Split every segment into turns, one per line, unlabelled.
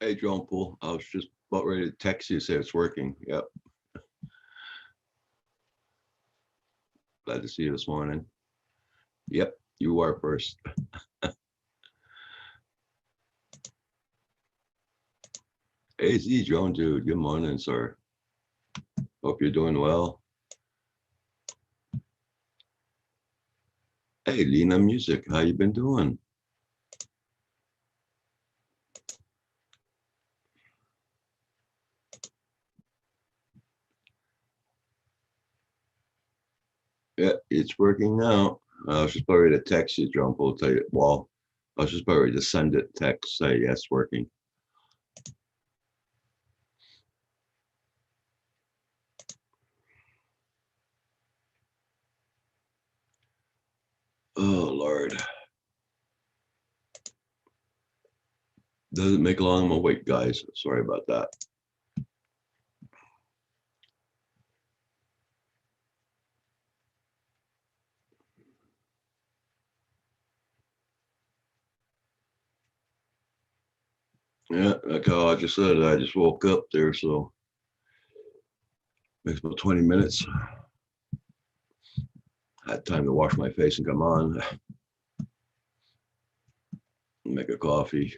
Hey, John Poole. I was just about ready to text you, say it's working. Yep. Glad to see you this morning. Yep, you are first. Hey, Z, Joan, dude. Good morning, sir. Hope you're doing well. Hey, Lena Music. How you been doing? Yeah, it's working now. I was just about ready to text you, John Poole. Tell you, well, I was just about ready to send it text, say yes, working. Oh, Lord. Doesn't make long I'm awake, guys. Sorry about that. Yeah, like how I just said, I just woke up there, so makes about 20 minutes. Had time to wash my face and come on, make a coffee.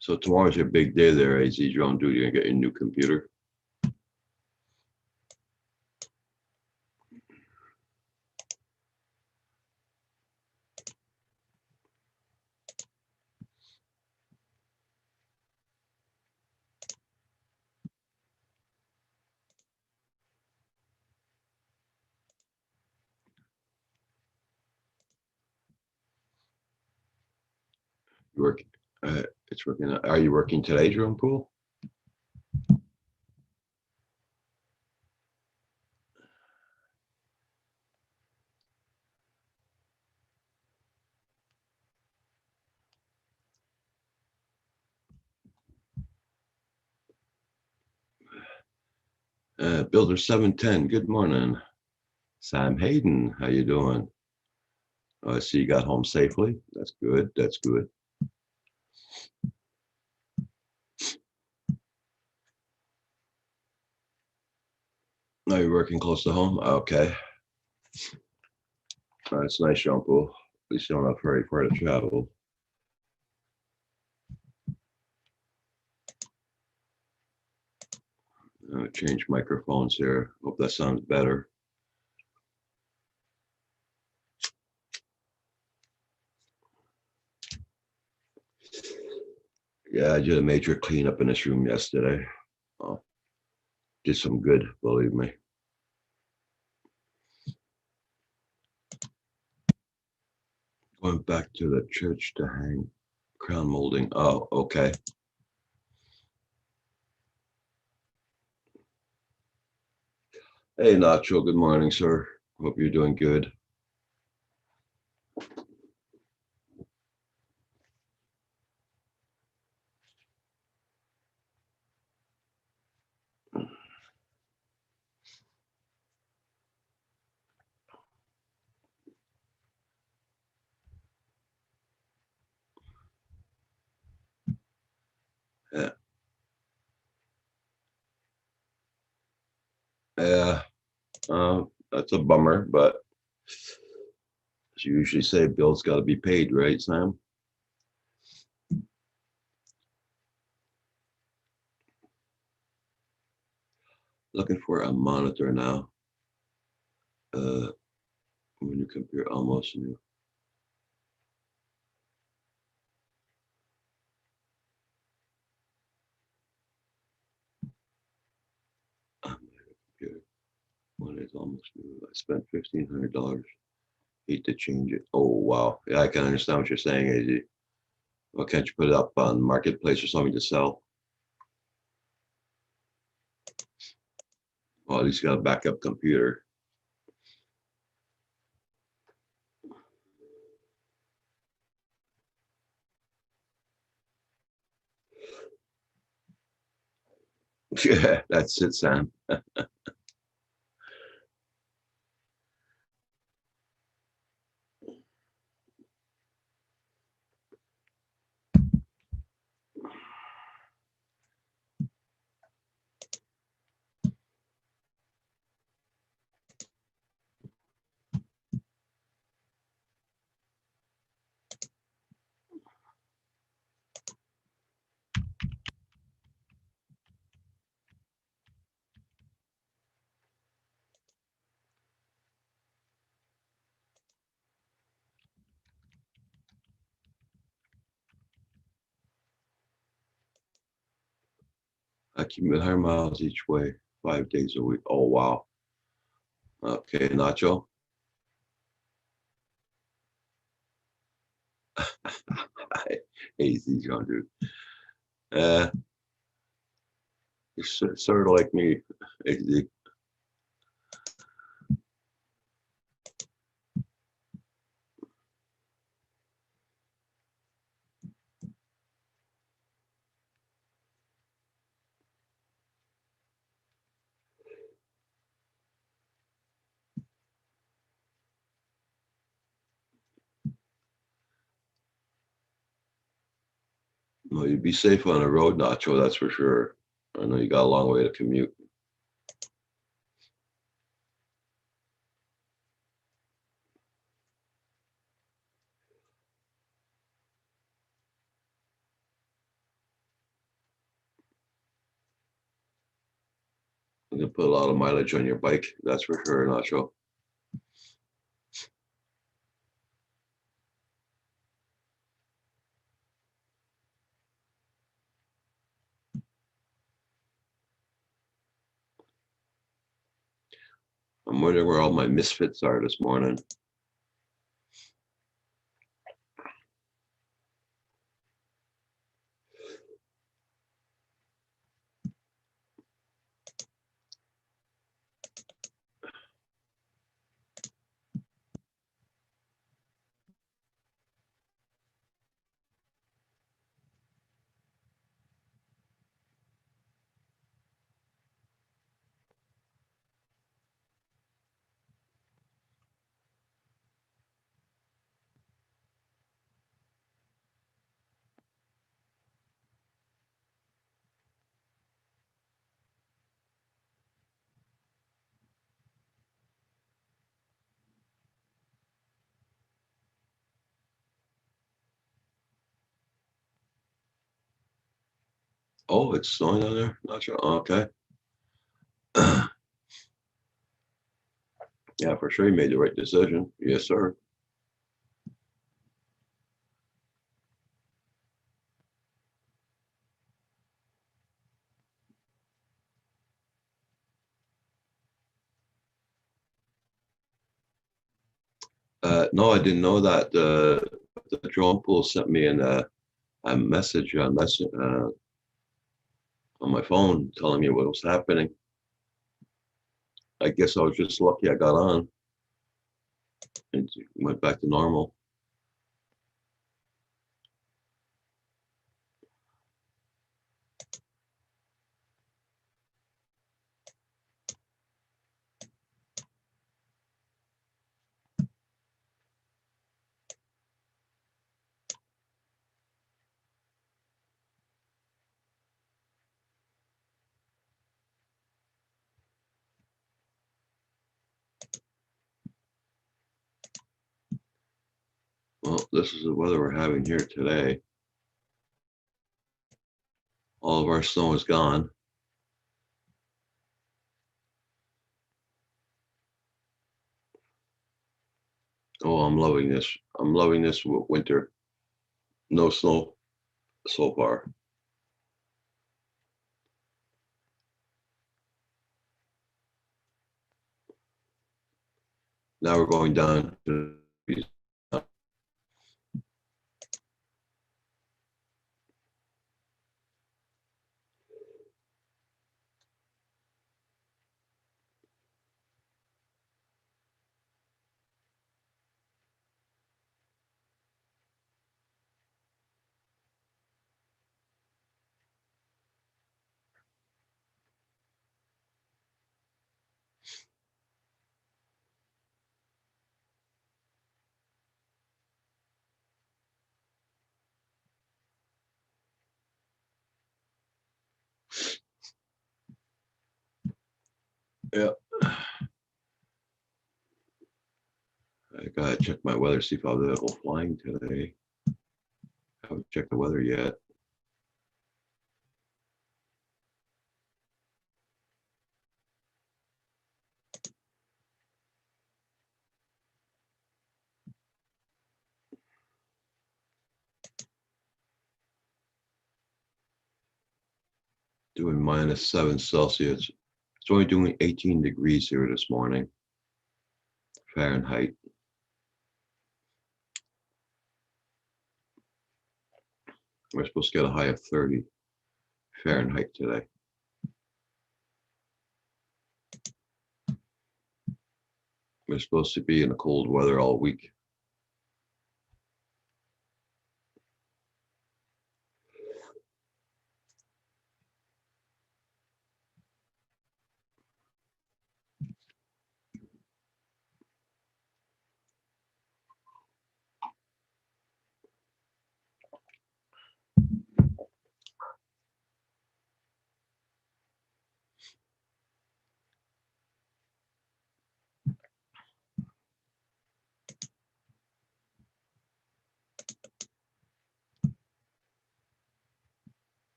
So tomorrow's your big day there, AZ Drone Duty. You're gonna get your new computer. You work. It's working. Are you working today, Drone Pool? Builder 710. Good morning, Sam Hayden. How you doing? I see you got home safely. That's good. That's good. Are you working close to home? Okay. That's nice, Drone Pool. At least you don't have very far to travel. Change microphones here. Hope that sounds better. Yeah, I did a major cleanup in this room yesterday. Oh, did some good, believe me. Going back to the church to hang crown molding. Oh, okay. Hey, Nacho. Good morning, sir. Hope you're doing good. Yeah, yeah. That's a bummer, but as you usually say, bills got to be paid, right, Sam? Looking for a monitor now. Uh, when you compare almost new. Computer. One is almost new. I spent $1,500. Hate to change it. Oh wow. Yeah, I can understand what you're saying, AZ. Well, can't you put it up on marketplace or something to sell? Well, at least you got a backup computer. Yeah, that's it, Sam. I keep 100 miles each way, 5 days a week. Oh, wow. Okay, Nacho. I hate these young dude. Uh, it's sort of like me. Well, you'd be safe on the road, Nacho, that's for sure. I know you got a long way to commute. You can put a lot of mileage on your bike, that's for sure, Nacho. I'm wondering where all my misfits are this morning. Oh, it's snowing down there, Nacho. Okay. Yeah, for sure, you made the right decision. Yes, sir. No, I didn't know that. The drone pool sent me a message on my phone telling me what was happening. I guess I was just lucky I got on and went back to normal. Well, this is the weather we're having here today. All of our snow is gone. Oh, I'm loving this. I'm loving this winter. No snow so far. Now we're going down to yeah. I gotta check my weather, see if I'll be able flying today. I haven't checked the weather yet. doing -7 Celsius. It's only doing 18 degrees here this morning, Fahrenheit. We're supposed to get a high of 30 Fahrenheit today. We're supposed to be in the cold weather all week.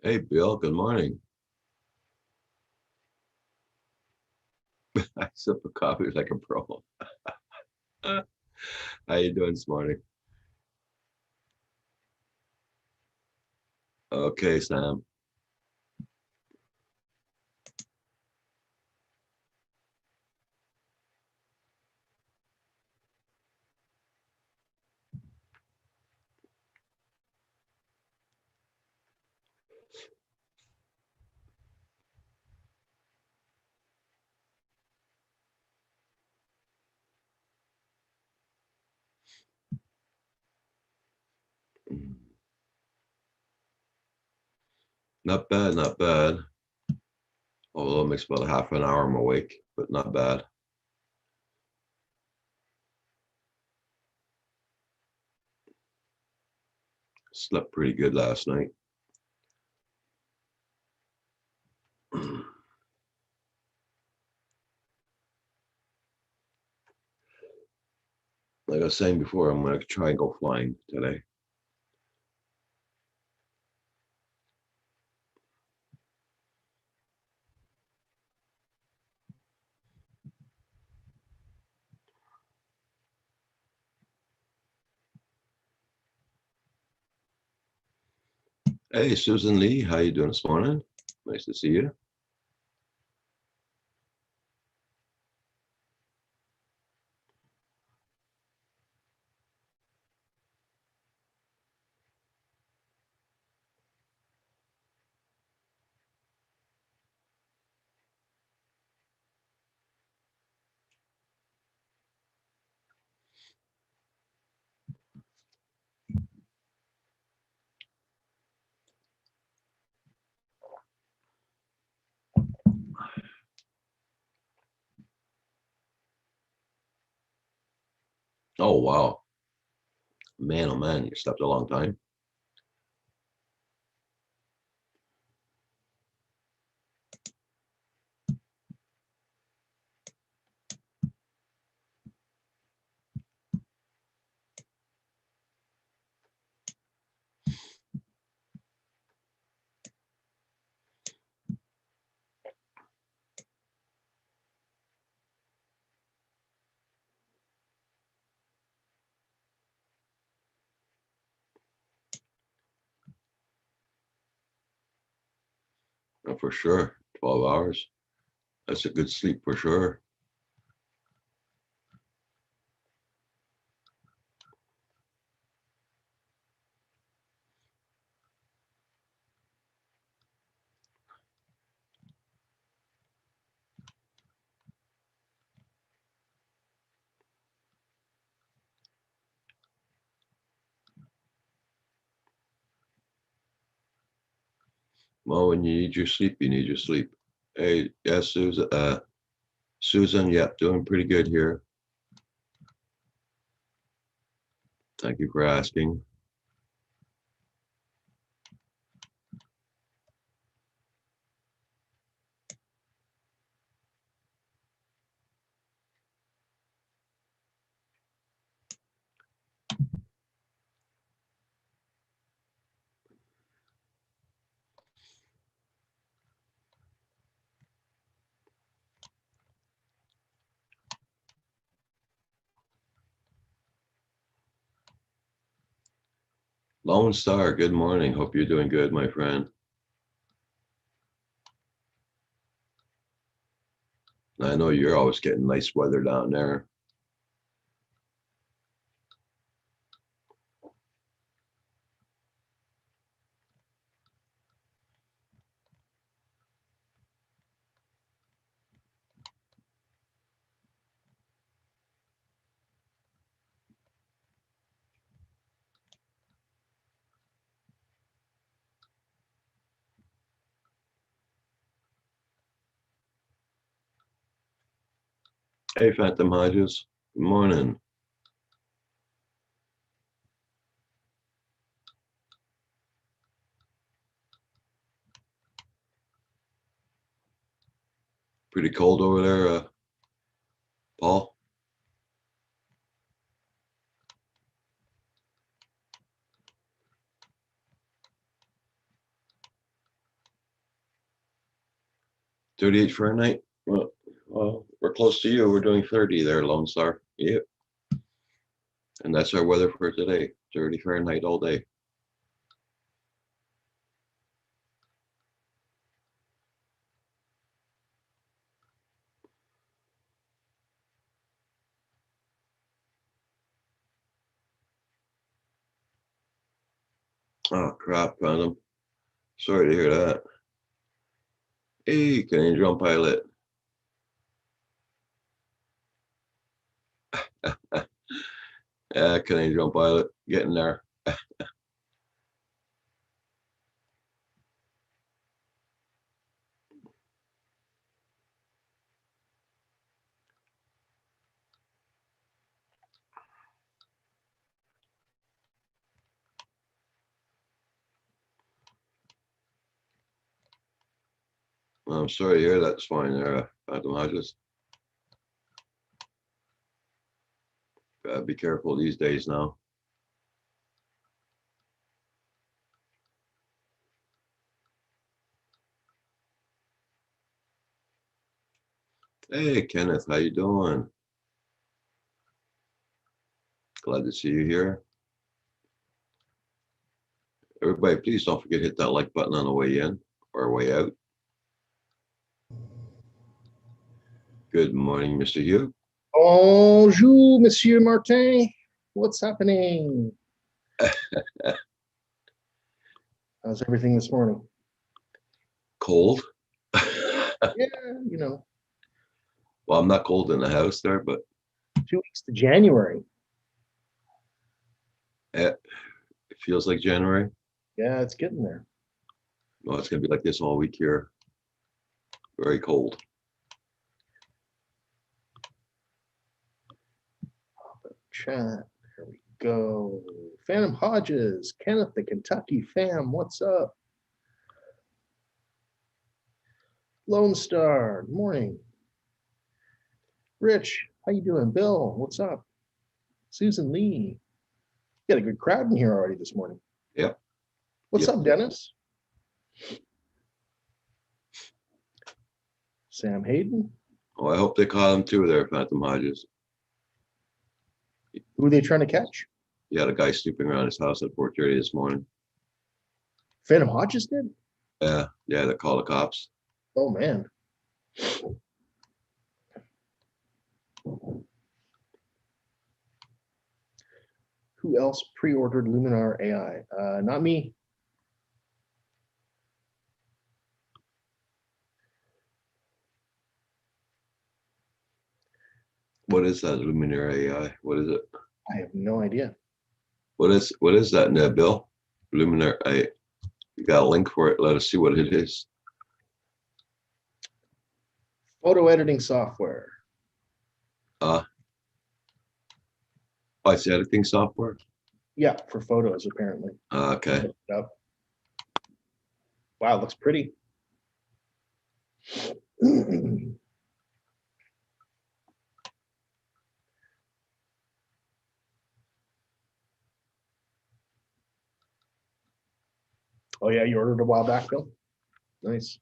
Hey, Bill, good morning. I sip a coffee like a pro. How you doing this morning? Okay, Sam. Not bad, not bad. Although it makes about a half an hour I'm awake, but not bad. Slept pretty good last night. Like I was saying before, I'm going to try and go flying today. Hey, Susan Lee, how you doing this morning? Nice to see you. Oh, wow. Man, oh man, you slept a long time. For sure, 12 hours. That's a good sleep for sure. Well, when you need your sleep, you need your sleep. Hey, yes, Susan, yep, doing pretty good here. Thank you for asking. Lone Star, good morning. Hope you're doing good, my friend. I know you're always getting nice weather down there. Hey, Phantom Hodges. Good morning. Pretty cold over there, Paul? $38 Fahrenheit? Well, we're close to you. We're doing 30 there, Lone Star. Yep. And that's our weather for today. 30 Fahrenheit all day. Oh, crap, Phantom. Sorry to hear that. Hey, Canadian Drum Pilot. Yeah, Canadian Drum Pilot. Getting there. Well, I'm sorry to hear that's fine there, Phantom Hodges. Be careful these days now. Hey, Kenneth, how you doing? Glad to see you here. Everybody, please don't forget to hit that like button on the way in or way out. Good morning, Mr. Hugh.
Bonjour, Monsieur Martin. What's happening? How's everything this morning?
Cold?
Yeah, you know,
Well, I'm not cold in the house there, but
2 weeks to January.
it feels like January.
Yeah, it's getting there.
Well, it's going to be like this all week here. Very cold.
Chat. Here we go. Phantom Hodges, Kenneth the Kentucky fam. What's up? Lone Star. Good morning. Rich, how you doing? Bill, what's up? Susan Lee. Got a good crowd in here already this morning.
Yep.
What's
Yep.
up, Dennis? Sam Hayden.
Oh, I hope they caught him too there, Phantom Hodges.
Who are they trying to catch?
You had a guy snooping around his house at 4:30 this morning.
Phantom Hodges did?
Yeah, they called the cops.
Oh, man. Who else pre-ordered Luminar AI? Not me.
What is that Luminar AI? What is it?
I have no idea.
What is that, Ned Bill? Luminar AI. You got a link for it. Let us see what it is.
Photo editing software.
Oh, it's editing software.
Yeah, for photos, apparently.
Okay.
Yep. Wow, looks pretty. Oh, yeah, you ordered a while back, Bill? Nice.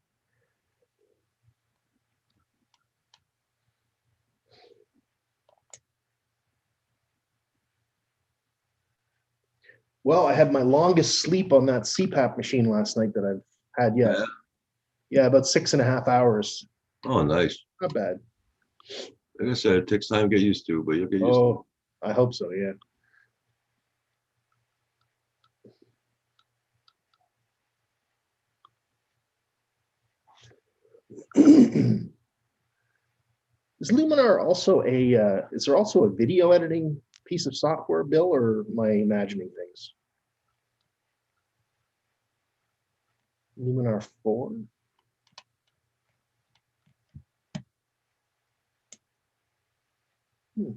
Well, I had my longest sleep on that CPAP machine last night that I've had yet.
Yeah.
Yeah, about 6.5 hours.
Oh, nice.
Not bad.
Like I said, it takes time to get used to, but you'll get used to
Oh, I hope so, yeah. Is Luminar also is there also a video editing piece of software, Bill, or am I imagining things? Luminar 4? Hmm.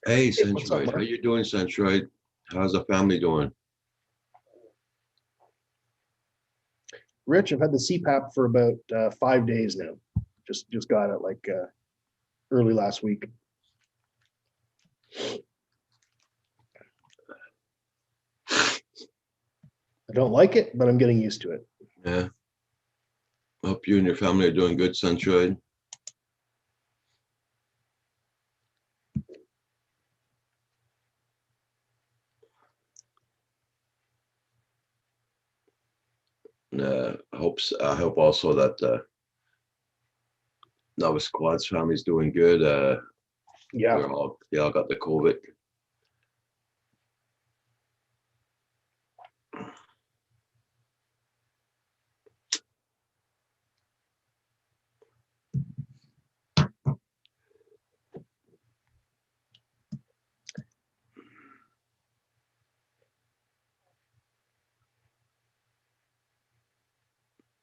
it. Hey,
what's up,
Centroid, how
Mark?
you doing, Centroid? How's the family doing?
Rich, I've had the CPAP for about 5 days now. Just got it like early last week. I don't like it, but I'm getting used to it.
Yeah. Hope you and your family are doing good, Centroid. I hope also that Nova Squad's family's doing good.
Yeah.
They all got the COVID.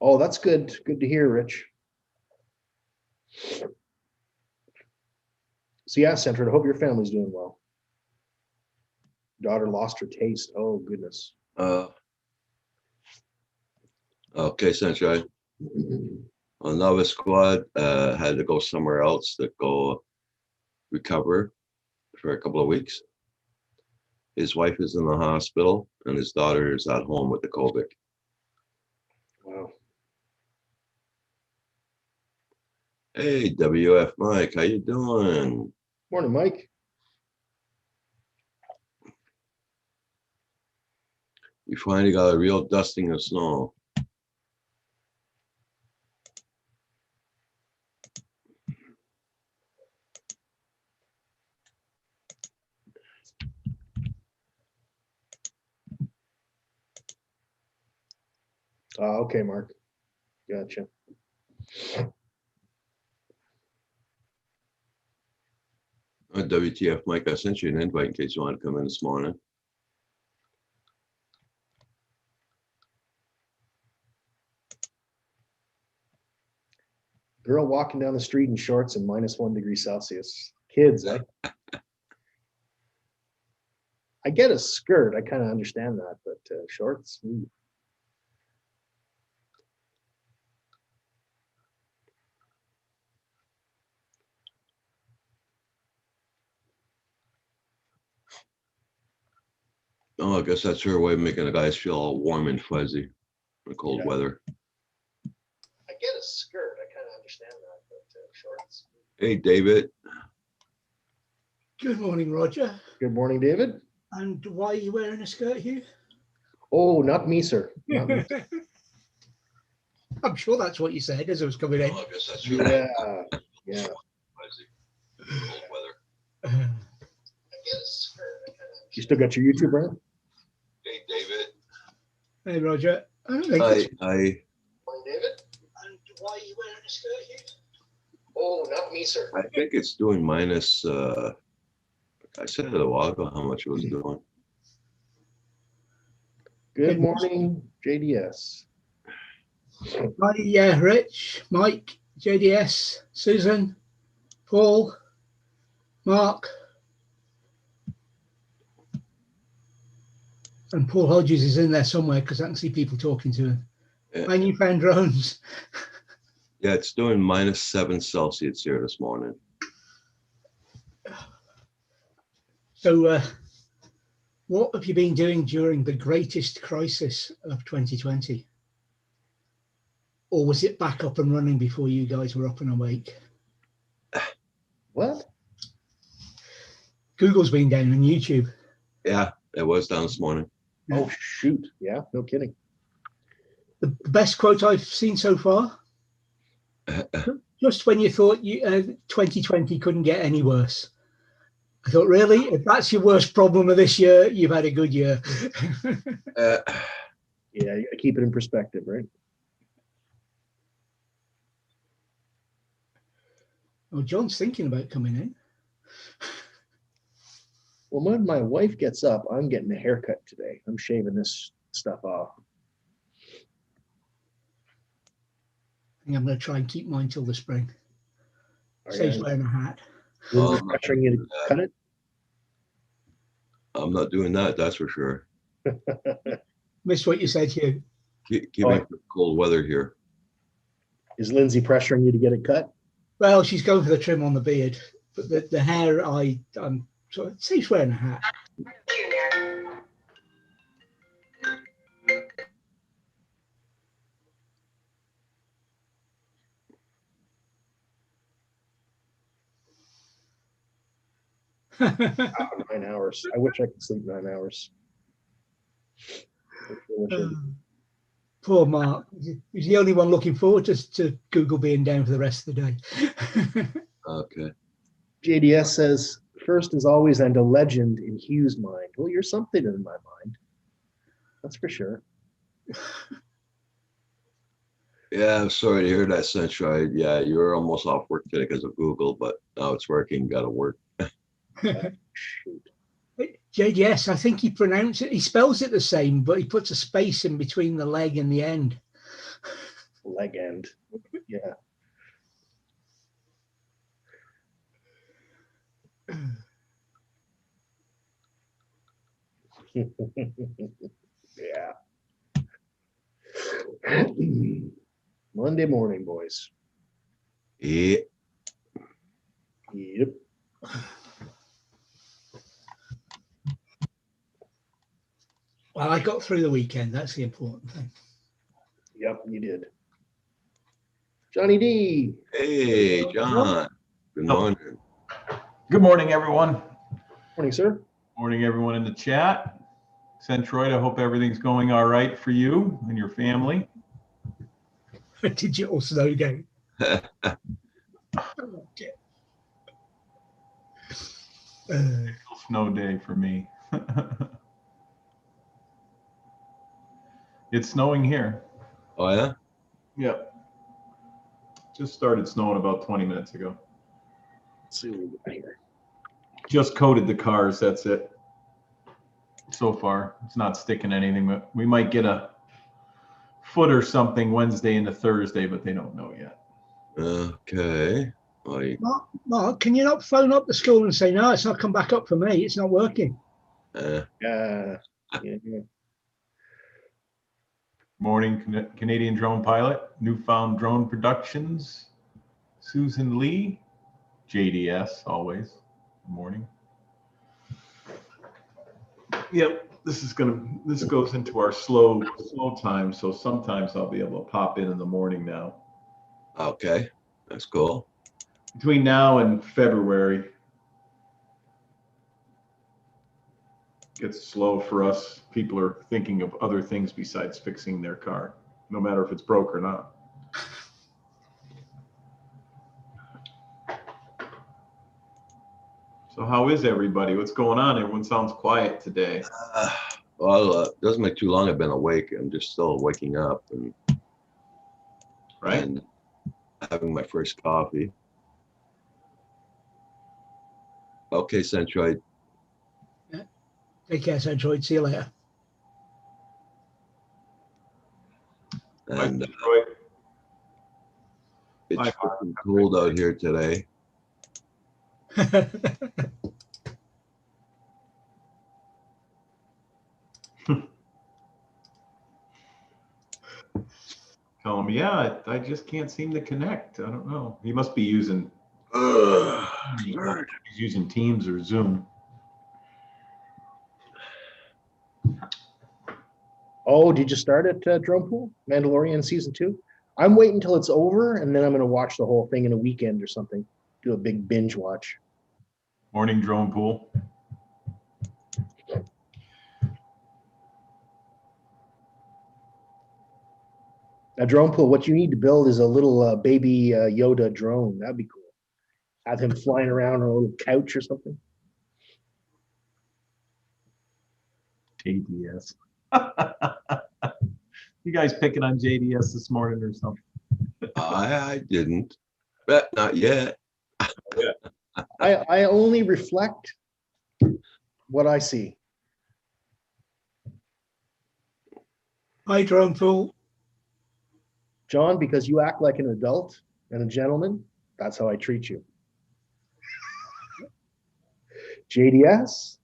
Oh, that's good. Good to hear, Rich. So yeah, Central, I hope your family's doing well. Daughter lost her taste. Oh, goodness.
Okay, Centroid. Nova Squad had to go somewhere else to go recover for a couple of weeks. His wife is in the hospital and his daughter is at home with the COVID.
Wow.
Hey, WF Mike, how you doing?
Morning, Mike.
You finally got a real dusting of snow.
Okay, Mark. Gotcha.
WTF Mike, I sent you an invite in case you want to come in this morning.
Girl walking down the street in shorts and -1 degree Celsius. Kids, like. I get a skirt. I kind of understand that, but shorts. Ooh.
Oh, I guess that's her way of making the guys feel all warm and fuzzy in the cold
Yeah.
weather.
I get a skirt. I kind of understand that, but shorts.
Hey, David.
Good morning, Roger.
Good morning, David.
And why are you wearing a skirt here?
Oh, not me, sir. Not me.
I'm sure that's what you said as I was coming in.
Oh, I guess that's her way
Yeah, yeah.
fuzzy in the cold weather.
I get a skirt. You still got your YouTube, Brent?
Hey, David.
Hey, Roger. I don't think
Hi,
it's...
hi.
Morning, David.
And why are you wearing a skirt here?
Oh, not me, sir.
I think it's doing minus, I said it a while ago how much it was doing.
Good morning, JDS.
Hi, Rich, Mike, JDS, Susan, Paul, Mark. And Paul Hodges is in there somewhere because I can see people talking to him.
Yeah.
My newfound drones.
Yeah, it's doing -7 Celsius here this morning.
So What have you been doing during the greatest crisis of 2020? Or was it back up and running before you guys were up and awake?
What?
Google's been down on YouTube.
Yeah, it was down this morning.
Oh, shoot. Yeah, no kidding.
The best quote I've seen so far, just when you thought 2020 couldn't get any worse. I thought, really? If that's your worst problem of this year, you've had a good year.
Uh,
Yeah, you gotta keep it in perspective, right?
Oh, John's thinking about coming in.
Well, when my wife gets up, I'm getting a haircut today. I'm shaving this stuff off.
I think I'm going to try and keep mine till the spring.
Are
Saves
you-
wearing a hat.
Lindsay
Um,
pressuring you to cut it?
I'm not doing that, that's for sure.
Missed what you said, Hugh.
Keep it cold weather here.
Is Lindsay pressuring you to get it cut?
Well, she's going for the trim on the beard, but the hair, I'm so it saves wearing a hat.
Oh, 9 hours. I wish I could sleep 9 hours. I wish I-
Poor Mark. He's the only one looking forward to Google being down for the rest of the day.
Okay.
JDS says, first is always and a legend in Hugh's mind. Well, you're something in my mind. That's for sure.
Yeah, I'm sorry to hear that, Sunshine. Yeah, you were almost off work today because of Google, but now it's working. Got to work.
Shoot.
JDS, I think he spells it the same, but he puts a space in between the leg and the end.
Leg end. Yeah. Yeah. Monday morning, boys.
Yeah.
Yep.
Well, I got through the weekend. That's the important thing.
Yep, you did. Johnny D.
Hey, John. Good morning.
Good morning, everyone.
Morning, sir.
Morning, everyone in the chat. Centroid, I hope everything's going all right for you and your family.
A digital snow game.
Snow day for me. It's snowing here.
Oh, yeah?
Yep. Just started snowing about 20 minutes ago.
Let's see what we got here.
Just coated the cars, that's it. So far, it's not sticking anything, but we might get a foot or something Wednesday into Thursday, but they don't know yet.
Okay. Well,
Mark, can you not phone up the school and say, no, it's not come back up for me. It's not working.
Yeah.
Morning, Canadian drone pilot, Newfound Drone Productions, Susan Lee, JDS, always. Good morning. Yep, this goes into our slow time, so sometimes I'll be able to pop in the morning now.
okay. That's cool.
Between now and February, gets slow for us. People are thinking of other things besides fixing their car, no matter if it's broke or not. So how is everybody? What's going on? Everyone sounds quiet today.
Well, it doesn't make too long I've been awake. I'm just still waking up and,
Right?
and having my first coffee. Okay, Centroid.
Take care, Centroid. See you later.
Bye,
And
Detroit.
it's
Bye.
freaking cold out here today.
Tell him, yeah, I just can't seem to connect. I don't know. He must be using
Ugh,
he's using Teams or Zoom.
Oh, did you start at Drone Pool? Mandalorian season 2? I'm waiting until it's over, and then I'm going to watch the whole thing in a weekend or something. Do a big binge watch.
Morning drone pool.
A Drone Pool, what you need to build is a little baby Yoda drone. That'd be cool. Have him flying around on a little couch or something.
JDS. You guys picking on JDS this morning or something?
I didn't, but not yet.
I only reflect what I see.
Hi, Drone Pool.
John, because you act like an adult and a gentleman, that's how I treat you. JDS,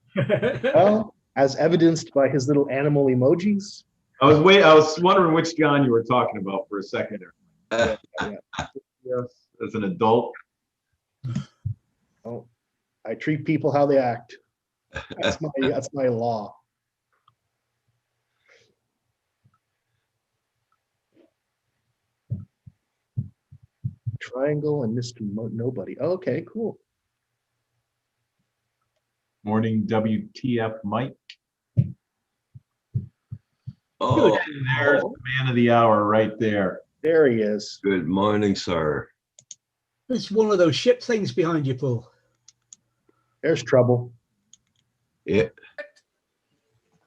well, as evidenced by his little animal emojis.
I was wondering which John you were talking about for a second there. Yes, as an adult.
Oh, I treat people how they act. That's my law. Triangle and Mr. Nobody. Okay, cool.
Morning WTF Mike.
Oh,
There's the man of the hour right there.
There he is.
good morning, sir.
It's one of those ship things behind you, Paul.
There's trouble
Yeah,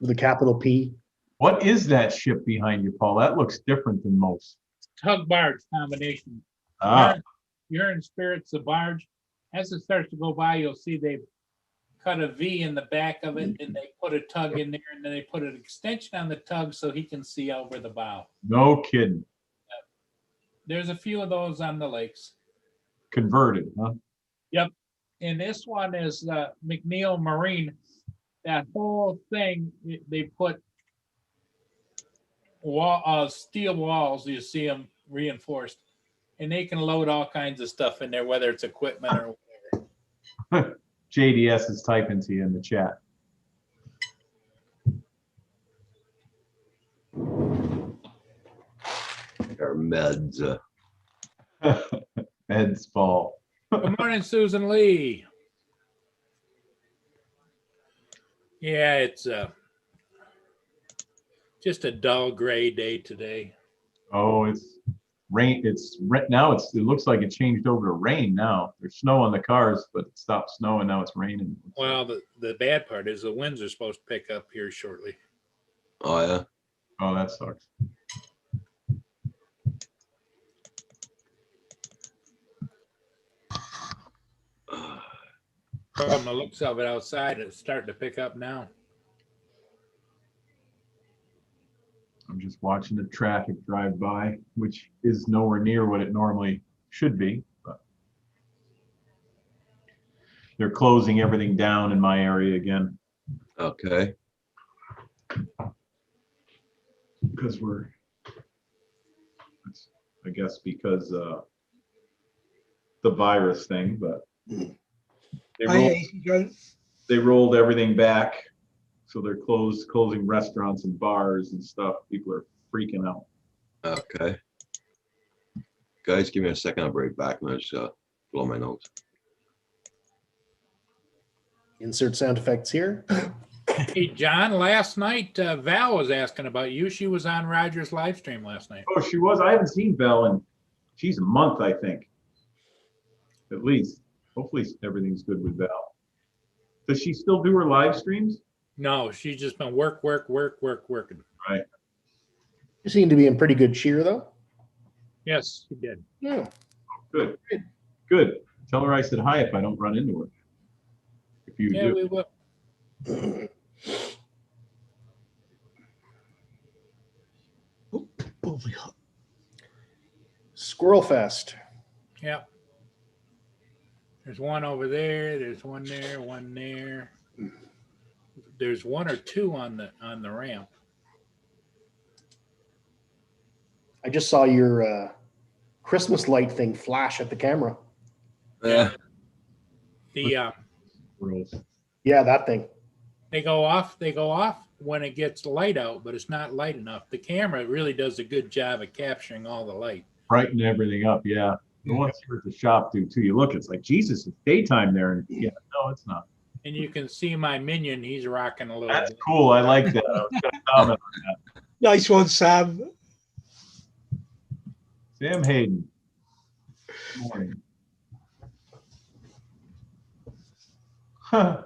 with a capital P.
What is that ship behind you, Paul? That looks different than most.
Tug barge combination.
Ah,
You're in spirits, the barge. As it starts to go by, you'll see they've cut a V in the back of it and they put a tug in there and then they put an extension on the tug so he can see over the bow.
no kidding.
There's a few of those on the lakes.
Converted, huh?
And this one is McNeil Marine. That whole thing, they put steel walls, you see them reinforced. And they can load all kinds of stuff in there, whether it's equipment or whatever.
JDS is typing to you in the chat.
our meds.
Ed's Paul.
Good morning, Susan Lee. Yeah, it's just a dull gray day today.
Oh, it's rain. Now. It looks like it changed over to rain now. There's snow on the cars, but it stopped snowing. Now it's raining.
Well, the bad part is the winds are supposed to pick up here shortly.
Oh, yeah.
Oh, that sucks.
From the looks of it outside, it's starting to pick up now.
I'm just watching the traffic drive by, which is nowhere near what it normally should be. But they're closing everything down in my area again
Okay.
because I guess because the virus thing, but they rolled everything back. So they're closing restaurants and bars and stuff. People are freaking out.
Okay. Guys, give me a second. I'll be right back. I'm just blow my nose.
Insert sound effects here.
Hey, John, last night Val was asking about you. She was on Roger's live stream last night.
Oh, she was. I haven't seen Val in, geez, a month, I think. At least. Hopefully everything's good with Val. Does she still do her live streams?
No, she's just been working.
Right.
You seem to be in pretty good cheer, though.
Yes, she did.
Yeah.
Good. Good. Tell her I said hi if I don't run into her. If you
Yeah,
do.
we will.
What have we got?
Squirrel Fest.
Yeah. There's one over there. There's one there. One there. There's one or two on the ramp.
I just saw your Christmas light thing flash at the camera.
Yeah.
The
Girls.
Yeah, that thing.
They go off when it gets light out, but it's not light enough. The camera really does a good job of capturing all the light.
Brighten everything up, yeah. The ones here at the shop do too. You look, it's like, Jesus, it's daytime there. And yeah, no, it's not.
And you can see my minion, he's rocking a little
That's
bit.
cool. I like that. I was gonna comment on that.
Nice one, Sam.
Sam Hayden. Good morning. Huh.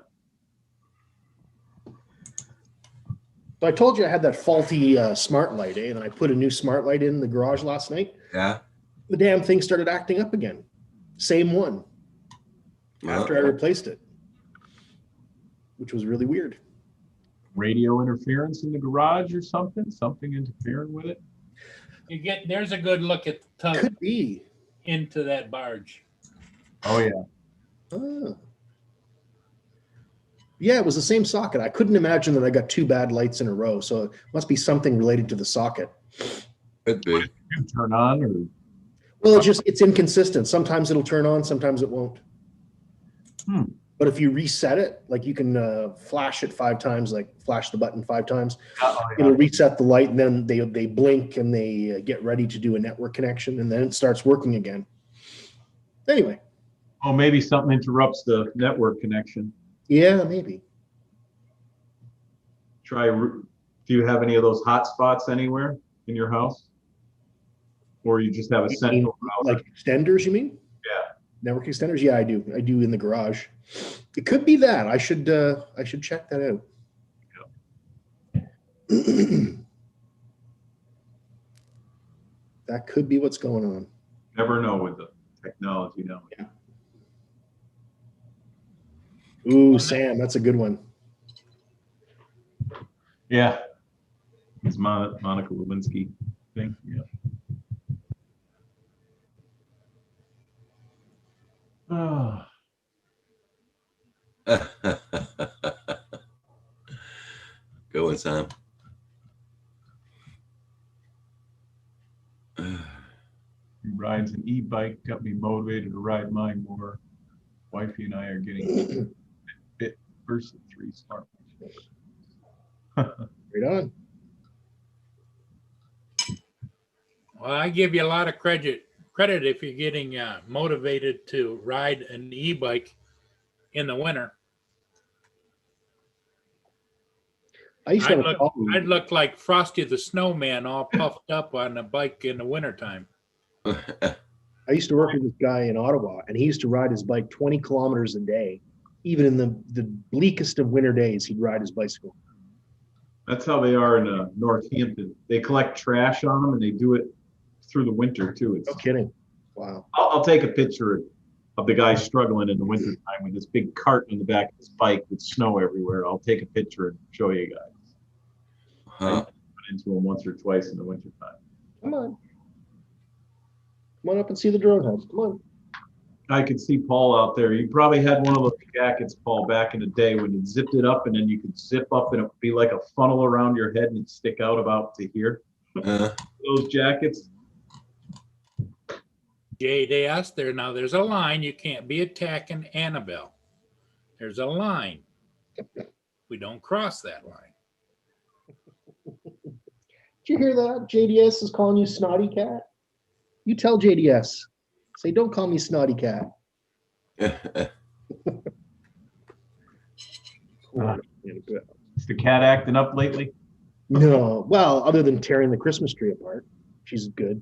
So I told you I had that faulty smart light, and I put a new smart light in the garage last night.
Yeah.
The damn thing started acting up again. Same one after I replaced it, which was really weird.
Radio interference in the garage or something? Something interfering with it?
There's a good look at the tug
Could be.
into that barge.
Oh, yeah.
Ah. Yeah, it was the same socket. I couldn't imagine that I got two bad lights in a row, so it must be something related to the socket.
Could be.
You turn on or
Well, it's inconsistent. Sometimes it'll turn on, sometimes it won't. But if you reset it, like you can flash it 5 times, like flash the button 5 times, it'll reset the light, and then they blink and they get ready to do a network connection, and then it starts working again. Anyway.
Oh, maybe something interrupts the network connection.
Yeah, maybe.
Do you have any of those hot spots anywhere in your house? Or you just have a central router?
Like extenders, you mean?
Yeah.
Network extenders? Yeah, I do. I do in the garage. It could be that. I should check that out. That could be what's going on.
Never know with the technology now.
Ooh, Sam, that's a good one.
Yeah. It's Monica Lewinsky thing. Yeah. Oh.
Good one, Sam.
He rides an e-bike, got me motivated to ride mine more. Wifey and I are getting Fit versus 3 smart.
Right on.
Well, I give you a lot of credit if you're getting motivated to ride an e-bike in the winter.
I used to have a problem.
I'd look like Frosty the Snowman, all puffed up on a bike in the wintertime.
I used to work with this guy in Ottawa, and he used to ride his bike 20 kilometers a day. Even in the bleakest of winter days, he'd ride his bicycle.
That's how they are in Northampton. They collect trash on them, and they do it through the winter too.
No kidding. Wow.
I'll take a picture of the guy struggling in the wintertime with this big cart on the back of his bike with snow everywhere. I'll take a picture and show you guys. I run into him once or twice in the wintertime.
Come on. Come on up and see the drone house. Come on.
I could see Paul out there. You probably had one of those jackets, Paul, back in the day when you zipped it up and then you could zip up and it would be like a funnel around your head and it'd stick out about to here. Those jackets.
JDS, there's a line. You can't be attacking Annabelle. There's a line. We don't cross that line.
Did you hear that? JDS is calling you Snotty Cat. You tell JDS. Say, don't call me Snotty Cat.
Is the cat acting up lately?
No. Well, other than tearing the Christmas tree apart. She's good.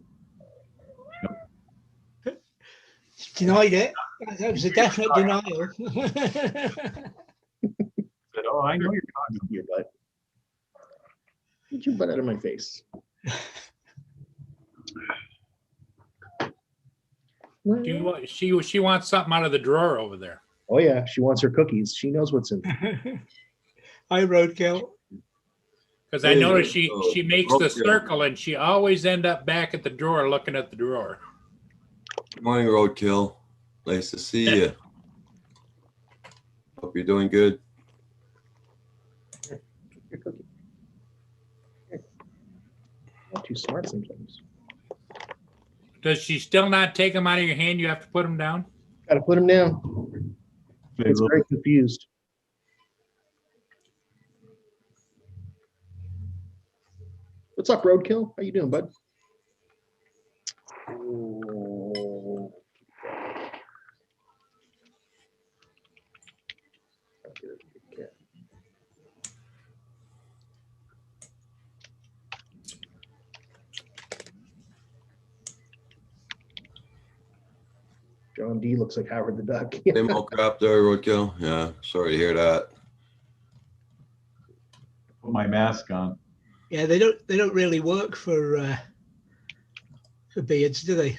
Denied it. That was a definite denial.
Said, oh, I know you're talking.
Your butt. Get your butt out of my face.
She wants something out of the drawer over there.
Oh yeah, she wants her cookies. She knows what's in there.
Hi, Roadkill.
Because I noticed she makes the circle and she always end up back at the drawer looking at the drawer.
Good morning, Roadkill. Nice to see you. Hope you're doing good.
Your cookie. Not too smart sometimes.
Does she still not take them out of your hand? You have to put them down?
Got to put him down. It's very confused. What's up, Roadkill? How you doing, bud? John D looks like Howard the Duck.
Same old crap there, Roadkill. Yeah, sorry to hear that.
Put my mask on.
Yeah, they don't really work for beards, do they?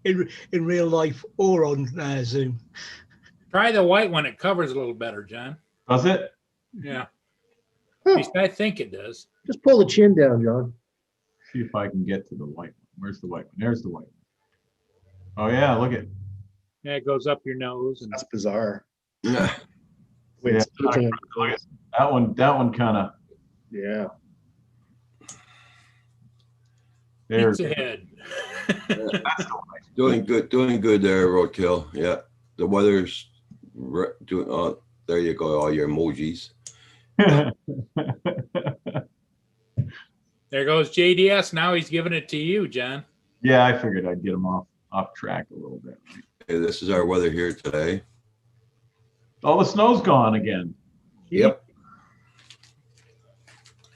in real life or on Zoom.
Try the white one. It covers a little better, John.
Does it?
Yeah.
Huh.
At least I think it does.
Just pull the chin down, John.
See if I can get to the white one. Where's the white one? There's the white one. Oh yeah, look at.
Yeah, it goes up your nose. And
That's bizarre.
Yeah.
Wait,
Yeah,
it's tilting.
look at that one. That one kind of.
Yeah.
There's.
pizza head.
Doing good there, Roadkill. Yeah, the weather's doing. Oh, there you go. All your emojis.
There goes JDS. Now he's giving it to you, John.
Yeah, I figured I'd get him off track a little bit.
Hey, this is our weather here today.
Oh, the snow's gone again.
Yep.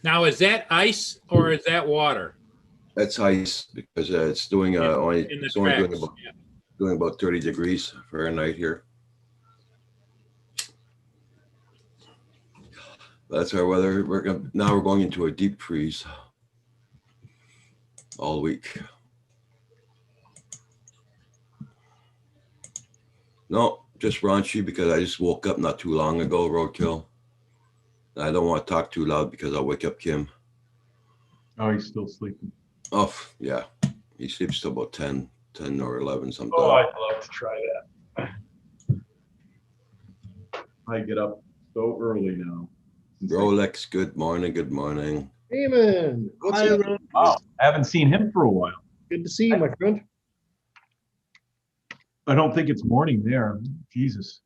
Now, is that ice or is that water?
That's ice because it's doing only
In the
it's only
tracks. Yeah.
doing about 30 degrees Fahrenheit here. That's our weather. Now we're going into a deep freeze all week. No, just raunchy because I just woke up not too long ago, Roadkill. I don't want to talk too loud because I'll wake up Kim.
Oh, he's still sleeping.
Oh, yeah. He sleeps till about 10 or 11 sometimes.
Oh, I'd love to try that. I get up so early now.
Rolex, good morning, good morning.
Eamon, what's
Hi,
up?
Ron.
Wow, I haven't seen him for a while.
Good to see you, my friend.
I don't think it's morning there. Jesus,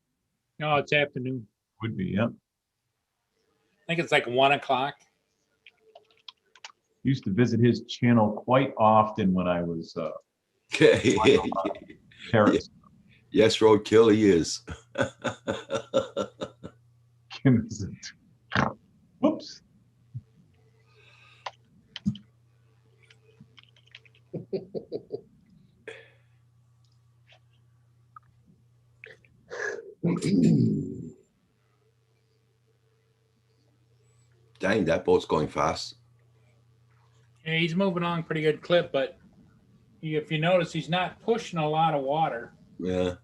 No, it's afternoon.
would be, yeah.
I think it's like 1 o'clock.
Used to visit his channel quite often when I was
Okay.
Paris.
Yes, Roadkill, he is.
Kim isn't. Whoops.
Dang, that boat's going fast.
Yeah, he's moving on pretty good clip, but if you notice, he's not pushing a lot of water.
Yeah.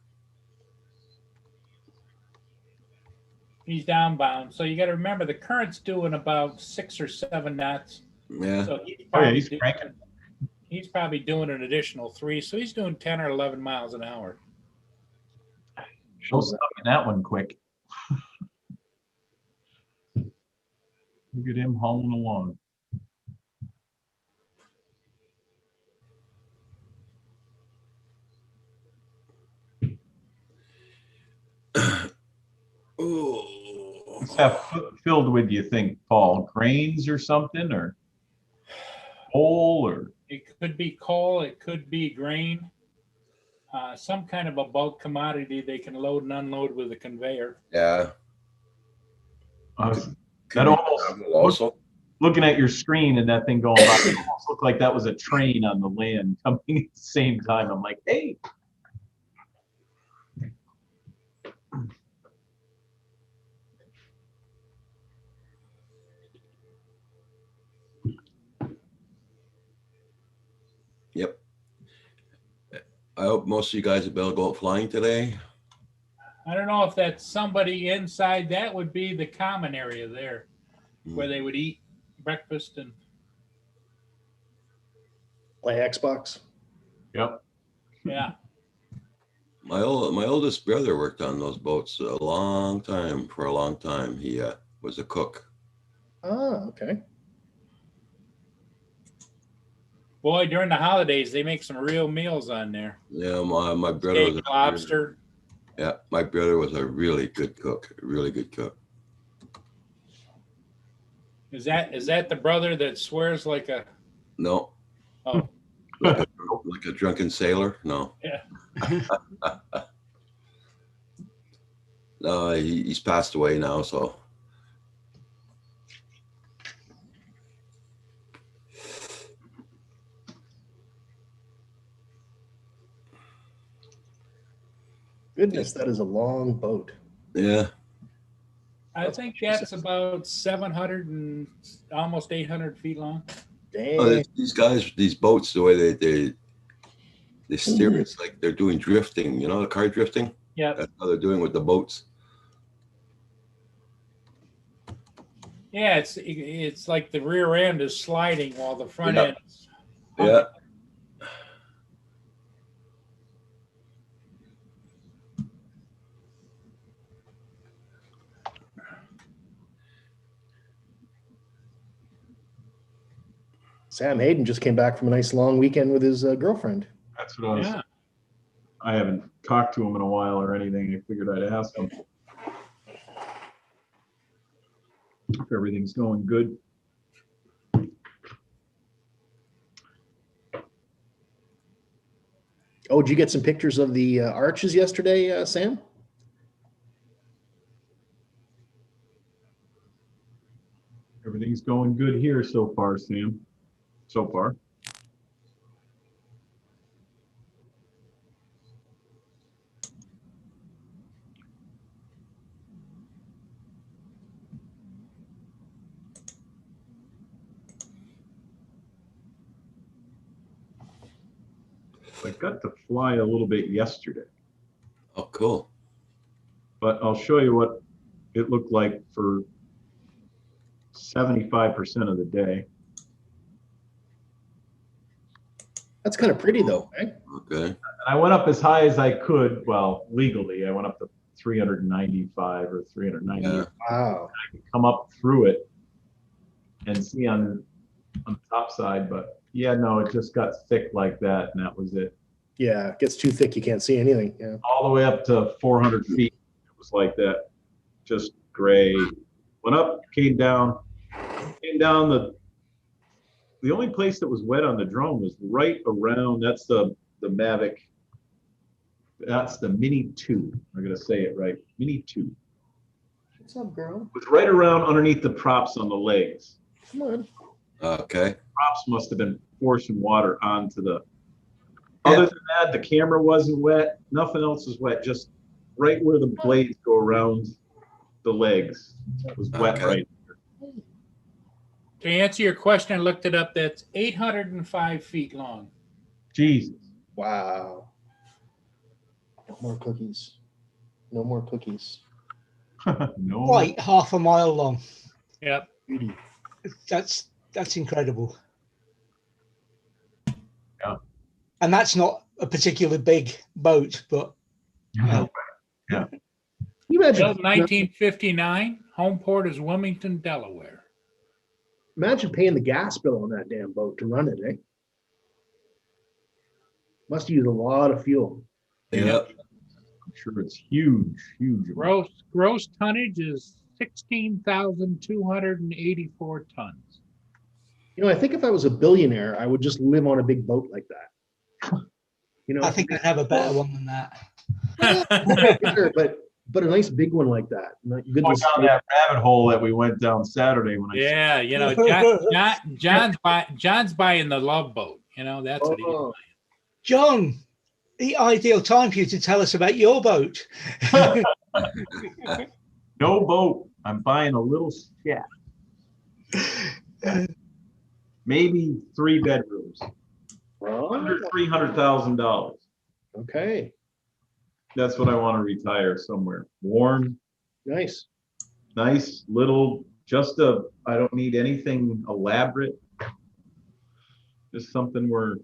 He's downbound. So you got to remember the current's doing about 6 or 7 knots.
Yeah.
So he's
Oh yeah,
probably,
he's cranking.
he's probably doing an additional 3. So he's doing 10 or 11 miles an hour.
She'll stop in that one quick. Look at him hauling along.
Oh.
What's that filled with, you think, Paul? Grains or something, or coal, or
It could be coal. It could be grain. Some kind of a bulk commodity they can load and unload with a conveyor.
Yeah.
that almost
Also.
looking at your screen and that thing going by, it almost looked like that was a train on the land coming at the same time. I'm like, hey.
Yep. I hope most of you guys will be able to go out flying today.
I don't know if that's somebody inside. That would be the common area there where they would eat breakfast and
Play Xbox.
Yep.
yeah.
My oldest brother worked on those boats for a long time. He was a cook.
Ah, okay.
Boy, during the holidays, they make some real meals on there.
Yeah, my brother was
Steak, lobster.
Yeah, my brother was a really good cook.
Is that the brother that swears like a,
No,
oh,
like a drunken sailor? No.
yeah.
No, he's passed away now, so.
Goodness, that is a long boat.
Yeah,
I think that's about 700 and almost 800 feet long.
Dang.
these guys, these boats, the way they steer, it's like they're doing drifting, you know, the car drifting?
Yeah.
That's how they're doing with the boats.
Yeah, it's like the rear end is sliding while the front
Yeah.
end is
Yeah.
Sam Hayden just came back from a nice long weekend with his girlfriend.
That's what I was.
Yeah.
I haven't talked to him in a while or anything. I figured I'd ask him if everything's going good.
Oh, did you get some pictures of the arches yesterday, Sam?
Everything's going good here so far, Sam. So far. I got to fly a little bit yesterday,
Oh, cool.
but I'll show you what it looked like for 75% of the day.
That's kind of pretty though, eh?
Okay.
And I went up as high as I could. Well, legally, I went up to 395 or 390.
Yeah.
Wow.
I could come up through it and see on the top side, but yeah, no, it just got thick like that, and that was it.
Yeah, it gets too thick, you can't see anything. Yeah.
All the way up to 400 feet, it was like that, just gray. Went up, came down. The only place that was wet on the drone was right around. That's the Mavic. That's the Mini 2. I'm gonna say it right, Mini 2.
What's up, girl?
It was right around underneath the props on the legs.
Come on.
Okay.
Props must have been forcing water onto the. Other than that, the camera wasn't wet. Nothing else was wet. Just right where the blades go around the legs was wet.
Okay.
Right.
To answer your question, I looked it up. That's 805 feet long.
Jesus.
Wow. No more cookies. No more cookies.
No.
Quite half a mile long.
Yep.
Beauty.
That's incredible.
Yeah.
And that's not a particularly big boat, but
Can you imagine?
Built 1959. Home port is Wilmington, Delaware.
Imagine paying the gas bill on that damn boat to run it, eh? Must use a lot of fuel.
Yeah.
I'm sure it's huge, huge.
Gross tonnage is 16,284 tons.
You know, I think if I was a billionaire, I would just live on a big boat like that. You know,
I think I'd have a better one than that.
sure, but a nice big one like that. Good
Going
to
down
see.
that rabbit hole that we went down Saturday when I.
Yeah, you know, John's buying the Love Boat. You know, that's what he's
Oh.
buying.
John, the ideal time for you to tell us about your boat.
No boat. I'm buying a little shack. Maybe 3 bedrooms. Under
Oh,
$300,000.
okay.
That's what I want to retire somewhere. Warm,
Nice.
nice, little, I don't need anything elaborate. Just something where,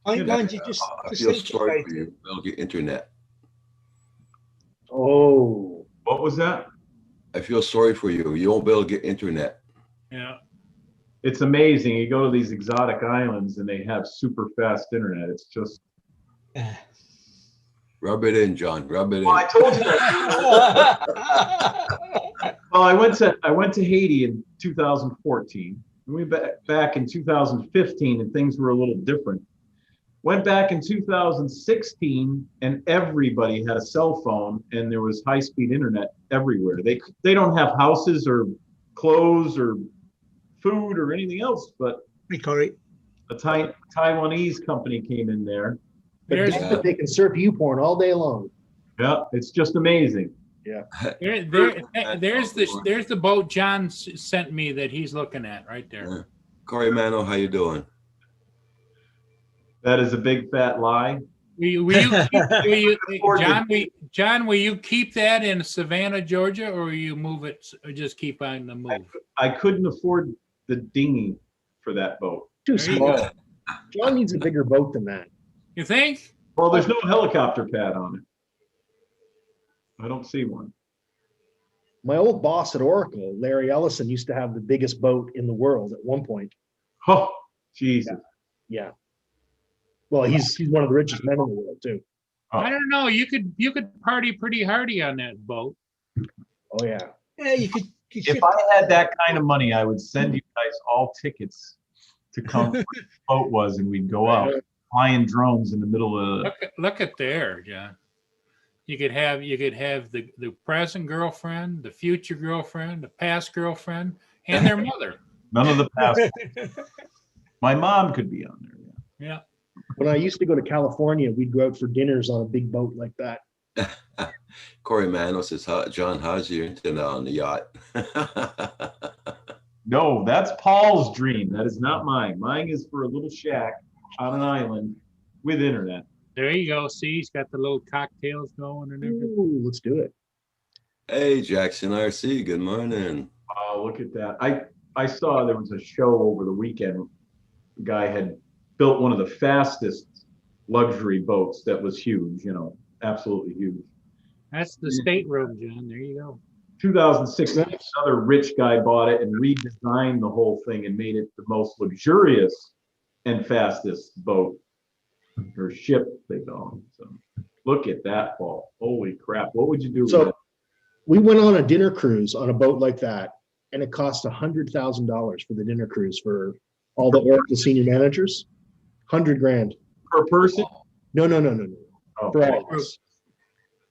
Mind you, just
I feel sorry
think
for you. They'll get internet.
Oh,
what was that?
I feel sorry for you. You won't be able to get internet.
Yeah.
It's amazing. You go to these exotic islands and they have super fast internet. It's just,
Yeah.
Rub it in, John. Rub it in.
well, I told you that. Well, I went to Haiti in 2014. We went back in 2015, and things were a little different. Went back in 2016, and everybody had a cell phone, and there was high-speed internet everywhere. They don't have houses or clothes or food or anything else, but
Hey, Corey.
a Taiwanese company came in there.
There's,
They can serve you porn all day long.
Yeah, it's just amazing.
there's the boat John sent me that he's looking at right there.
Corey Mano, how you doing?
That is a big fat lie.
John, will you keep that in Savannah, Georgia, or will you move it, or just keep on the move?
I couldn't afford the dinghy for that boat.
Too
There you
small.
go.
John needs a bigger boat than that.
You think?
Well, there's no helicopter pad on it. I don't see one.
My old boss at Oracle, Larry Ellison, used to have the biggest boat in the world at one point.
Oh, Jesus.
Yeah. Well, he's one of the richest men in the world too.
I don't know. You could party pretty hardy on that boat.
Oh yeah.
Yeah, you could
If I had that kind of money, I would send you guys all tickets to come where the boat was, and we'd go out flying drones in the middle of.
Look at there, John. You could have the present girlfriend, the future girlfriend, the past girlfriend, and their mother.
None of the past. My mom could be on there.
Yeah.
When I used to go to California, we'd go out for dinners on a big boat like that.
Corey Mano says, John, how's your internet on the yacht?
No, that's Paul's dream. That is not mine. Mine is for a little shack on an island with internet.
There you go. See, he's got the little cocktails going and everything.
Ooh, let's do it.
Hey, Jackson RC, good morning.
Oh, look at that. I saw there was a show over the weekend. The guy had built one of the fastest luxury boats that was huge, absolutely huge.
That's the stateroom, John. There you go.
2016, another rich guy bought it and redesigned the whole thing and made it the most luxurious and fastest boat or ship, they call them. So look at that, Paul. Holy crap. What would you do with it?
We went on a dinner cruise on a boat like that, and it cost $100,000 for the dinner cruise for all the Oracle senior managers. $100,000
Per person?
No.
Oh,
For all of us.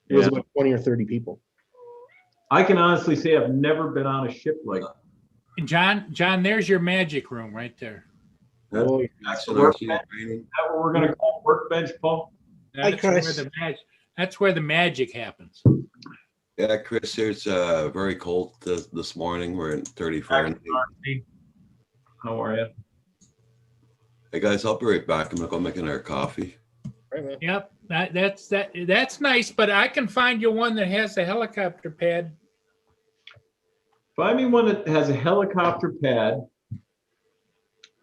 It was
yeah.
about 20 or 30 people.
I can honestly say I've never been on a ship like that.
And John, there's your magic room right there.
Oh, yeah.
Jackson RC training.
Is that what we're going to call workbench, Paul?
That's
Chris.
where the magic happens.
Yeah, Chris, here it's very cold this morning. We're in 30 Fahrenheit.
How are you?
Hey guys, I'll be right back. I'm gonna go make another coffee.
Right, man.
Yep, that's nice, but I can find you one that has a helicopter pad.
Find me one that has a helicopter pad,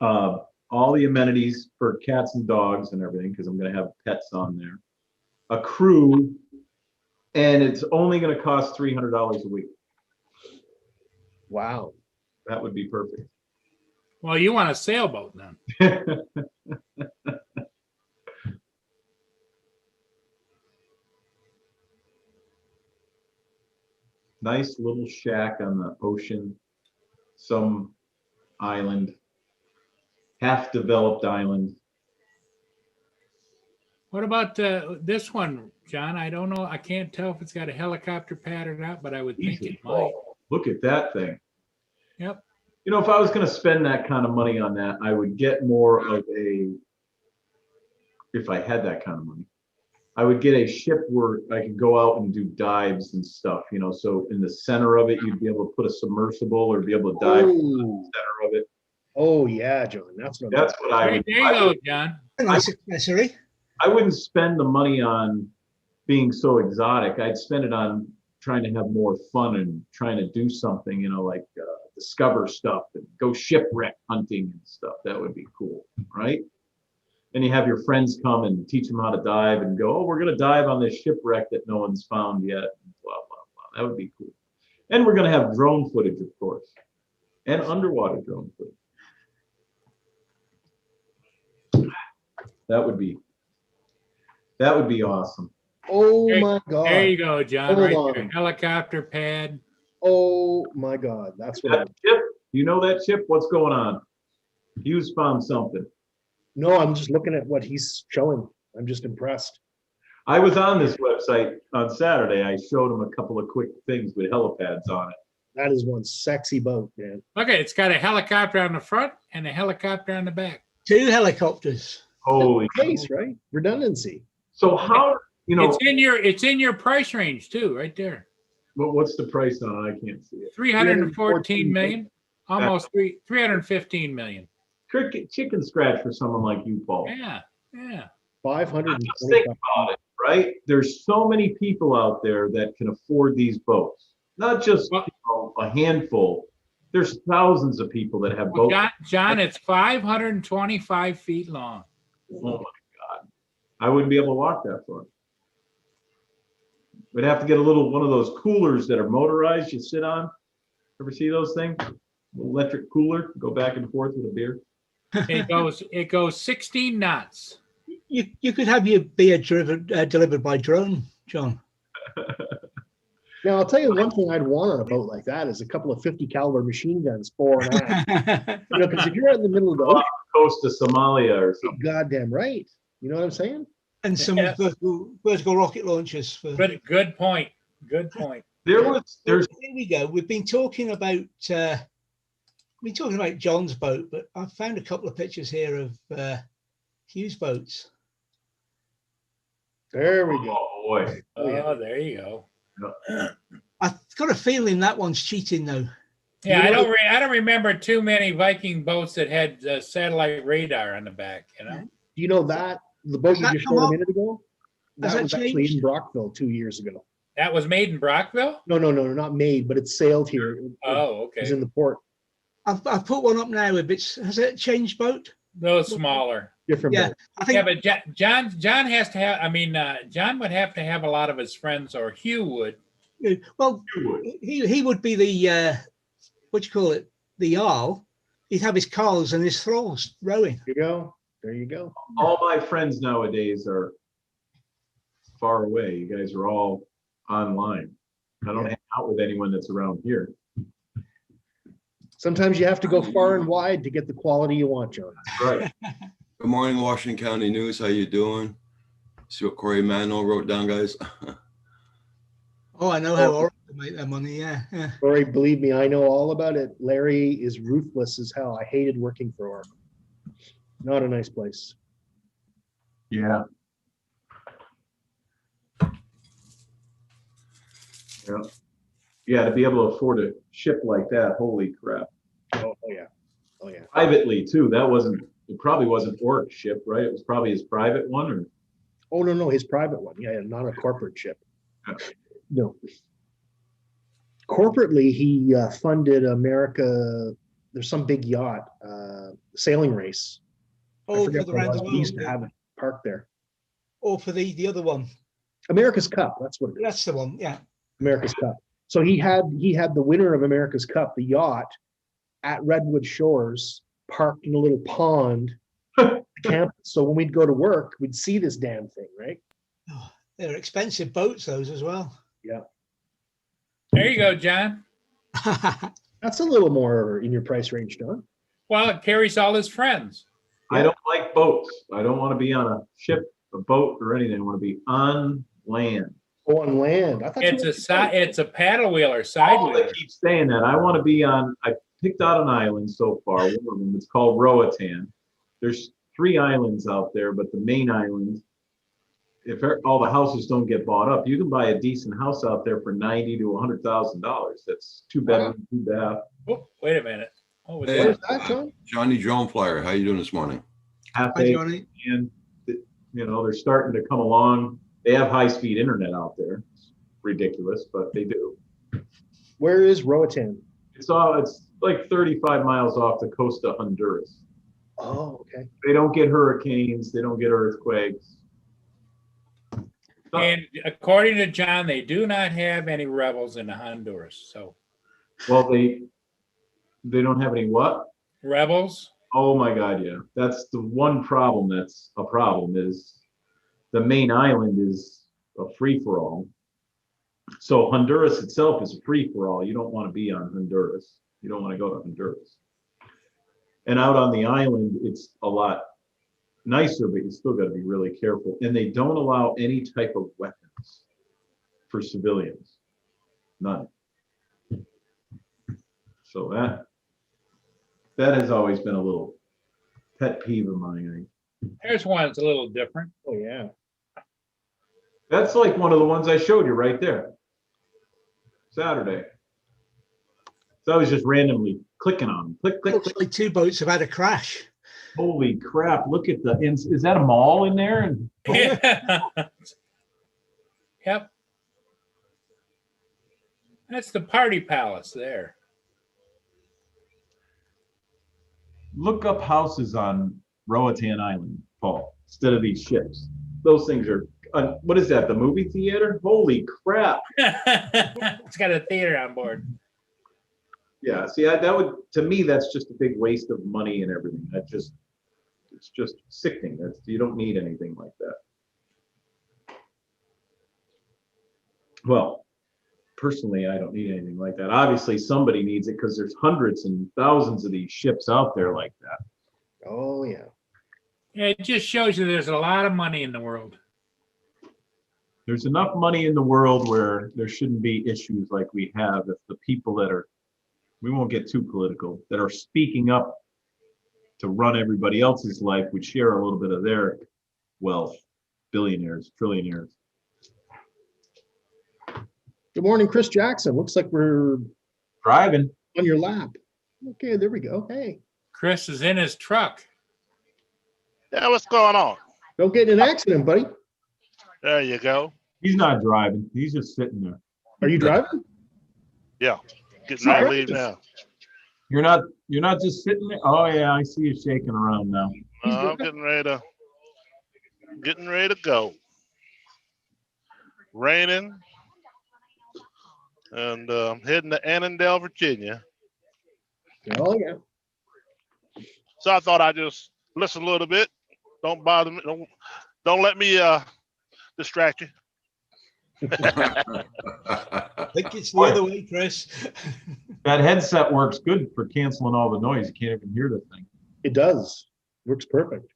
all the amenities for cats and dogs and everything, because I'm going to have pets on there, a crew, and it's only going to cost $300 a week.
Wow.
That would be perfect.
Well, you want a sailboat then?
Nice little shack on the ocean, some island, half developed island.
What about this one, John? I don't know. I can't tell if it's got a helicopter pad or not, but I would think it might.
Look at that thing.
Yep.
If I was going to spend that kind of money on that, I would get more of if I had that kind of money, I would get a ship where I could go out and do dives and stuff, so in the center of it, you'd be able to put a submersible or be able to dive in the center of it.
Oh yeah, John. That's what
I
There
would.
you go, John.
A nice accessory.
I wouldn't spend the money on being so exotic. I'd spend it on trying to have more fun and trying to do something, like discover stuff and go shipwreck hunting and stuff. That would be cool, right? And you have your friends come and teach them how to dive and go, oh, we're going to dive on this shipwreck that no one's found yet. Blah, blah, blah. That would be cool. And we're going to have drone footage, of course, and underwater drone footage. That would be awesome.
Oh
There-
my God.
There you go, John.
Hold
Right
on.
there. Helicopter pad.
Oh my God, that's what.
That Chip, you know that Chip? What's going on? Hughes found something.
No, I'm just looking at what he's showing. I'm just impressed.
I was on this website on Saturday. I showed him a couple of quick things with helipads on it.
That is one sexy boat, man.
Look at it. It's got a helicopter on the front and a helicopter on the back.
2 helicopters.
Holy
Case, right? Redundancy.
So how,
It's in your price range too, right there.
what's the price on it? I can't see it.
314 million, almost 315 million.
Chicken scratch for someone like you, Paul.
Yeah, yeah.
525.
Just think about it, right? There's so many people out there that can afford these boats. Not just a handful. There's thousands of people that have
Well,
boats.
John, it's 525 feet long.
Oh my God. I wouldn't be able to walk that far. We'd have to get one of those coolers that are motorized you sit on. Ever see those things? Electric cooler, go back and forth with a beer.
It goes 16 knots.
You could have your beer delivered by drone, John.
Now, I'll tell you one thing I'd want on a boat like that is a couple of 50 caliber machine guns, 4 and a half. Because if you're out in the middle of the ocean,
Coast of Somalia or something.
goddamn right. You know what I'm saying?
And some vertical rocket launchers.
Good point. Good point.
There's
Here we go. We've been talking about John's boat, but I found a couple of pictures here of Hughes boats.
There we go.
oh boy.
Oh, there you go.
I've got a feeling that one's cheating though.
Yeah, I don't remember too many Viking boats that had satellite radar on the back. You know.
Do you know that the boat you
Has that
just
come
showed a
up?
minute ago?
Has
That
that
was actually
changed?
in Brockville 2 years ago.
That was made in Brockville.
No, not made, but it sailed here. It
Oh,
was
okay.
in the port.
I've put one up now. Has it changed boat?
Those smaller.
Different
Yeah,
boat.
I think.
Yeah, but John has to have. I mean, John would have to have a lot of his friends, or Hugh would.
Well,
You would.
he would be the what do you call it? The Jarl. He'd have his cows and his thralls rowing.
There you go. There you go.
All my friends nowadays are far away. You guys are all online. I don't hang out with anyone that's around here.
Sometimes you have to go far and wide to get the quality you want, John.
Right.
Good morning, Washington County News. How you doing? See what Corey Manuel wrote down, guys?
Oh, I know how Oracle make their money. Yeah.
Corey, believe me, I know all about it. Larry is ruthless as hell. I hated working for Oracle. Not a nice place.
Yeah. Yeah. Yeah, to be able to afford a ship like that, holy crap.
Oh yeah. Oh yeah.
Privately too, it probably wasn't Oric's ship, right? It was probably his private one or?
Oh no, his private one. Yeah, not a corporate ship.
Yeah.
No. Corporately, he funded America. There's some big yacht sailing race. I
Oh,
forget
for the
what it
round
was.
the
He used
world.
to have it parked there.
Or for the other one.
America's Cup. That's what it is.
That's the one. Yeah.
America's Cup. So he had the winner of America's Cup, the yacht, at Redwood Shores, parked in a little pond campus. So when we'd go to work, we'd see this damn thing, right?
Oh, they're expensive boats, those as well.
There you go, John.
That's a little more in your price range, John.
Well, it carries all his friends.
I don't like boats. I don't want to be on a ship, a boat or anything. I want to be on land.
Oh, on land. I thought
It's a paddle wheeler, side
All
wheeler.
that keep saying that. I want to be on, I picked out an island so far. One of them, it's called Roatan. There's 3 islands out there, but the main island, if all the houses don't get bought up, you can buy a decent house out there for $90,000 to $100,000. That's 2 bedroom, 2 bath.
Oh, wait a minute. What was
Hey.
What
that?
is that, John?
Johnny Drone Flyer, how you doing this morning?
Half
Hi,
acre
Johnny.
land. They're starting to come along. They have high-speed internet out there. It's ridiculous, but they do.
Where is Roatan?
It's like 35 miles off the coast of Honduras.
Oh, okay.
They don't get hurricanes. They don't get earthquakes.
And according to John, they do not have any rebels in Honduras. So
Well, they don't have any what?
rebels.
Oh my God, yeah. That's the one problem that's a problem is the main island is a free-for-all. So Honduras itself is a free for all. You don't want to be on Honduras. You don't want to go to Honduras. And out on the island, it's a lot nicer, but you still got to be really careful. And they don't allow any type of weapons for civilians. None. So that has always been a little pet peeve of mine.
There's one that's a little different.
Oh, yeah.
That's like one of the ones I showed you right there. Saturday. So I was just randomly clicking on them. Click, click,
Looks
click.
like 2 boats have had a crash.
Holy crap. Look at is that a mall in there? And
Yep. That's the party palace there.
look up houses on Roatan Island, Paul, instead of these ships. Those things are, what is that, the movie theater? Holy crap.
It's got a theater on board.
Yeah, see, that would, to me, that's just a big waste of money and everything. It's just sickening. You don't need anything like that. Well, personally, I don't need anything like that. Obviously, somebody needs it because there's hundreds and thousands of these ships out there like that.
Oh, yeah.
Yeah, it just shows you there's a lot of money in the world.
There's enough money in the world where there shouldn't be issues like we have if the people that are, we won't get too political, that are speaking up to run everybody else's life would share a little bit of their wealth. Billionaires, trillionaires.
Good morning, Chris Jackson. Looks like we're
Driving.
on your lap. Okay, there we go. Hey,
Chris is in his truck.
Yeah, what's going on?
don't get in an accident, buddy.
There you go.
He's not driving. He's just sitting there.
Are you driving?
Yeah, getting ready to leave now.
You're not just sitting there. Oh yeah, I see you shaking around now.
I'm getting ready to go. Raining, and heading to Annandale, Virginia.
Oh, yeah.
So I thought I'd just listen a little bit. Don't bother me. Don't let me distract you.
I think it's the other way, Chris.
That headset works good for canceling all the noise. You can't even hear the thing.
It does. Works perfect.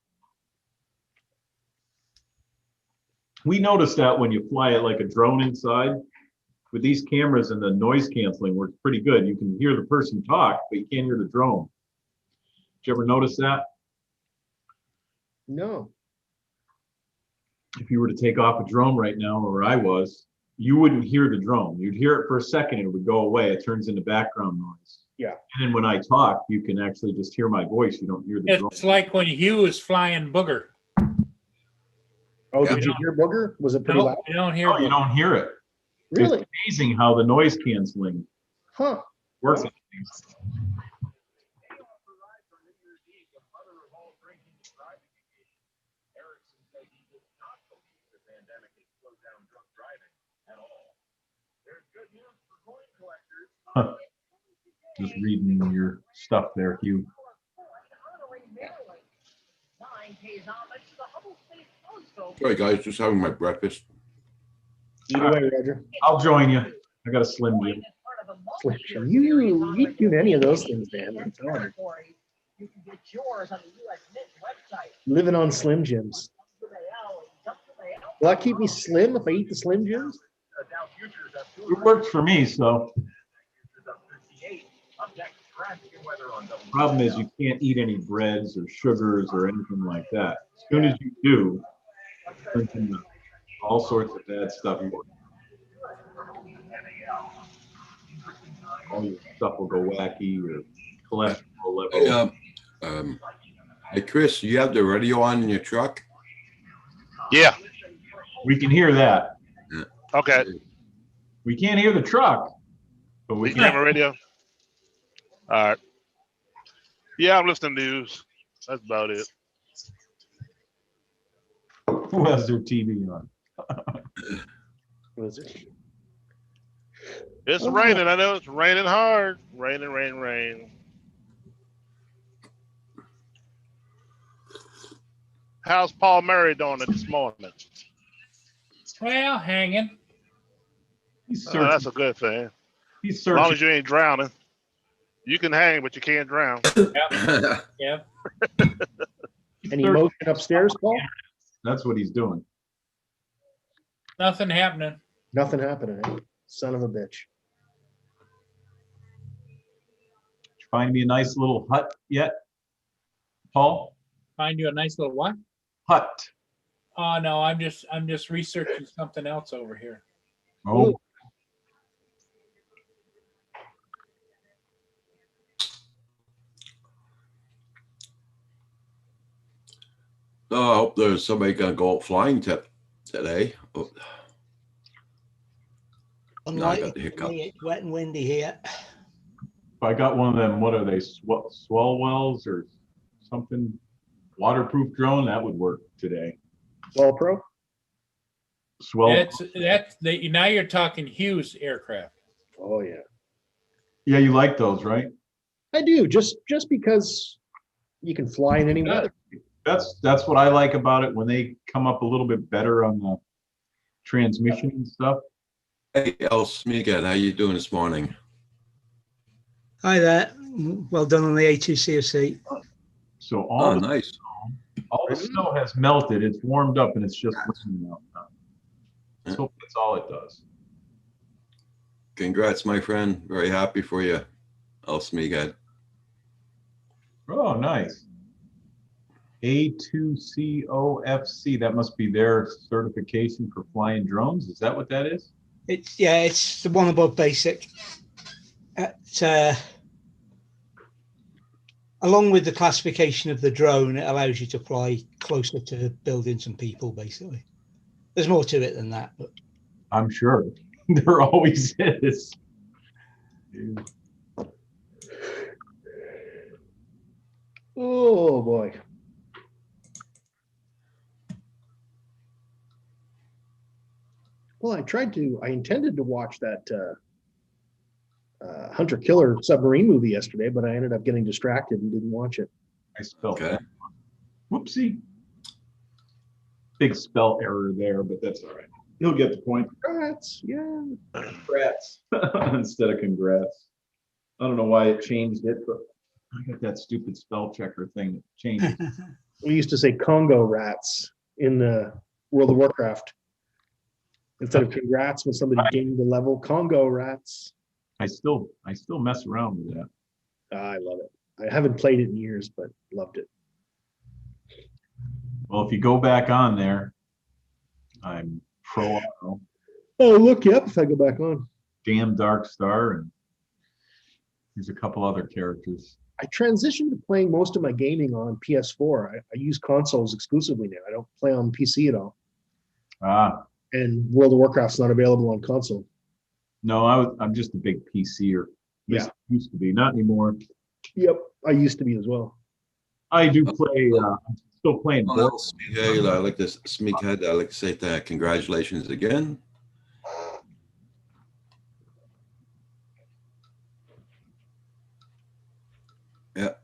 We noticed that when you fly it like a drone inside, with these cameras and the noise canceling works pretty good. You can hear the person talk, but you can't hear the drone. Did you ever notice that?
No.
If you were to take off a drone right now, or I was, you wouldn't hear the drone. You'd hear it for a second, and it would go away. It turns into background noise.
Yeah.
And then when I talk, you can actually just hear my voice. You don't hear the drone.
It's like when Hugh was flying Booger.
Oh,
Yeah.
did you hear Booger? Was it pretty
No,
loud?
you don't hear
No, you
Booger.
don't hear it.
Really?
It's amazing how the noise canceling
Huh.
works.
Wow.
Huh. Just reading your stuff there, Hugh.
Sorry, guys, just having my breakfast.
Either way, Roger.
I'll join you. I got a Slim Jim.
You do any of those things, man. I'm telling you. Living on Slim Jims. Will that keep me slim if I eat the Slim Jims?
It works for me, so. Problem is you can't eat any breads or sugars or anything like that. As soon as you do, it turns into all sorts of bad stuff. All your stuff will go wacky, or cholesterol
Hey,
level.
hey, Chris, you have the radio on in your truck?
Yeah.
We can hear that.
Okay.
We can't hear the truck, but we
We can have
can.
a radio. All right. Yeah, I'm listening to news. That's about it.
Who has their TV on?
Was it?
It's
Oh.
raining. I know it's raining hard. Raining, rain, rain. How's Paul Murray doing it this morning?
Well, hanging.
He's
That's
searching.
a good thing.
He's
As long
searching.
as you ain't drowning. You can hang, but you can't drown.
Yeah.
Any motion upstairs, Paul?
That's what he's doing.
Nothing happening.
Nothing happening. Eh? Son of a bitch.
Find me a nice little hut yet, Paul?
Find you a nice little what?
Hut.
Oh no, I'm just researching something else over here.
Oh,
Oh, I hope there's somebody gonna go out flying today. Oh, no, I got the
Unlikely for
hiccup.
me, it's wet and windy here.
I got one of them, what are they, swell wells or something? Waterproof drone, that would work today.
All pro?
Swell,
Now you're talking Hughes aircraft.
Oh yeah.
yeah, you like those, right?
I do, just because you can fly in any
Good.
weather.
That's what I like about it, when they come up a little bit better on the transmission and stuff.
Hey, El Smigat, how you doing this morning?
Hi there. Well done on the A2CFC.
So
Oh, nice.
all the snow has melted, it's warmed up, and it's just raining out now. Let's hope that's all it does.
Congrats, my friend. Very happy for you, El Smigat.
Oh, nice. A2COFC, that must be their certification for flying drones. Is that what that is?
It's the one above basic. Along with the classification of the drone, it allows you to fly closer to buildings and people, basically. There's more to it than that, but
I'm sure. There always is.
Oh boy. Well, I intended to watch that Hunter Killer submarine movie yesterday, but I ended up getting distracted and didn't watch it.
I spelled
Okay.
that. Whoopsie. Big spell error there, but that's all right. You'll get the point.
Congrats, yeah.
Congrats instead of congrats. I don't know why it changed it, but I got that stupid spell checker thing that changed it.
We used to say Congo rats in World of Warcraft. Instead of congrats when somebody gained the level, Congo rats.
I still mess around with that.
I love it. I haven't played it in years, but loved it.
Well, if you go back on there, I'm pro auto,
Oh, look, yep, if I go back on.
Jam Dark Star, and there's a couple other characters.
I transitioned to playing most of my gaming on PS4. I use consoles exclusively now. I don't play on PC at all.
Ah,
And World of Warcraft's not available on console.
no, I'm just a big PCer.
Yeah.
Used to be, not anymore.
Yep, I used to be as well.
I do play. I'm still playing.
Well, El Smigat, I like to Smigat. I like to say that congratulations again. Yeah.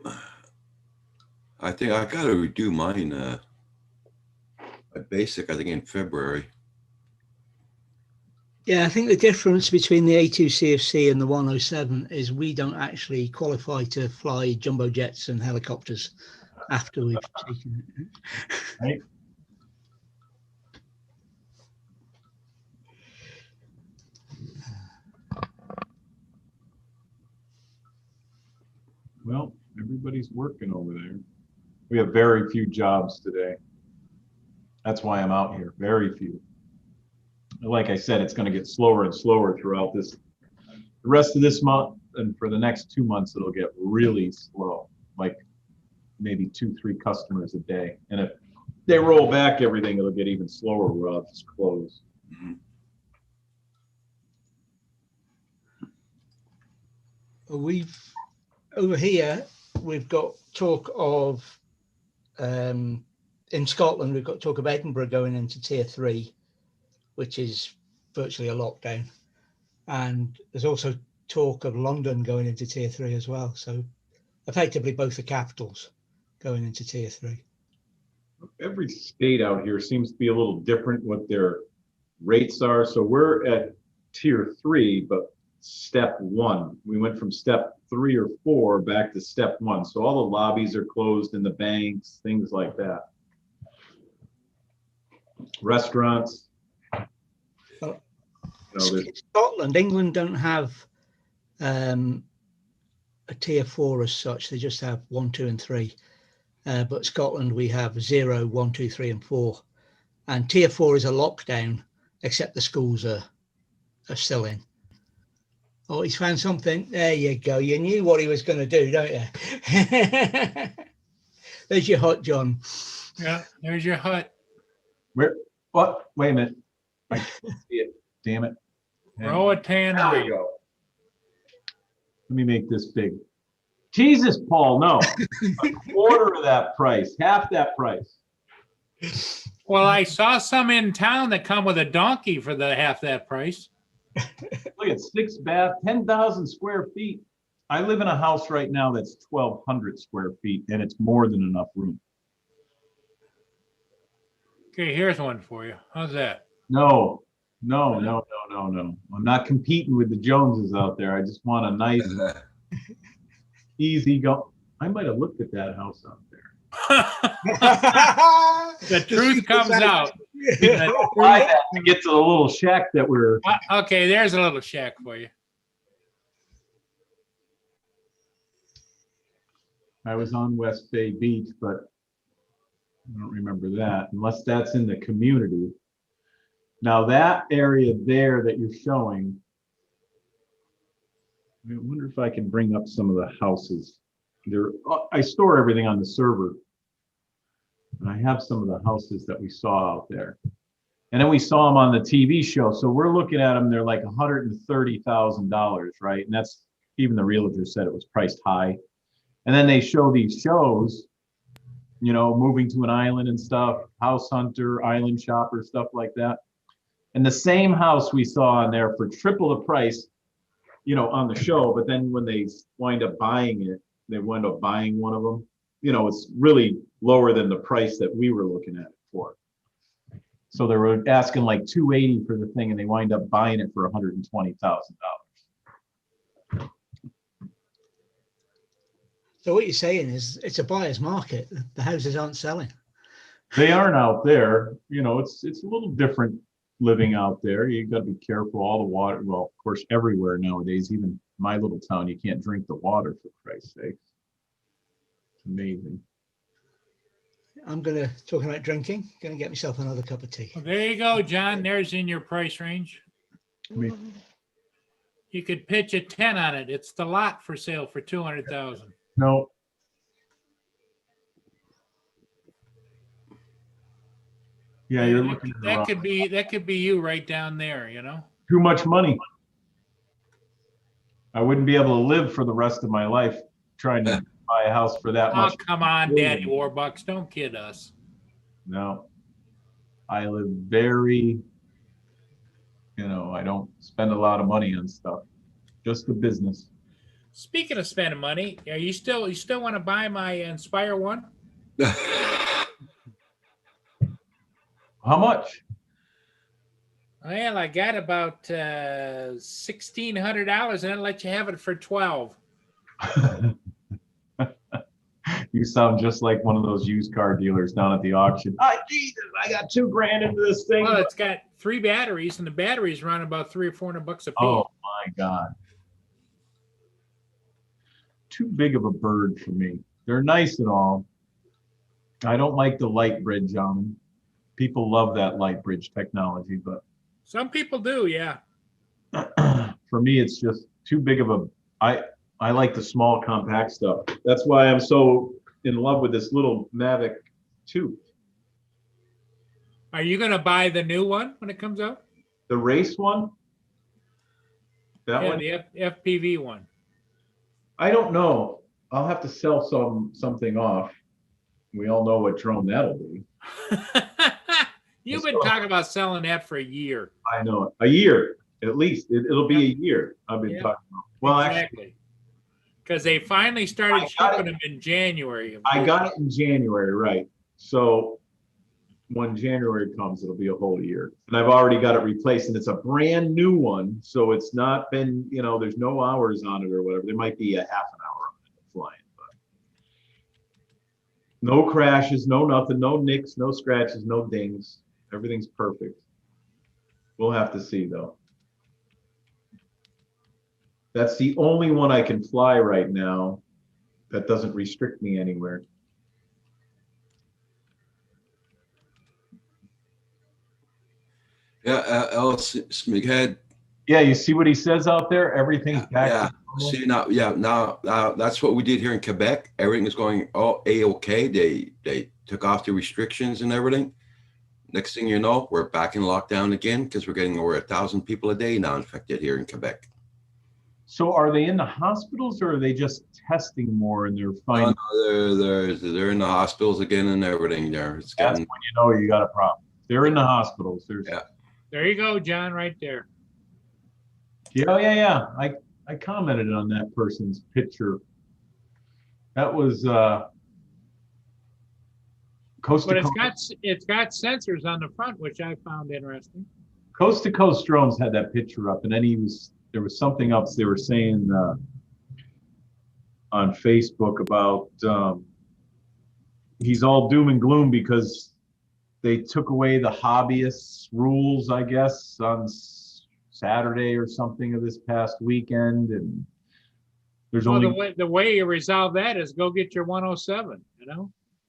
I think I gotta redo mine. My basic, I think in February.
yeah, I think the difference between the A2CFC and the 107 is we don't actually qualify to fly jumbo jets and helicopters after we've taken it.
Right. Well, everybody's working over there. We have very few jobs today. That's why I'm out here. Very few. Like I said, it's going to get slower and slower throughout the rest of this month, and for the next 2 months, it'll get really slow. Like maybe 2-3 customers a day. And if they roll back everything, it'll get even slower where I'll just close.
Mhm.
Over here, we've got talk of, in Scotland, we've got talk of Edinburgh going into tier 3, which is virtually a lockdown. And there's also talk of London going into tier 3 as well. So effectively both the capitals going into tier 3.
Every state out here seems to be a little different what their rates are. So we're at tier 3, but step 1. We went from step 3 or 4 back to step 1. So all the lobbies are closed in the banks, things like that. Restaurants.
Well,
there's-
Scotland, England don't have a tier 4 as such. They just have 1, 2, and 3. But Scotland, we have 0, 1, 2, 3, and 4. And tier 4 is a lockdown, except the schools are still in. Oh, he's found something. There you go. You knew what he was going to do, don't you? There's your hut, John.
Yeah, there's your hut.
Where? What? Wait a minute. I can't see it. Damn it.
Roatan.
There we go. Let me make this big. Jesus, Paul, no. A quarter of that price, half that price.
Well, I saw some in town that come with a donkey for the half that price.
Look at 6 bath, 10,000 square feet. I live in a house right now that's 1,200 square feet, and it's more than enough room.
Okay, here's one for you. How's that?
No. I'm not competing with the Joneses out there. I just want a nice, easy go. I might have looked at that house out there.
The truth comes out.
Buy that to get to the little shack that we're.
Okay, there's a little shack for you.
I was on West Bay Beach, but I don't remember that, unless that's in the community. Now that area there that you're showing, I wonder if I can bring up some of the houses. I store everything on the server. And I have some of the houses that we saw out there. And then we saw them on the TV show. So we're looking at them, they're like $130,000, right? And that's, even the realtor said it was priced high. And then they show these shows, you know, moving to an island and stuff, House Hunter, Island Shopper, stuff like that. And the same house we saw on there for triple the price, you know, on the show. But then when they wind up buying it, they wind up buying one of them. You know, it's really lower than the price that we were looking at it for. So they were asking like $280 for the thing, and they wind up buying it for $120,000.
So what you're saying is it's a buyer's market. The houses aren't selling.
They aren't out there. You know, it's a little different living out there. You got to be careful. All the water, well, of course, everywhere nowadays, even my little town, you can't drink the water, for Christ's sake. It's amazing.
I'm talking about drinking, gonna get myself another cup of tea.
Well, there you go, John. There's in your price range. You could pitch a 10 on it. It's the lot for sale for 200,000.
No. Yeah, you're looking at the wrong-
that could be you right down there, you know?
Too much money. I wouldn't be able to live for the rest of my life trying to buy a house for that
Oh,
much.
come on, Daddy Warbucks. Don't kid us.
No. I live very, you know, I don't spend a lot of money on stuff. Just the business.
Speaking of spending money, you still want to buy my Inspire one?
How much?
Well, I got about $1,600, and I'll let you have it for 12.
You sound just like one of those used car dealers down at the auction. Oh, Jesus, I got $2,000 into this thing.
Well, it's got 3 batteries, and the batteries run about $300 or $400 a piece.
Oh my God. Too big of a bird for me. They're nice and all. I don't like the light bridge on them. People love that light bridge technology, but
Some people do, yeah.
for me, it's just too big of a, I like the small compact stuff. That's why I'm so in love with this little Mavic 2.
Are you going to buy the new one when it comes out?
The race one? That
Yeah,
one?
the FPV one.
I don't know. I'll have to sell something off. We all know what drone that'll be.
You've been talking about selling that for a year.
I know it. A year, at least. It'll be a year I've been
Yeah.
talking about. Well, actually,
Exactly. Because they finally
I
started
got
shipping them in January.
I got it in January, right? So when January comes, it'll be a whole year. And I've already got it replaced, and it's a brand new one, so it's not been, there's no hours on it or whatever. There might be a half an hour on it flying, but no crashes, no nothing, no nicks, no scratches, no dings. Everything's perfect. We'll have to see though. That's the only one I can fly right now that doesn't restrict me anywhere.
Yeah, Ellis Smighead.
Yeah, you see what he says out there? Everything's back.
Yeah.
to normal.
See now that's what we did here in Quebec. Everything is going all a-okay. They took off the restrictions and everything. Next thing you know, we're back in lockdown again because we're getting over 1,000 people a day now infected here in Quebec.
So are they in the hospitals or are they just testing more and they're finding?
They're in the hospitals again and everything there. It's
That's
getting,
when you know you got a problem. They're in the hospitals. There's
Yeah.
There you go, John, right there.
yeah. I commented on that person's picture. That was coast
But
to
it's got sensors on the front, which I found interesting.
Coast Drones had that picture up, and then there was something else they were saying on Facebook about he's all doom and gloom because they took away the hobbyists rules, I guess, on Saturday or something of this past weekend, and there's
Well,
only
the way you resolve that is go get your 107,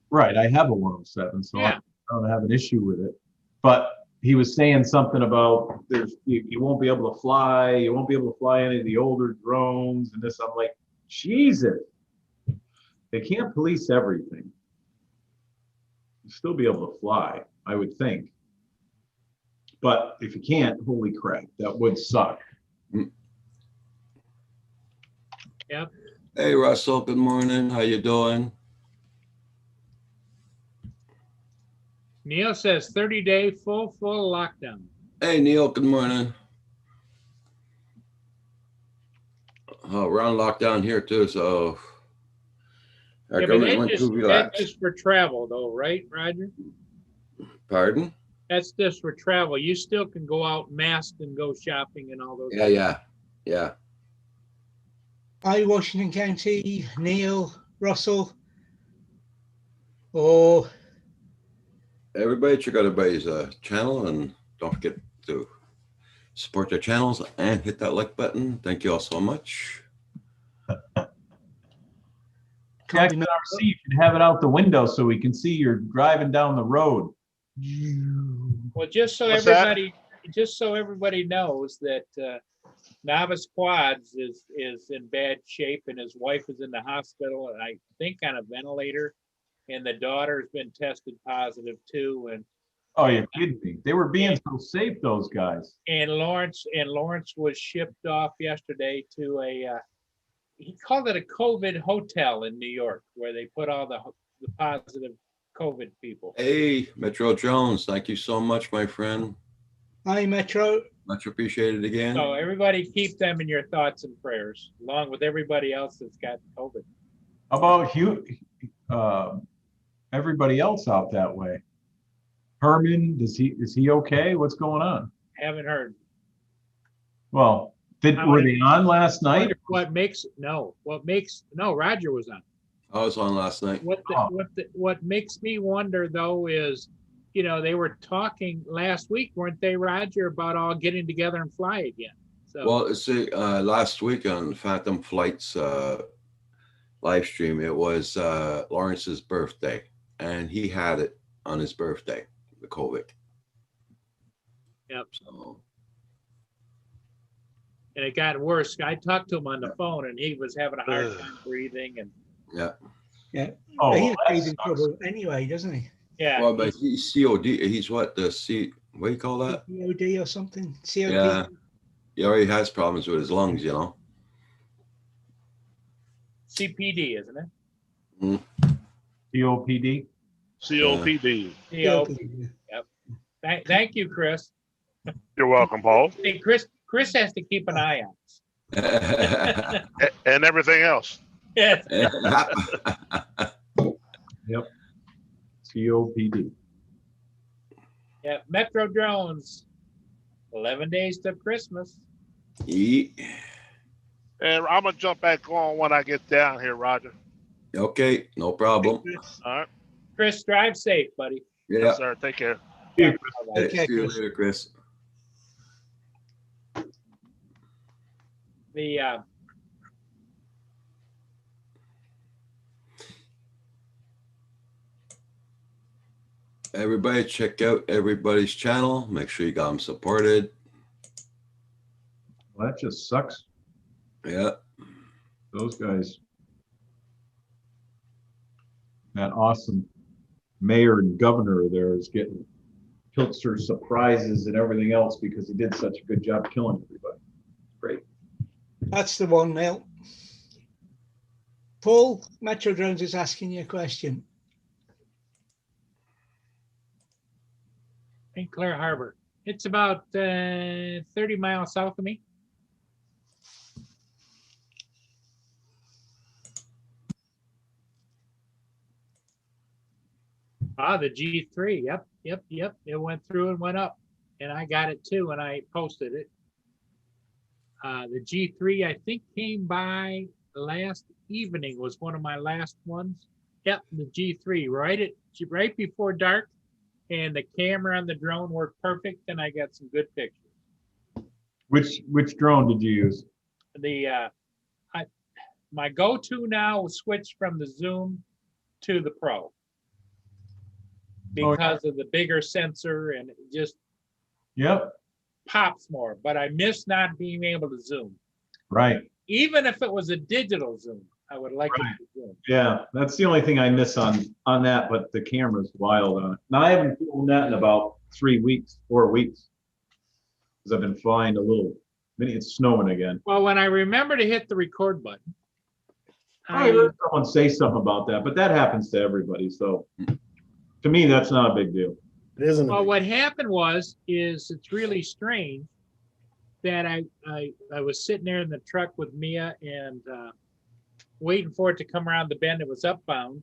right. I have a 107, so
Yeah.
I don't have an issue with it. But he was saying something about you won't be able to fly, you won't be able to fly any of the older drones and this. I'm like, Jesus, they can't police everything. You'll still be able to fly, I would think. But if you can't, holy crap, that would suck.
Yep.
hey Russell, good morning. How you doing?
Neil says 30-day full lockdown.
Hey Neil, good morning. Oh, we're on lockdown here too, so our
Yeah, but
government went too
that's
relaxed.
just for travel though, right, Roger?
Pardon?
That's just for travel. You still can go out masked and go shopping and all those.
Yeah.
Hi, Washington County, Neil, Russell, or
Everybody check out everybody's channel and don't forget to support their channels and hit that like button. Thank you all so much.
can't be
XRC, you should have it out the window so we can see you're driving down the road.
Well, just so
What's that?
everybody knows that Novice Quads is in bad shape, and his wife is in the hospital, and I think on a ventilator, and the daughter's been tested positive too, and
Oh, you're kidding me. They were being so safe, those guys.
Lawrence was shipped off yesterday to he called it a COVID hotel in New York, where they put all the positive COVID people.
Hey, Metro Jones, thank you so much, my friend.
Hi, Metro.
Much appreciated again.
So everybody keep them in your thoughts and prayers, along with everybody else that's got COVID.
How about everybody else out that way? Herman, is he okay? What's going on?
Haven't heard.
Well, were they on last night?
Roger was on.
I was on last night.
What makes me wonder though is, they were talking last week, weren't they, Roger, about all getting together and fly again? So
Well, see, last week on Phantom Flights live stream, it was Lawrence's birthday, and he had it on his birthday, the COVID.
Yep.
So,
and it got worse. I talked to him on the phone, and he was having a hard time breathing, and
yeah.
Oh,
He's
well, that
breathing
sucks.
trouble anyway, doesn't he?
yeah.
Well, but he's COD. He's what do you call that?
COD or something? COD?
Yeah. He already has problems with his lungs,
CPD, isn't it?
COPD.
COPD.
COPD. Thank you, Chris.
You're welcome, Paul.
Hey, Chris has to keep an eye on us.
And everything else.
Yes.
Yep. COPD.
Yeah, Metro Drones, 11 days to Christmas.
Yeah.
And I'm gonna jump back on when I get down here, Roger.
Okay, no problem.
All right.
Chris, drive safe, buddy.
Yeah.
Yes, sir. Take care.
Hey,
Okay,
see you
Chris.
later, Chris.
The
Everybody check out everybody's channel. Make sure you got them supported.
Well, that just sucks.
Yeah.
Those guys. That awesome mayor and governor there is getting Piltzer surprises and everything else because he did such a good job killing everybody. Great.
That's the one, Neil. Paul, Metro Drones is asking you a question.
St. Clair Harbor. It's about 30 miles south of me. Ah, the G3. Yep. It went through and went up, and I got it too, and I posted it. The G3, I think, came by last evening. Was one of my last ones. Yep, the G3 right before dark, and the camera on the drone worked perfect, and I got some good pictures.
Which drone did you use?
My go-to now was switch from the Zoom to the Pro because of the bigger sensor, and it just
Yep.
pops more. But I miss not being able to zoom.
Right.
Even if it was a digital zoom, I would like it to zoom.
Yeah, that's the only thing I miss on that, but the camera's wild on it. Now, I haven't filmed that in about 4 weeks, because I've been flying a little. It's snowing again.
Well, when I remember to hit the record button,
I heard someone say something about that, but that happens to everybody. So to me, that's not a big deal.
It isn't.
well, what happened is it's really strange that I was sitting there in the truck with Mia and waiting for it to come around the bend. It was upbound,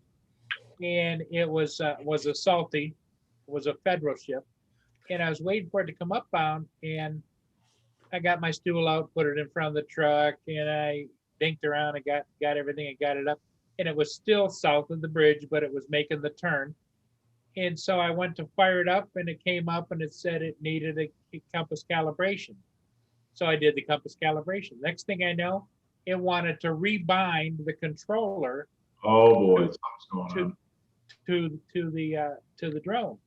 and it was a Salty, it was a federal ship, and I was waiting for it to come upbound, and I got my stool out, put it in front of the truck, and I dinked around and got everything and got it up, and it was still south of the bridge, but it was making the turn. And so I went to fire it up, and it came up and it said it needed a compass calibration. So I did the compass calibration. Next thing I know, it wanted to rebind the controller
Oh boy, something's going on.
to the drone.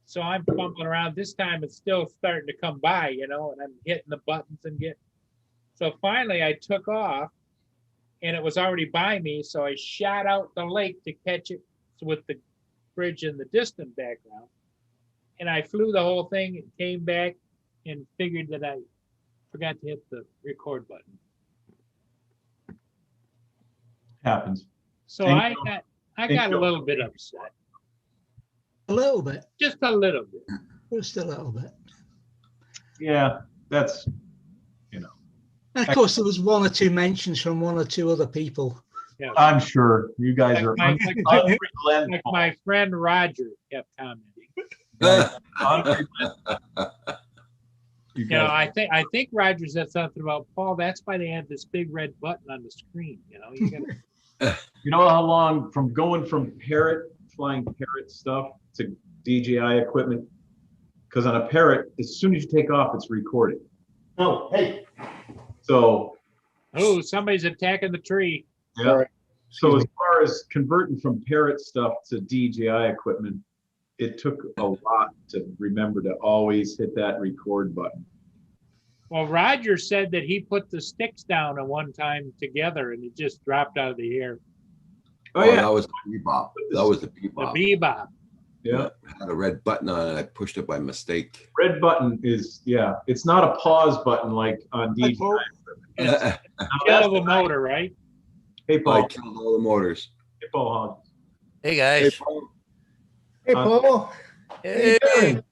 So I'm fumbling around. This time it's still starting to come by, and I'm hitting the buttons and so finally I took off, and it was already by me. So I shot out the lake to catch it with the bridge in the distant background. And I flew the whole thing and came back and figured that I forgot to hit the record button.
Happens.
So
And
I got a little bit upset.
A little bit,
Just a little bit.
just a little bit.
Yeah, that's
And of course, there was one or two mentions from one or two other people.
Yeah.
I'm sure you guys are
Like
unrelenting.
my friend Roger kept commenting.
You
You know,
guys-
I think Roger said something about, Paul, that's why they have this big red button on the screen. You gotta
You know how long from going from Parrot, flying Parrot stuff to DJI equipment? Because on a Parrot, as soon as you take off, it's recording.
Oh, hey.
So,
oh, somebody's attacking the tree.
yeah.
Sorry.
So as far as converting from Parrot stuff to DJI equipment, it took a lot to remember to always hit that record button.
Well, Roger said that he put the sticks down at one time together and it just dropped out of the air.
Oh,
That
yeah.
was the bebop. That was the
The
bebop.
bebop.
Yeah.
It had a red button on it. I pushed it by mistake.
Red button is, yeah, it's not a pause button like on DJI.
Paul.
It's
Now,
kill
that's
of a motor, right?
Hey,
I
Paul.
killed all the motors.
Hey, Paul Hodges.
Hey
Hey,
guys.
Paul.
Hey, Paul. How you
Hey.
doing?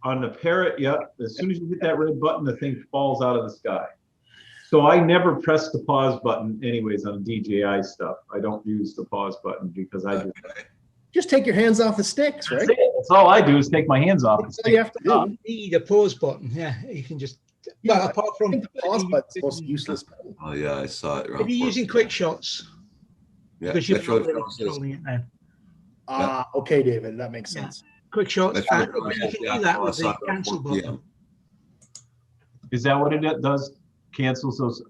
On the Parrot, yeah, as soon as you hit that red button, the thing falls out of the sky. So I never press the pause button anyways on DJI stuff. I don't use the pause button because I just,
Just take your hands off the sticks, right?
that's it. That's all I do is take my hands off.
That's all you have to do.
Need a pause button. Yeah, you can just.
Yeah,
Well, apart
I
from
think the pause button's the most useless button.
Oh, yeah, I saw it.
if
around
you're using
4.
quick shots,
Yeah,
because you're
Metro
not really
Jones says-
controlling it now.
Ah, okay, David, that makes
Yeah.
sense.
Quick shots.
Metro
And
Jones
you
says,
can
yeah,
do that
I
with
saw
the
it around
cancel
4 p.m.
button.
Is that what it does? Cancels those?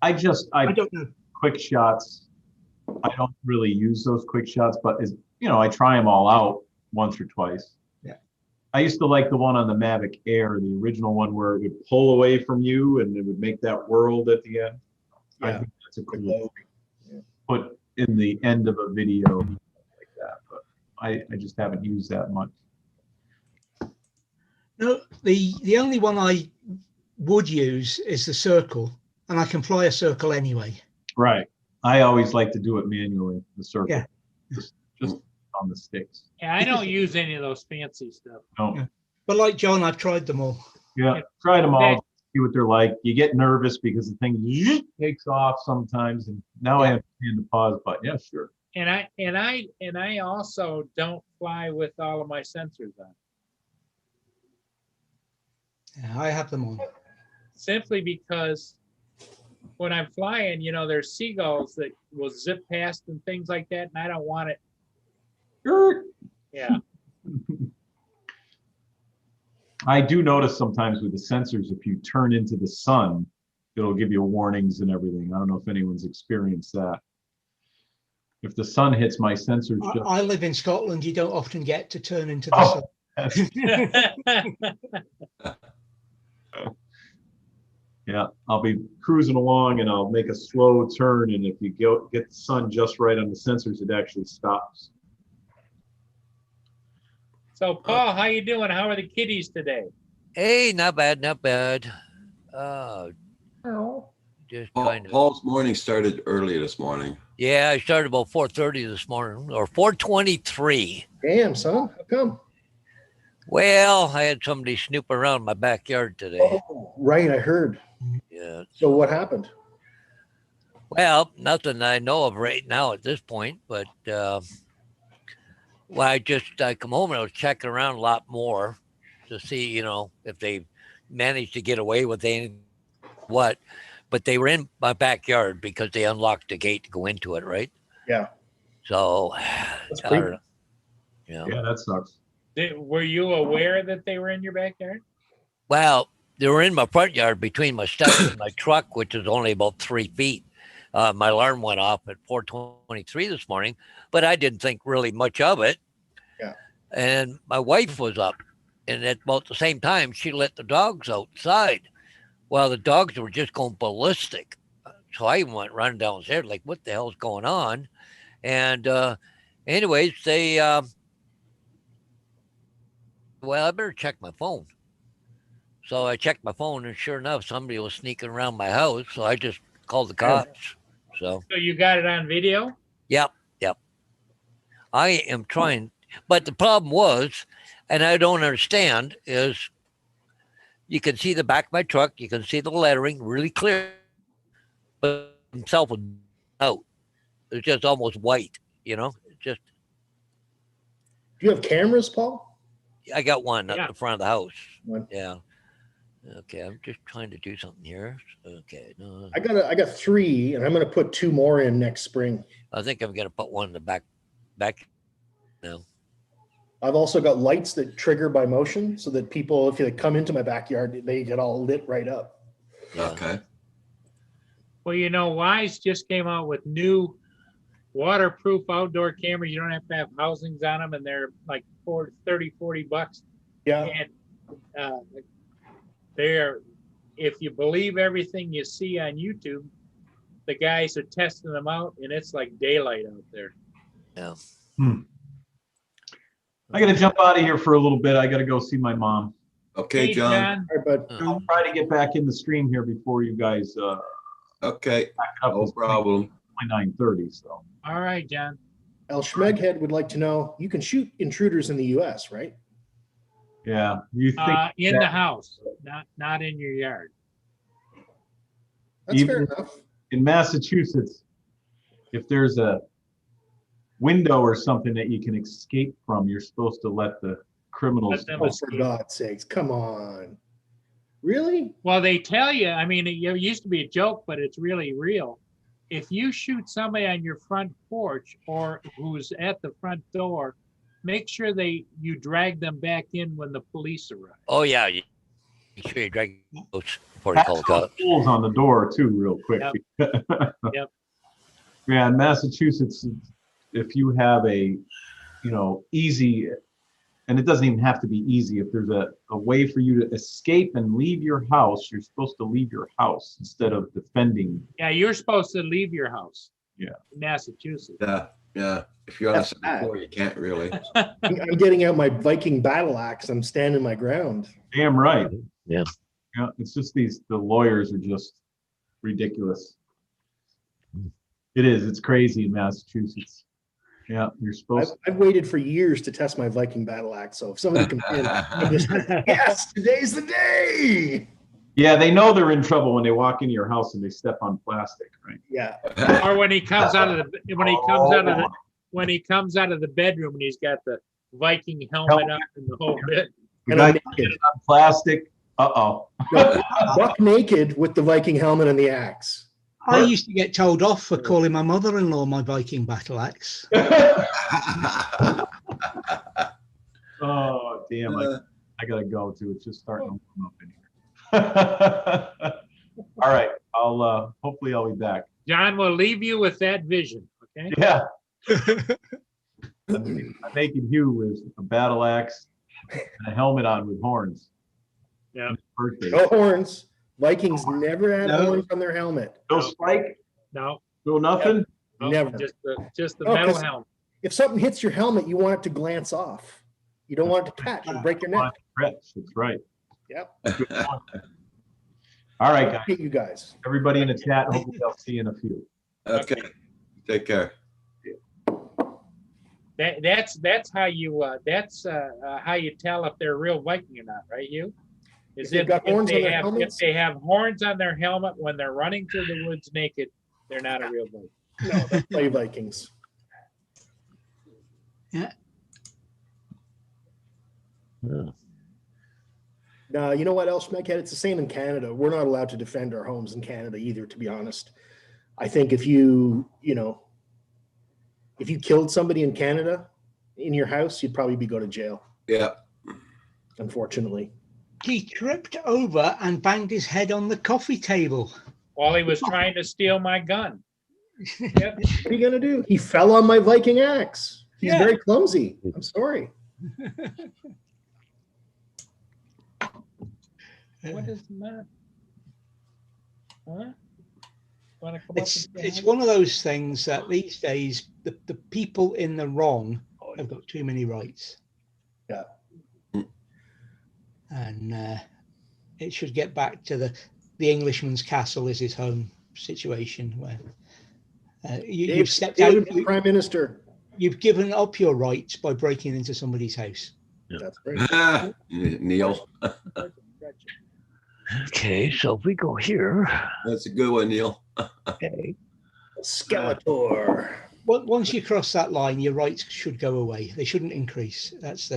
I
I don't know.
quick shots. I don't really use those quick shots, but I try them all out once or twice.
Yeah.
I used to like the one on the Mavic Air, the original one where it would pull away from you and it would make that world at the end. I
Yeah.
think that's a
The
cool
globe.
put in the end of a video like that, but I just haven't used that much.
No, the only one I would use is the circle, and I can fly a circle anyway.
Right. I always like to do it manually, the circle.
Yeah.
Just on the sticks.
Yeah, I don't use any of those fancy stuff.
No.
Yeah. But like John, I've tried them all.
Yeah, try them all, see what they're like. You get nervous because the thing takes off sometimes, and now I have to hit the pause button. Yeah, sure.
And I also don't fly with all of my sensors on,
Yeah, I have them on.
simply because when I'm flying, there's seagulls that will zip past and things like that, and I don't want it. Yeah.
I do notice sometimes with the sensors, if you turn into the sun, it'll give you warnings and everything. I don't know if anyone's experienced that. If the sun hits my sensors, just
I live in Scotland. You don't often get to turn into the
Oh.
sun.
yeah, I'll be cruising along and I'll make a slow turn, and if you get the sun just right on the sensors, it actually stops.
So Paul, how you doing? How are the kiddies today?
Hey, not bad, not bad. Just trying to.
Paul's morning started early this morning.
Yeah, I started about 4:30 this morning, or 4:23.
Damn, son, how come?
Well, I had somebody snoop around my backyard today.
Oh, right, I heard.
Yeah.
So what happened?
Well, nothing I know of right now at this point, but well, I come home and I was checking around a lot more to see, if they managed to get away with anything, what. But they were in my backyard because they unlocked the gate to go into it, right?
Yeah.
So
That's
I
creepy.
don't know. Yeah.
Yeah, that sucks.
Were you aware that they were in your backyard?
Well, they were in my front yard between my steps and my truck, which is only about 3 feet. My alarm went off at 4:23 this morning, but I didn't think really much of it.
Yeah.
And my wife was up, and at about the same time, she let the dogs outside. Well, the dogs were just going ballistic. So I went running downstairs, like, what the hell's going on? And anyways, they, well, I better check my phone. So I checked my phone, and sure enough, somebody was sneaking around my house. So I just called the cops. So,
You got it on video?
yep. I am trying. But the problem was, and I don't understand, is you can see the back of my truck. You can see the lettering really clear. But himself was out. It's just almost white, It's just,
Do you have cameras, Paul?
I got one
Yeah.
at the front of the house.
One.
Yeah. Okay, I'm just trying to do something here. Okay, no,
I got 3, and I'm gonna put 2 more in next spring.
I think I'm gonna put one in the back. No.
I've also got lights that trigger by motion, so that people, if they come into my backyard, they get all lit right up.
Yeah.
Okay.
Well, Wise just came out with new waterproof outdoor cameras. You don't have to have housings on them, and they're like $30-40.
Yeah.
And they're, if you believe everything you see on YouTube, the guys are testing them out, and it's like daylight out there.
Yeah.
I got to jump out of here for a little bit. I got to go see my mom.
Okay,
Hey,
John.
All right, bud.
I'll try to get back in the stream here before you guys
Okay,
back up.
no problem.
9:30. So
All right, John.
El Schmeghead would like to know, you can shoot intruders in the US, right?
yeah, you think
In the
that-
house, not in your yard.
That's fair
Even-
enough.
in Massachusetts, if there's a window or something that you can escape from, you're supposed to let the criminals
Let them
go.
Oh, for God's sakes, come on. Really?
Well, they tell you, I mean, it used to be a joke, but it's really real. If you shoot somebody on your front porch or who's at the front door, make sure you drag them back in when the police arrive.
Oh yeah, you make sure you drag those before you
Have
call the
some
cops.
holes on the door too, real quick.
Yep. Yep.
Yeah, in Massachusetts, if you have a, easy, and it doesn't even have to be easy, if there's a way for you to escape and leave your house, you're supposed to leave your house instead of defending.
Yeah, you're supposed to leave your house.
Yeah.
In Massachusetts.
Yeah. If you're on a
That's
second
bad.
floor, you can't really.
I'm getting out my Viking battle axe. I'm standing my ground.
Damn right.
Yeah.
Yeah, it's just the lawyers are just ridiculous. It is, it's crazy in Massachusetts. Yeah, you're supposed
I've waited for years to test my Viking battle axe. So if somebody comes in, I'm just like, yes, today's the day.
Yeah, they know they're in trouble when they walk into your house and they step on plastic, right?
Yeah.
Or when he comes out of the bedroom and he's got the Viking helmet on and the whole bit.
The
And
guy
I'm
gets
naked.
on plastic. Uh-oh.
Buck naked with the Viking helmet and the axe.
I used to get told off for calling my mother-in-law my Viking battle axe.
Oh, damn. I gotta go too. It's just starting to warm up in here. All right. Hopefully I'll be back.
John will leave you with that vision, okay?
Yeah. A naked Hugh with a battle axe and a helmet on with horns.
Yeah.
On his birthday.
No horns. Vikings never had
No.
horns on their helmet.
No spike?
No,
No nothing?
no,
Never.
just the
No,
metal
'cause-
helmet.
If something hits your helmet, you want it to glance off. You don't want it to catch and break your neck.
That's right.
Yep.
All right, guys.
Hate you guys.
Everybody in the chat, hopefully I'll see you in a few.
Okay. Take care.
That's how you tell if they're a real Viking or not, right? Is
If they've got horns on their
if
helmets?
they have horns on their helmet when they're running through the woods naked, they're not a real Viking.
No, don't play Vikings.
Yeah.
No, you know what else, Meghead? It's the same in Canada. We're not allowed to defend our homes in Canada either, to be honest. I think if you killed somebody in Canada in your house, you'd probably go to jail,
Yeah.
unfortunately.
He tripped over and banged his head on the coffee table.
While he was trying to steal my gun. Yep.
What are you gonna do? He fell on my Viking axe. He's
Yeah.
very clumsy. I'm sorry.
What is the matter? Huh? Want to come up
It's
and say
it's
hi?
one of those things that these days the people in the wrong have got too many rights.
Yeah.
And it should get back to the Englishman's castle is his home situation where you've stepped out.
David, Prime Minister.
You've given up your rights by breaking into somebody's house.
That's right.
Neil.
Okay, so if we go here,
That's a good one, Neil.
okay.
Skeletor.
Once you cross that line, your rights should go away. They shouldn't increase. That's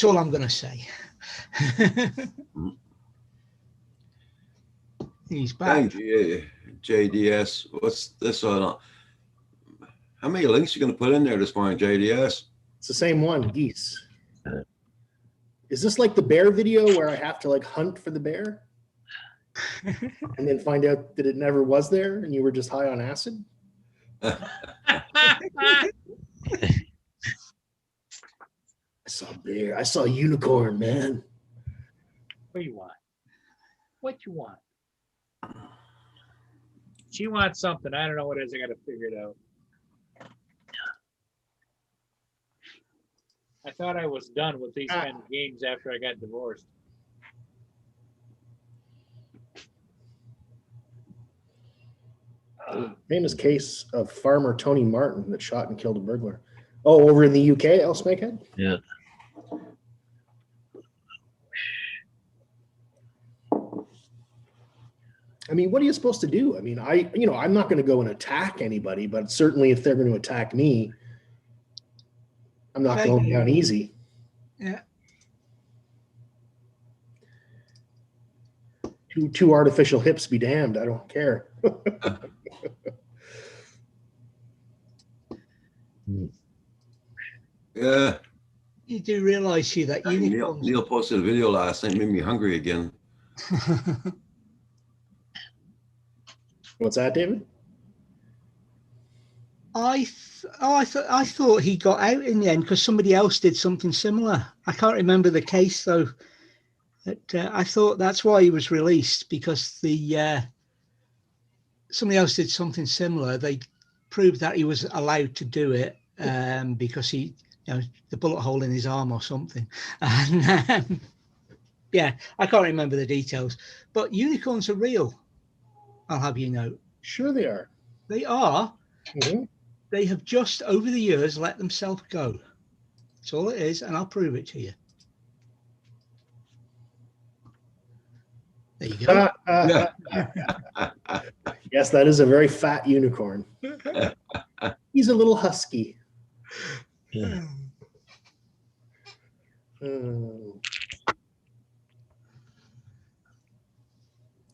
all I'm going to say. He's back.
Thank you, JDS. What's this on? How many links you going to put in there this morning, JDS?
It's the same one, geese. Is this like the bear video where I have to like hunt for the bear and then find out that it never was there and you were just high on acid? I saw a bear. I saw a unicorn, man.
What do you want? What you want? She wants something. I don't know what it is. I got to figure it out. I thought I was done with these kind of games after I got divorced.
Famous case of farmer Tony Martin that shot and killed a burglar. Oh, over in the UK, El Snakehead?
Yeah.
I mean, what are you supposed to do? I mean, I'm not going to go and attack anybody, but certainly if they're going to attack me, I'm not
Okay.
going down easy.
Yeah.
Two artificial hips be damned. I don't care.
Yeah.
You do realize, Hugh, that unicorns.
Neil posted a video last night, made me hungry again.
What's that, David?
I thought he got out in the end because somebody else did something similar. I can't remember the case though. But I thought that's why he was released, because somebody else did something similar. They proved that he was allowed to do it because he, the bullet hole in his arm or something. And yeah, I can't remember the details. But unicorns are real. I'll have you know.
Sure they are.
They are.
Mhm.
They have just over the years let themselves go. That's all it is, and I'll prove it to you. There you go.
Yes, that is a very fat unicorn. He's a little husky. Oh.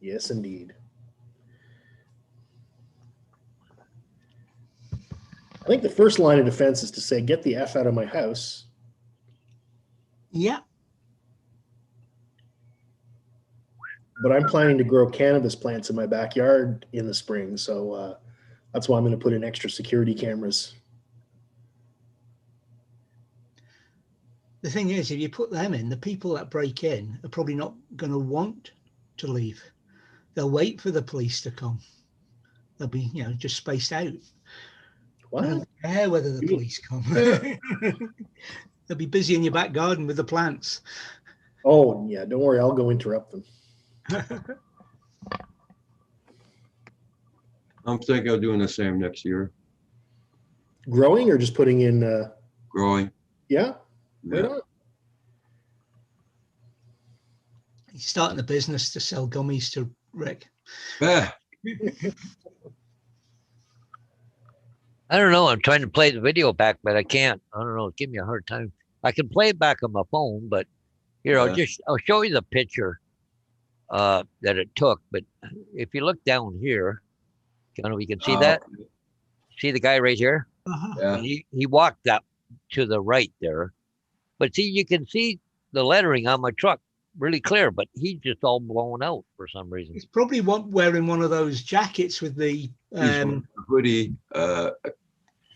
Yes, indeed. I think the first line of defense is to say, get the F out of my house.
Yeah.
But I'm planning to grow cannabis plants in my backyard in the spring. So that's why I'm going to put in extra security cameras.
The thing is, if you put them in, the people that break in are probably not going to want to leave. They'll wait for the police to come. They'll be, just spaced out.
What?
I don't care whether the police come. They'll be busy in your back garden with the plants.
Oh, yeah. Don't worry. I'll go interrupt them.
I'm thinking of doing the same next year.
Growing or just putting in?
Growing.
Yeah. Right
Yeah.
on.
He's starting a business to sell gummies to Rick.
Ah,
I don't know. I'm trying to play the video back, but I can't. I don't know. Give me a hard time. I can play it back on my phone, but here I'll show you the picture that it took. But if you look down here, we can see that. See the guy right here?
yeah.
He walked up to the right there. But see, you can see the lettering on my truck really clear, but he's just all blown out for some reason.
He's probably wearing one of those jackets with the
He's wearing a hoodie,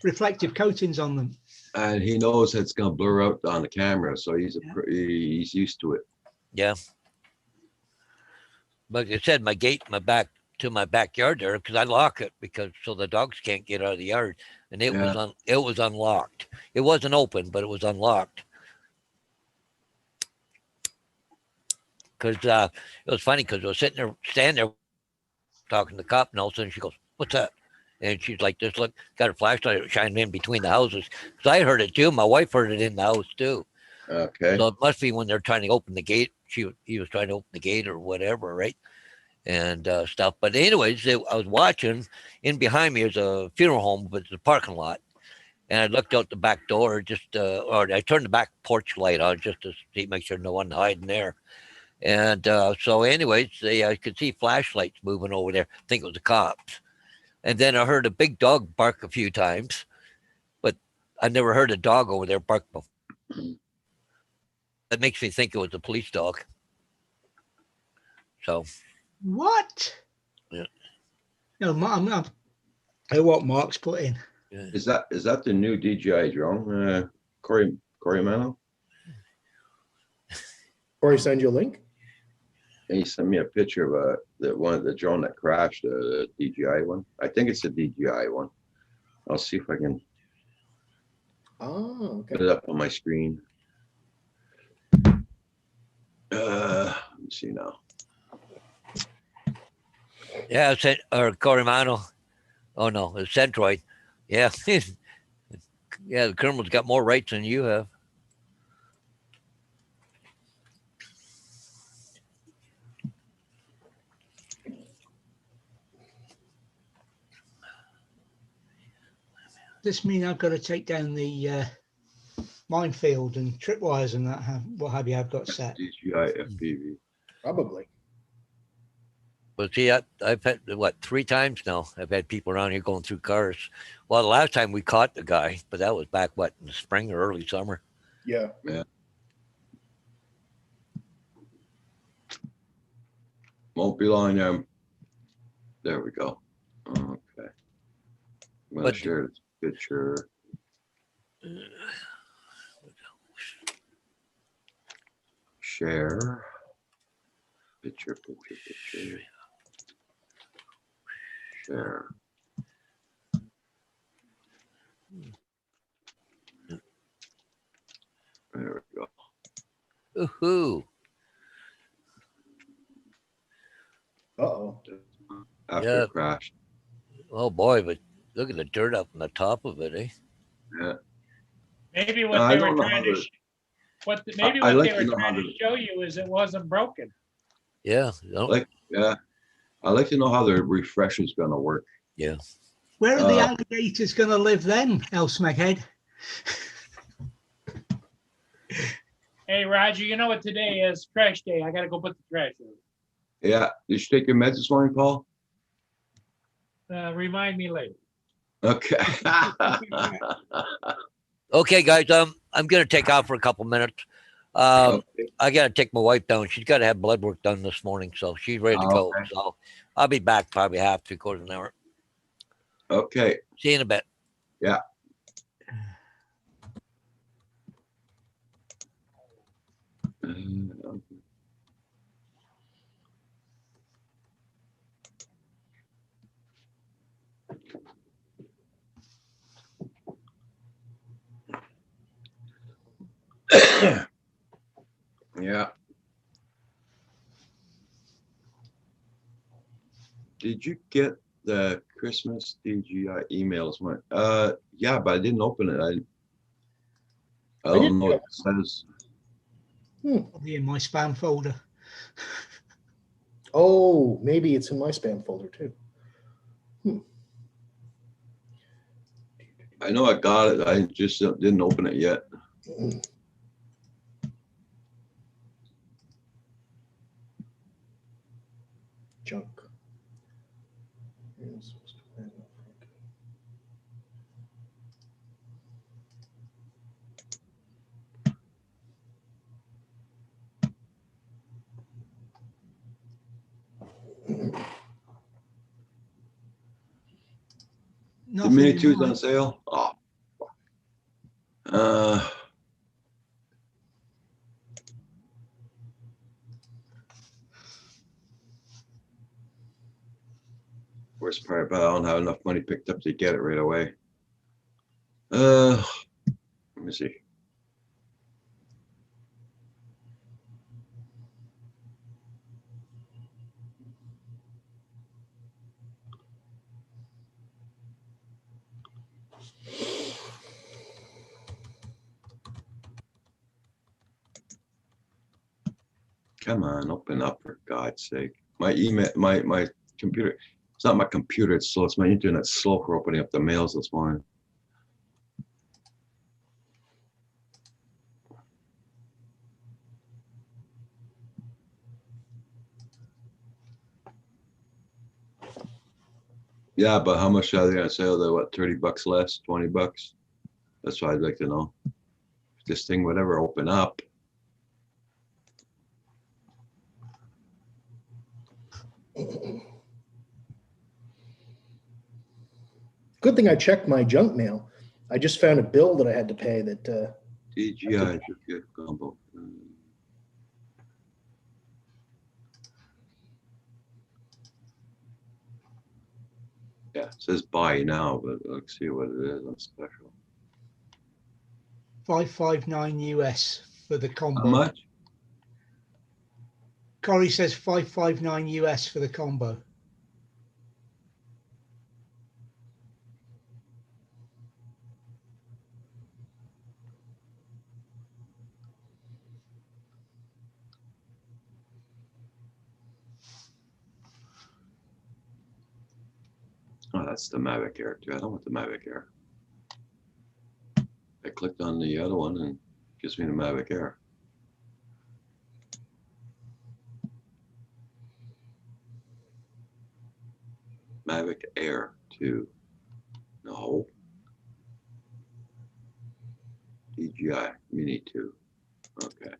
reflective coatings on them.
and he knows it's gonna blur out on the camera, so he's used to it.
Yeah. But like I said, my gate, my backyard there, because I lock it so the dogs can't get out of the yard, and it was unlocked. It wasn't open, but it was unlocked. Because it was funny because I was standing there talking to the cop, and all of a sudden she goes, "What's that?" And she's like, "Just look," got her flashlight shining in between the houses. Because I heard it too. My wife heard it in the house too.
Okay.
So it must be when they're trying to open the gate. He was trying to open the gate or whatever, right? And stuff. But anyways, I was watching. In behind me is a funeral home, but it's a parking lot. And I looked out the back door, or I turned the back porch light on just to make sure no one hiding there. And so anyways, I could see flashlights moving over there. I think it was the cops. And then I heard a big dog bark a few times, but I never heard a dog over there bark before. That makes me think it was a police dog. So.
What?
Yeah.
No, what Mark's put in.
Yeah.
Is that the new DJI drone, Corey Mano?
Or send you a link.
And he sent me a picture of the drone that crashed, the DJI one. I think it's a DJI one. I'll see if I can
Oh, okay.
put it up on my screen. Let me see now.
Yeah, or Corimano. Oh no, it's Centroid. Yeah. Yeah, the Colonel's got more rights than you have.
this mean I've got to take down the minefield and tripwires and that? What have you? I've got set.
DJI FPV.
Probably.
But see, I've had what 3 times now. I've had people around here going through cars. Well, the last time we caught the guy, but that was back what in the spring or early summer.
Yeah.
Won't be long. There we go. Okay. I'm gonna
But-
share this picture. Share. Picture. Share. There we go.
Woohoo!
Uh-oh.
After
Yeah.
it crashed.
Oh boy, but look at the dirt up on the top of it, eh?
Yeah.
Maybe
I
what they
don't
were
know how
trying to,
to-
maybe
I
what
like
they
to
were
know how
trying to
to-
show you is it wasn't broken.
Yeah. No,
Like, yeah. I like to know how the refresh is gonna work.
Where are the
Uh,
alligators going to live then, Elsmeghead?
Hey, Roger, you know what today is? Trash day. I gotta go put the trash
Yeah. Did you take your meds this morning, Paul?
out. Remind me later.
Okay.
Okay, guys. I'm gonna take off for a couple minutes. I gotta take my wife down. She's got to have blood work done this morning, so she's ready to go.
Okay.
So I'll be back probably half, 3/4 of an hour.
Okay.
See you in a bit.
Yeah. Did you get the Christmas DJI emails? Yeah, but I didn't open it. I
I
don't
didn't
know
get
what it says.
Probably in my spam folder.
Oh, maybe it's in my spam folder too.
I know I got it. I just didn't open it yet.
Junk.
The
Nothing
Mini
in
2's
mine.
on sale. Oh. Worst part about it, I don't have enough money picked up to get it right away. Let me see. Come on, open up for God's sake. My email, my computer, it's not my computer, it's slow. It's my internet slow for opening up the mails this morning. Yeah, but how much are they on sale? They're what, 30 bucks less, 20 bucks? That's what I'd like to know. If this thing would ever open up.
Good thing I checked my junk mail. I just found a bill that I had to pay that
DJI get combo. Yeah, it says buy now, but let's see what it is on special.
559 US for the
How
combo.
much?
Corey says 559 US for the combo.
Oh, that's the Mavic Air too. I don't want the Mavic Air. clicked on the other one and gives me the Mavic Air. Mavic Air 2. No. DJI Mini 2. Okay.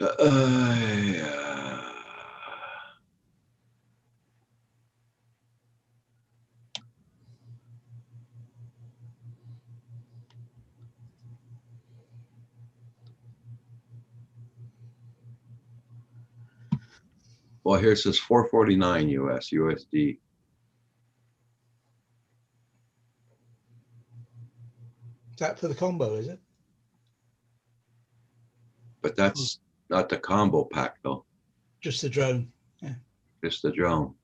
Yeah. Well, here it says 449 US, USD.
Is that for the combo, is it?
But that's not the combo pack though,
Just the drone.
just the drone.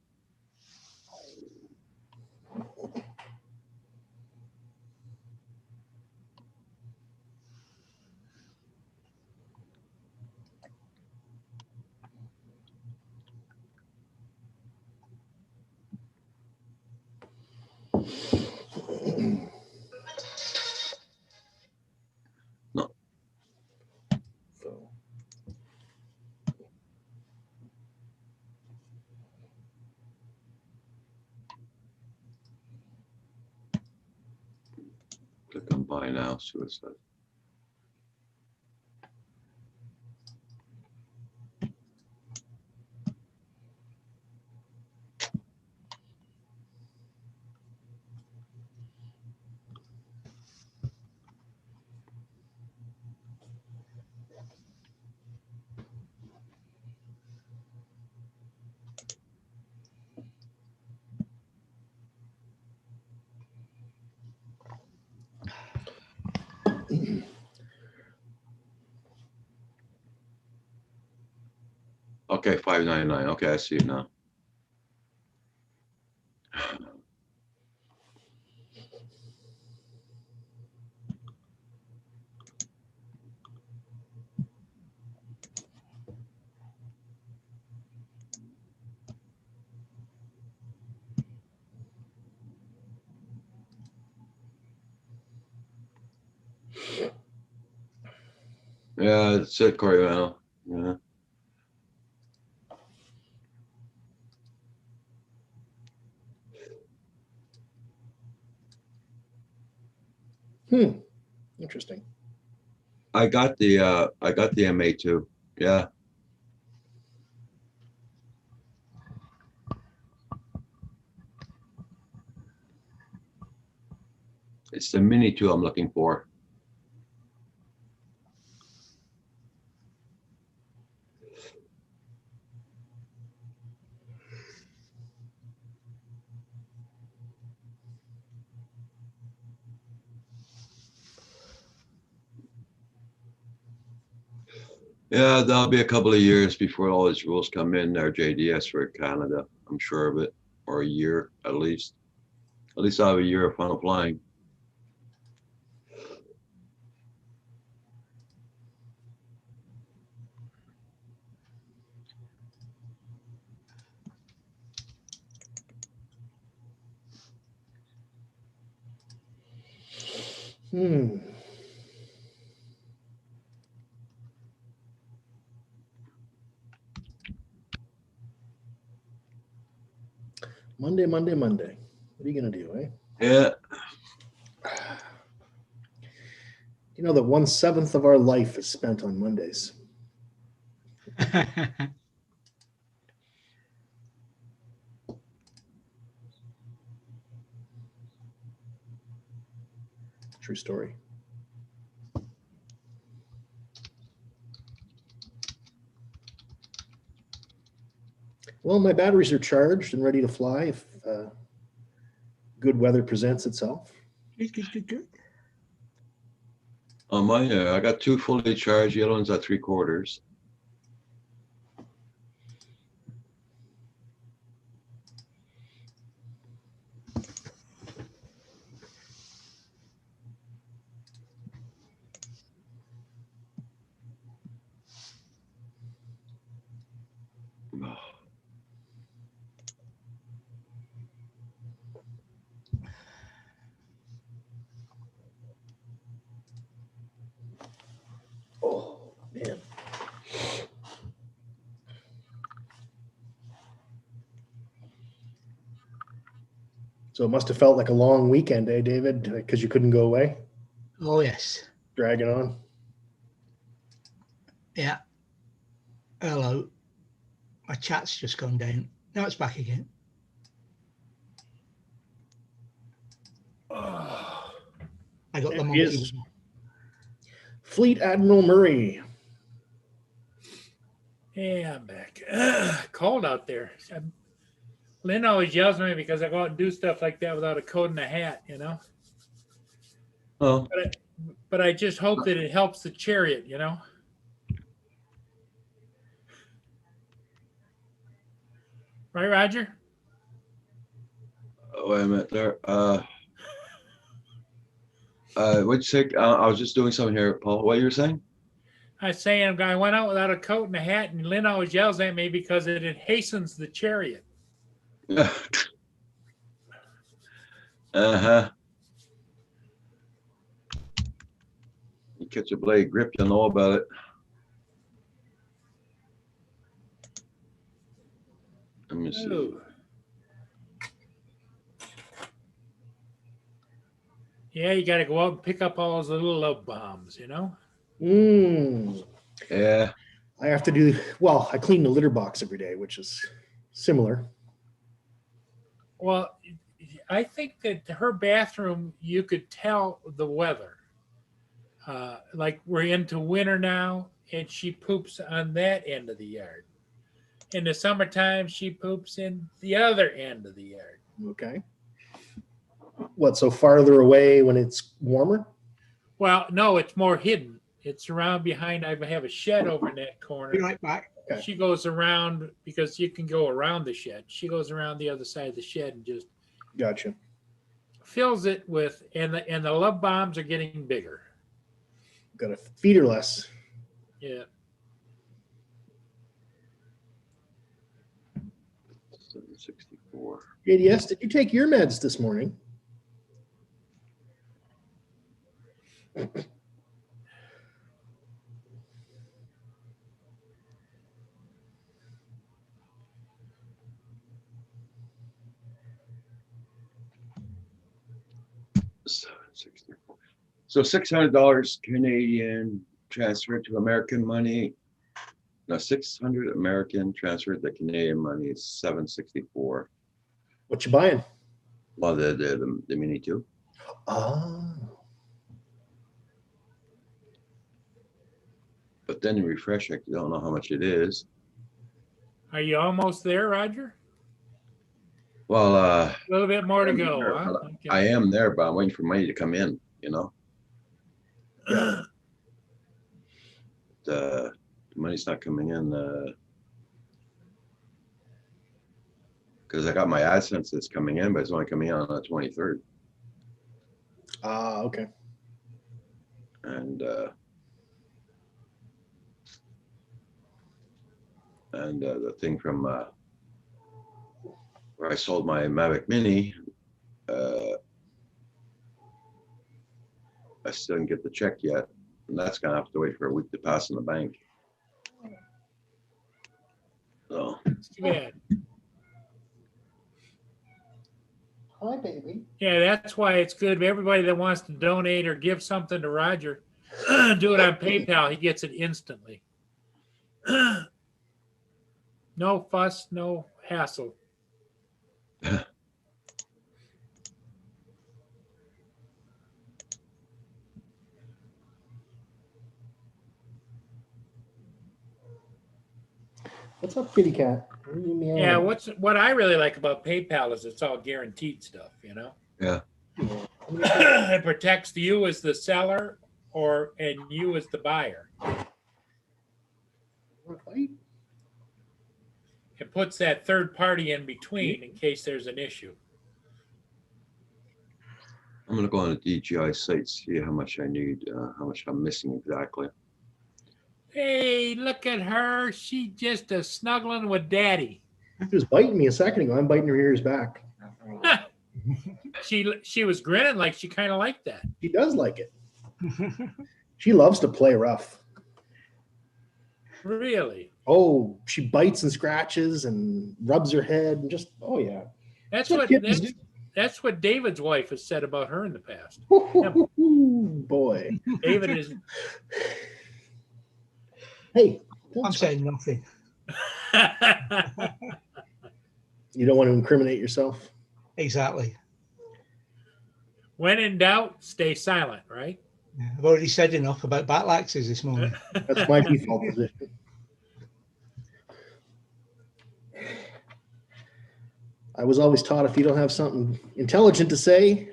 So,
Click on buy now, see what it says. Okay, 599. Okay, I see it now. Yeah, it's it, Coriano. Yeah.
interesting.
I got the MA2. Yeah. It's the Mini 2 I'm looking for. Yeah, that'll be a couple of years before all these rules come in, our JDS for Canada. I'm sure of it, or a year at least. At least I'll have a year of fun flying.
Hmm. Monday. What are you gonna do, eh?
Yeah.
You know that 1/7 of our life is spent on Mondays. True story. Well, my batteries are charged and ready to fly if good weather presents itself.
Good.
On mine, I got 2 fully charged. The other one's at 3/4.
So it must have felt like a long weekend, eh, David? Because you couldn't go away,
Oh, yes.
dragging on.
Yeah. Hello. My chat's just gone down. Now it's back again. I got the
There he
monkey.
is. Fleet Admiral Murray.
Yeah, I'm back. Cold out there. Lynn always yells at me because I go out and do stuff like that without a coat and a hat, you know?
Oh,
But I just hope that it helps the chariot, you know? Right, Roger?
wait a minute there. What'd you say? I was just doing something here, Paul. What you were saying?
I was saying I went out without a coat and a hat, and Lynn always yells at me because it hastens the chariot.
Uh-huh. You catch a blade grip, you'll know about it. Let me see.
Ooh. Yeah, you got to go out and pick up all those little love bombs, you know?
Yeah.
I have to do, well, I clean the litter box every day, which is similar.
Well, I think that her bathroom, you could tell the weather. Like we're into winter now, and she poops on that end of the yard. In the summertime, she poops in the other end of the yard.
Okay. What, so farther away when it's warmer?
Well, no, it's more hidden. It's around behind. I have a shed over in that corner.
Be right back.
Okay.
She goes around because you can go around the shed. She goes around the other side of the shed and just
Gotcha.
fills it with, and the love bombs are getting bigger.
Got to feed her less.
Yeah.
764.
JDS, did you take your meds this morning?
So $600 Canadian transferred to American money. No, 600 American transferred to Canadian money is 764.
What you buying?
Well, the Mini 2.
Oh.
But then you refresh it, you don't know how much it is.
Are you almost there, Roger?
Well,
A little bit more to go, huh? Okay.
I am there, but I'm waiting for money to come in, you know? The money's not coming in, because I got my AdSense that's coming in, but it's only coming in on the 23rd.
Ah, okay.
And the thing from where I sold my Mavic Mini, I still didn't get the check yet, and that's gonna have to wait for a week to pass in the bank. So
It's too bad.
Hi, baby.
Yeah, that's why it's good. Everybody that wants to donate or give something to Roger, do it on PayPal. He gets it instantly. No fuss, no hassle.
What's up, kitty cat? What are you meowing
Yeah,
about?
what I really like about PayPal is it's all guaranteed stuff, you know?
yeah,
It protects you as the seller and you as the buyer. It puts that third party in between in case there's an issue.
I'm gonna go on the DJI site, see how much I need, how much I'm missing exactly.
Hey, look at her. She just a snuggling with daddy.
She was biting me a second ago. I'm biting her ears back.
She was grinning like she kind of liked that.
She does like it. She loves to play rough.
Really?
Oh, she bites and scratches and rubs her head and just, oh yeah.
That's
That's what
what
kittens do.
That's what David's wife has said about her in the past.
Boy.
David is.
Hey,
I'm saying nothing.
you don't want to incriminate yourself.
Exactly.
When in doubt, stay silent, right?
Yeah, I've already said enough about battle axes this morning.
That's my default position. I was always taught if you don't have something intelligent to say,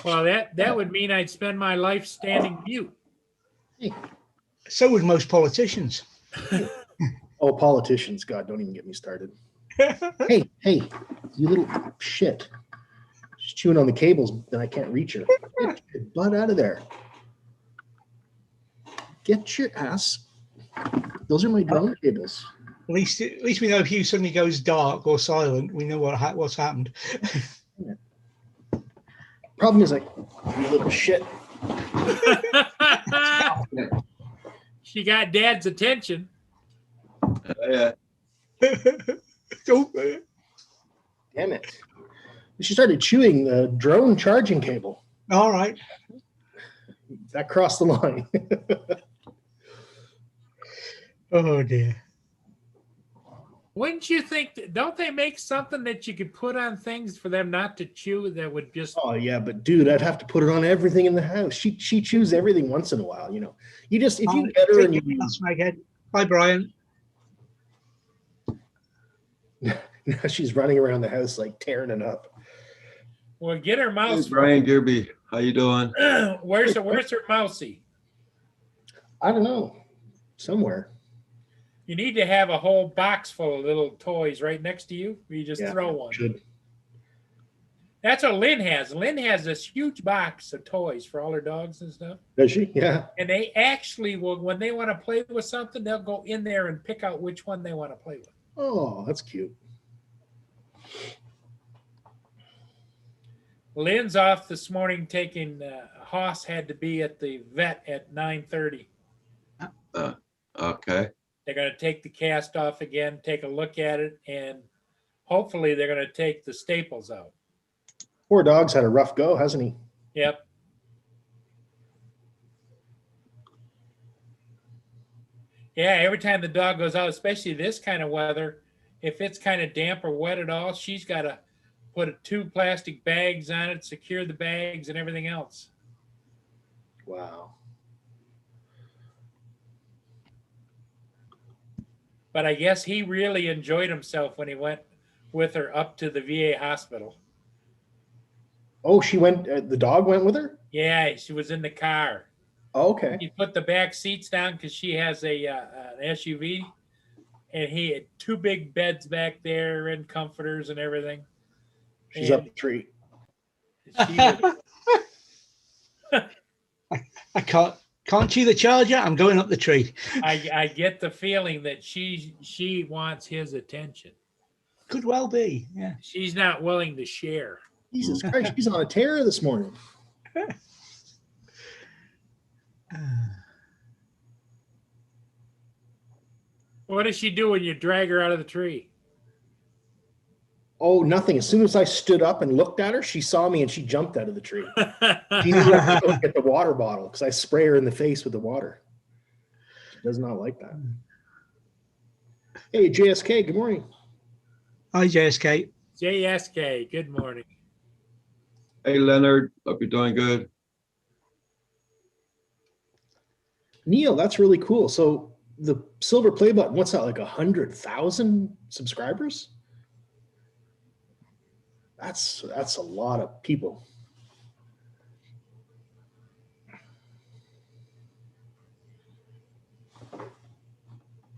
Well, that would mean I'd spend my life standing mute.
So would most politicians.
oh, politicians, God, don't even get me started. Hey, you little shit. She's chewing on the cables, then I can't reach her. Get your butt out of there. Get your ass. Those are my drone cables.
At least we know if Hugh suddenly goes dark or silent, we know what's happened.
Problem is, you little shit.
She got Dad's attention.
Yeah.
Oh,
Damn it. She started chewing the drone charging cable.
all right.
That crossed the line.
Oh dear.
Wouldn't you think? Don't they make something that you could put on things for them not to chew that would just?
Oh yeah, but dude, I'd have to put it on everything in the house. She chews everything once in a while, you know. You just if you get her and you
That's my head. Hi, Brian.
now she's running around the house like tearing it up.
Well, get her
Hey,
mouse.
Brian Gearby, how you doing?
Where's her mousey?
I don't know. Somewhere.
You need to have a whole box full of little toys right next to you. Where you just
Yeah,
throw one.
Should.
That's what Lynn has. Lynn has this huge box of toys for all her dogs and stuff.
Does she? Yeah.
And they actually will, when they want to play with something, they'll go in there and pick out which one they want to play with.
Oh, that's cute.
Lynn's off this morning taking, Haas had to be at the vet at 9:30.
Okay.
They're going to take the cast off again, take a look at it, and hopefully they're going to take the staples out.
Poor dog's had a rough go, hasn't he?
Yep. Yeah, every time the dog goes out, especially this kind of weather, if it's kind of damp or wet at all, she's got to put 2 plastic bags on it, secure the bags and everything else.
Wow.
But I guess he really enjoyed himself when he went with her up to the VA hospital.
Oh, she went, the dog went with her?
Yeah, she was in the car.
Oh, okay.
He put the back seats down because she has an SUV, and he had 2 big beds back there and comforters and everything.
She's up the tree.
She was,
I can't chew the charger. I'm going up the tree.
I get the feeling that she wants his attention.
Could well be. Yeah.
She's not willing to share.
Jesus Christ, she's on a tear this morning.
What does she do when you drag her out of the tree?
Oh, nothing. As soon as I stood up and looked at her, she saw me and she jumped out of the tree. She knew I had to go get the water bottle because I spray her in the face with the water. She does not like that. Hey, JSK, good morning.
Hi, JSK.
JSK, good morning.
Hey, Leonard, hope you're doing good.
Neil, that's really cool. So the silver play button, what's that, like 100,000 subscribers? That's a lot of people.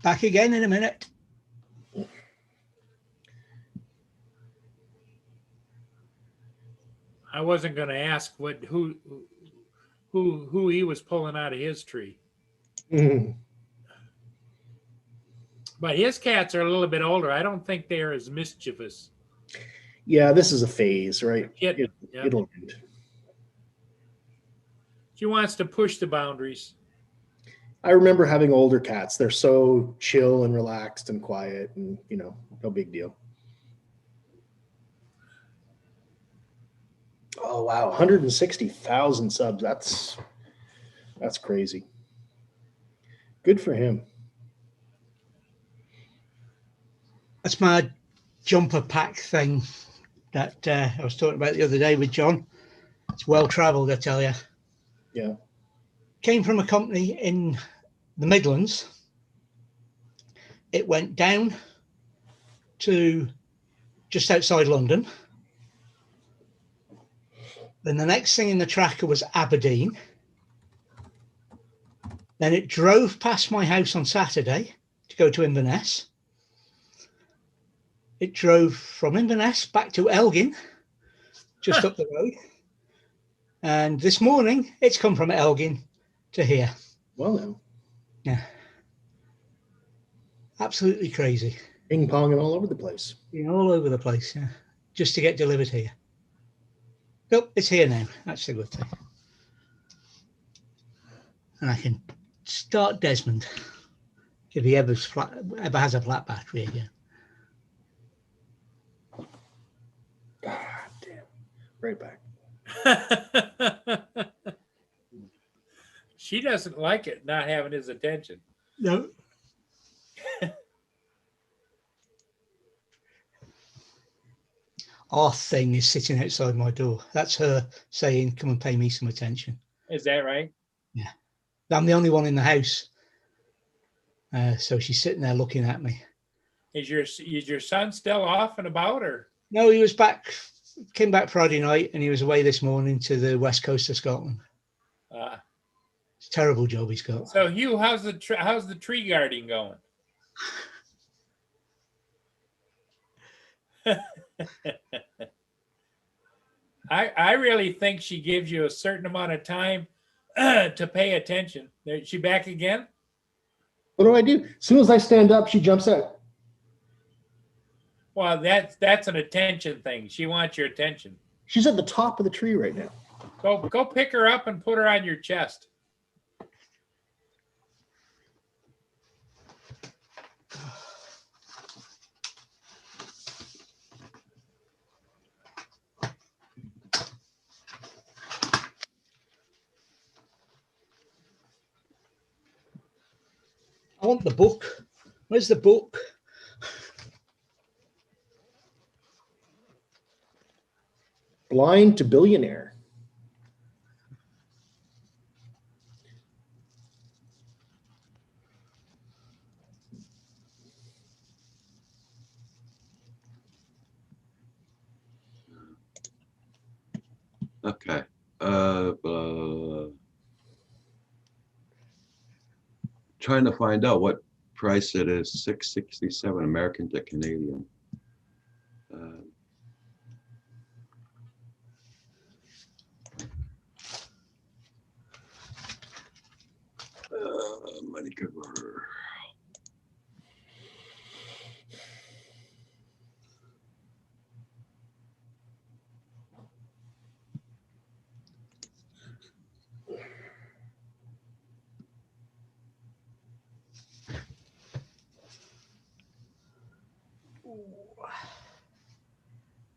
Back again in a minute.
I wasn't going to ask who he was pulling out of his tree.
Mhm.
But his cats are a little bit older. I don't think they're as mischievous.
Yeah, this is a phase, right?
Yep.
It'll end.
She wants to push the boundaries.
I remember having older cats. They're so chill and relaxed and quiet and, no big deal. Oh wow, 160,000 subs. That's crazy. Good for him.
That's my jumper pack thing that I was talking about the other day with John. It's well traveled, I tell you.
Yeah.
Came from a company in the Midlands. It went down to just outside London. Then the next thing in the tracker was Aberdeen. Then it drove past my house on Saturday to go to Inverness. It drove from Inverness back to Elgin, just up the road. And this morning, it's come from Elgin to here.
Well then.
Yeah. Absolutely crazy.
Ping ponging all over the place.
All over the place, yeah. Just to get delivered here. Nope, it's here now. That's the good thing. And I can start Desmond if he ever has a flat battery again.
Ah, damn. Right back.
She doesn't like it not having his attention.
No. Our thing is sitting outside my door. That's her saying, come and pay me some attention.
Is that right?
Yeah. I'm the only one in the house. So she's sitting there looking at me.
Is your son still off and about, or?
No, he was back, came back Friday night, and he was away this morning to the west coast of Scotland. It's a terrible job he's got.
So Hugh, how's the tree guarding going? I really think she gives you a certain amount of time to pay attention. Is she back again?
What do? As soon as I stand up, she jumps out.
Well, that's an attention thing. She wants your attention.
She's at the top of the tree right now.
Go pick her up and put her on your chest.
I want the book. Where's the book?
Blind to Billionaire.
Okay. Trying to find out what price it is. $6.67 American to Canadian. Money cover.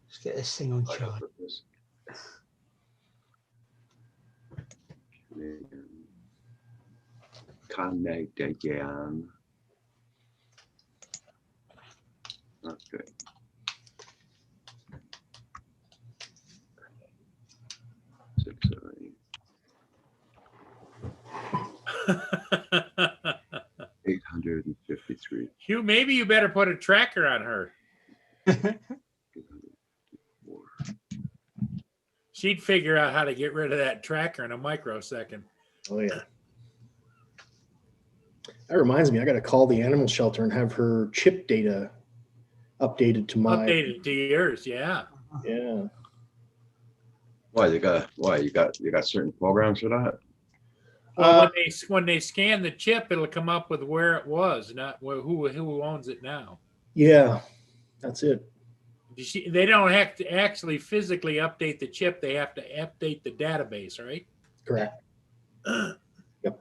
Let's get this thing on charge.
Canadian. Okay. Six, seven, 853.
Hugh, maybe you better put a tracker on her. She'd figure out how to get rid of that tracker in a microsecond.
Oh yeah. That reminds me, I got to call the animal shelter and have her chip data updated to my.
Updated to yours, yeah.
Yeah.
Why you got certain programs for that?
Well, when they scan the chip, it'll come up with where it was, not who owns it now.
Yeah, that's it.
They don't have to actually physically update the chip. They have to update the database, right?
Correct. Yep.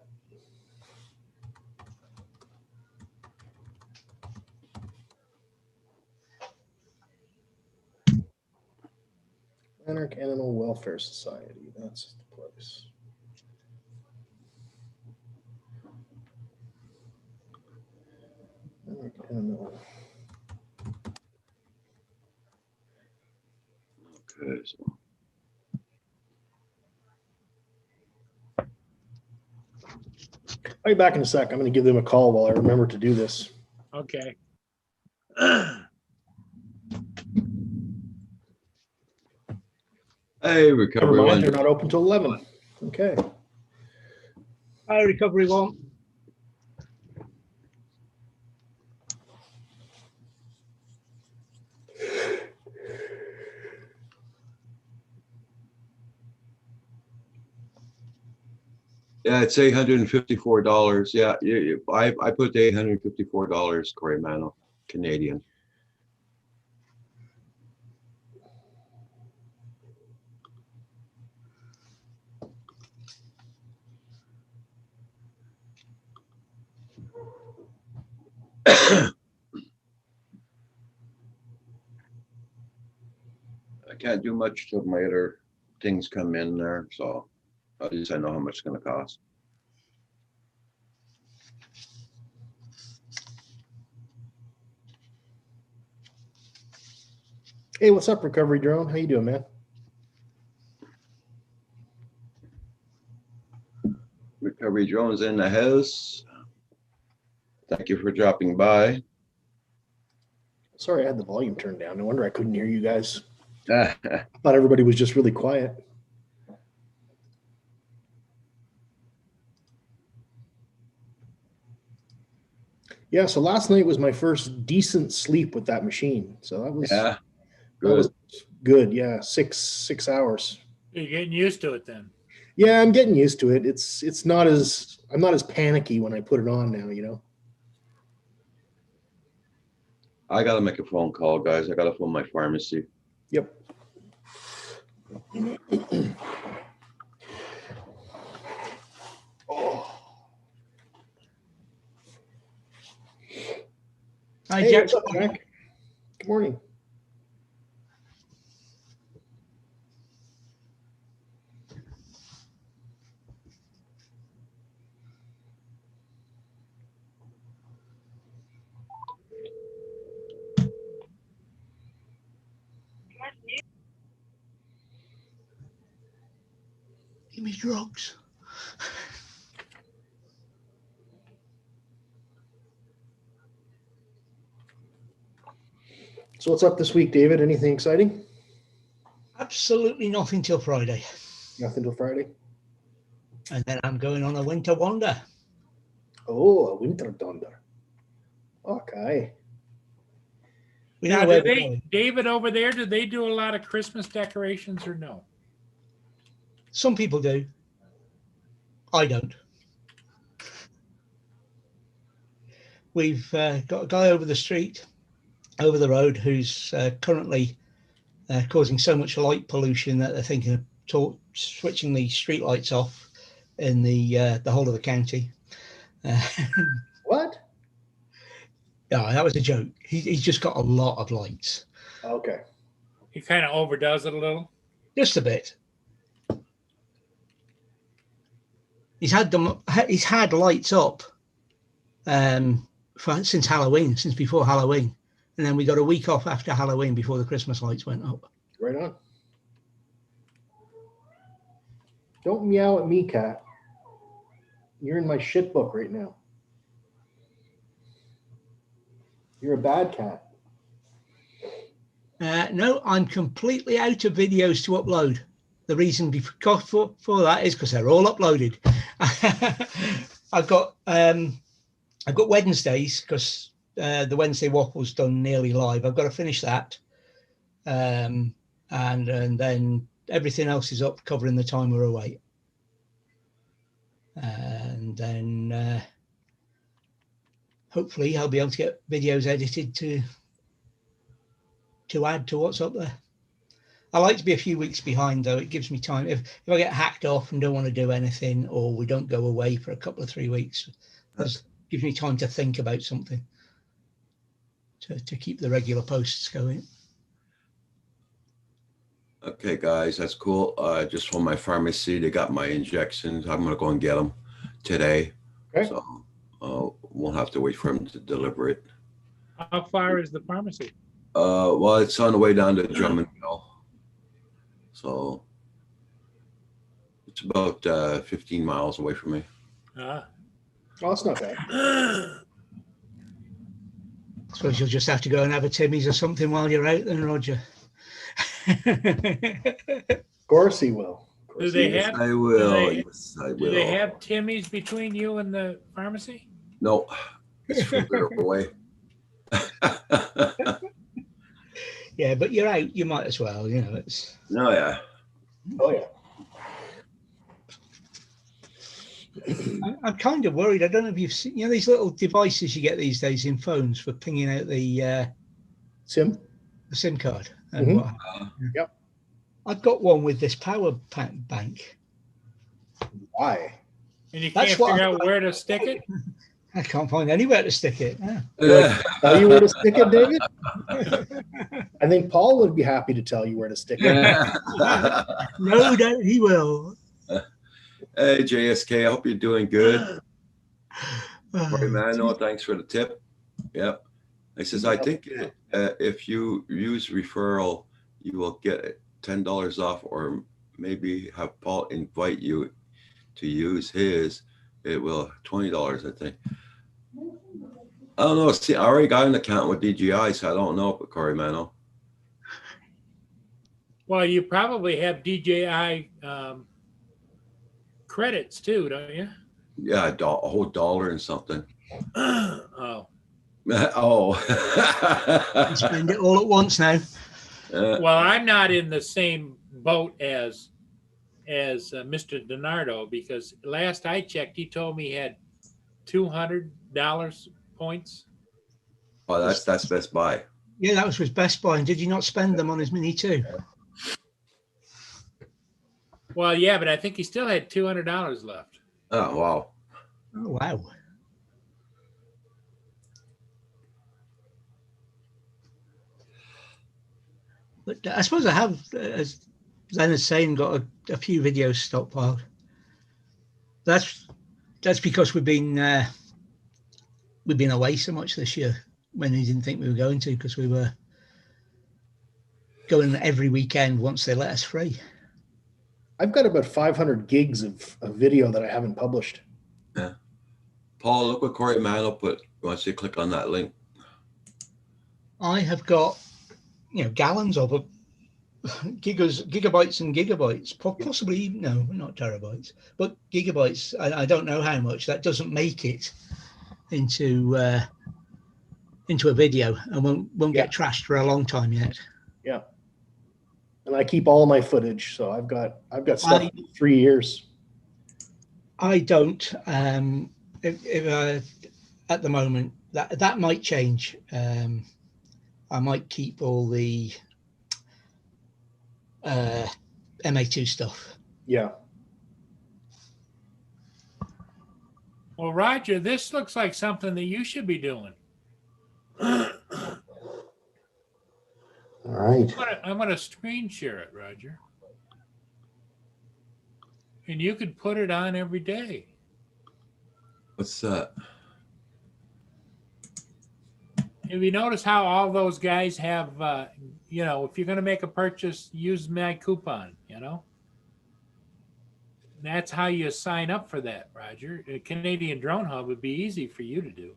Lanark Animal Welfare Society. That's the place. Lanark Animal.
Okay, so
I'll be back in a sec. I'm going to give them a call while I remember to do this.
Okay.
hey,
Never
recovery
mind,
one.
they're not open till 11. Okay.
Hi, recovery one.
Yeah, it's $854. Yeah, I put the $854, Corey Mano, Canadian. I can't do much till my other things come in there, so at least I know how much it's going to cost.
Hey, what's up, Recovery Drone? How you doing, man?
Recovery Drone's in the house. Thank you for dropping by.
Sorry, I had the volume turned down. No wonder I couldn't hear you guys. Thought everybody was just really quiet. Yeah, so last night was my first decent sleep with that machine. So that was
Yeah,
that was
good.
good. Yeah, six hours.
You're getting used to it then.
Yeah, I'm getting used to it. It's not as I'm not as panicky when I put it on now, you know.
I got to make a phone call, guys. I got to phone my pharmacy.
Yep.
Hi,
Hey,
Jack.
what's up, Jack? Good morning.
Give me drugs.
So what's up this week, David? Anything exciting?
Absolutely nothing till Friday.
Nothing till Friday.
And then I'm going on a winter wander.
Oh, a winter thunder. Okay.
We
Now,
know where
do
we're
they,
going.
David over there, do they do a lot of Christmas decorations or no?
Some people do. I don't. We've got a guy over the street, over the road, who's currently causing so much light pollution that they're thinking of switching the street lights off in the whole of the county.
What?
Yeah, that was a joke. He's just got a lot of lights.
Okay.
He kind of overdoes it a little.
Just a bit. He's had lights up since Halloween, since before Halloween. And then we got a week off after Halloween before the Christmas lights went up.
Right on. Don't meow at me, cat. You're in my shit book right now. You're a bad cat.
No, I'm completely out of videos to upload. The reason for that is because they're all uploaded. I've got Wednesdays because the Wednesday waffle's done nearly live. I've got to finish that, and then everything else is up covering the time we're away. And then hopefully I'll be able to get videos edited to add to what's up there. I like to be a few weeks behind though. It gives me time. If I get hacked off and don't want to do anything, or we don't go away for a couple of 3 weeks, it gives me time to think about something to keep the regular posts going.
Okay, guys, that's cool. Just from my pharmacy, they got my injections. I'm gonna go and get them today.
Okay.
So won't have to wait for him to deliver it.
How far is the pharmacy?
Well, it's on the way down to Drummondville. So it's about 15 miles away from me.
Ah.
Oh, that's not bad.
I suppose you'll just have to go and have a Timmy's or something while you're out then, Roger.
Of course he will. Of course
Do they
he will.
Yes,
have?
I will.
they-
Yes, I will.
Do they have Timmy's between you and the pharmacy?
No, it's further away.
Yeah, but you're out, you might as well, you know, it's
No, yeah.
Oh, yeah.
I'm kind of worried. I don't know if you've seen, you know, these little devices you get these days in phones for pinging out the
Sim?
SIM card. And
Mhm.
what,
Yep.
I've got one with this power bank.
Why?
And you
That's
can't
what
figure
I'm-
out where to stick it?
I can't find anywhere to stick it. Yeah.
Tell you where to stick it, David? I think Paul would be happy to tell you where to stick it.
No doubt he will.
Hey, JSK, I hope you're doing good. Corey
Oh,
Mano, thanks for the tip. Yep. He says, I think if you use referral, you will get $10 off, or maybe have Paul invite you to use his. It will $20, I think. I don't know. See, I already got an account with DJI, so I don't know, but Corey Mano.
Well, you probably have DJI credits too, don't you?
Yeah, a whole dollar and something.
Oh,
Oh.
spend it all at once now.
well, I'm not in the same boat as Mr. DiNardo, because last I checked, he told me he had $200 points.
Oh, that's Best Buy.
Yeah, that was with Best Buy. And did you not spend them on his Mini too?
Well, yeah, but I think he still had $200 left.
Oh, wow.
Oh, wow. But I suppose I have, as Len is saying, got a few videos stockpiled. That's because we've been away so much this year when we didn't think we were going to, because we were going every weekend once they let us free.
I've got about 500 gigs of video that I haven't published.
Yeah. Paul, look what Corey Mano put. Once you click on that link.
I have got, gallons of it, gigabytes and gigabytes, possibly, no, not terabytes, but gigabytes. I don't know how much. That doesn't make it into a video and won't get trashed for a long time yet.
Yeah. And I keep all my footage, so I've got stuff for 3 years.
I don't. If at the moment, that might change. I might keep all the MA2 stuff.
Yeah.
Well, Roger, this looks like something that you should be doing.
All right.
I'm gonna screen share it, Roger. And you could put it on every day.
What's that?
If you notice how all those guys have, if you're going to make a purchase, use my coupon, That's how you sign up for that, Roger. A Canadian Drone Hub would be easy for you to do.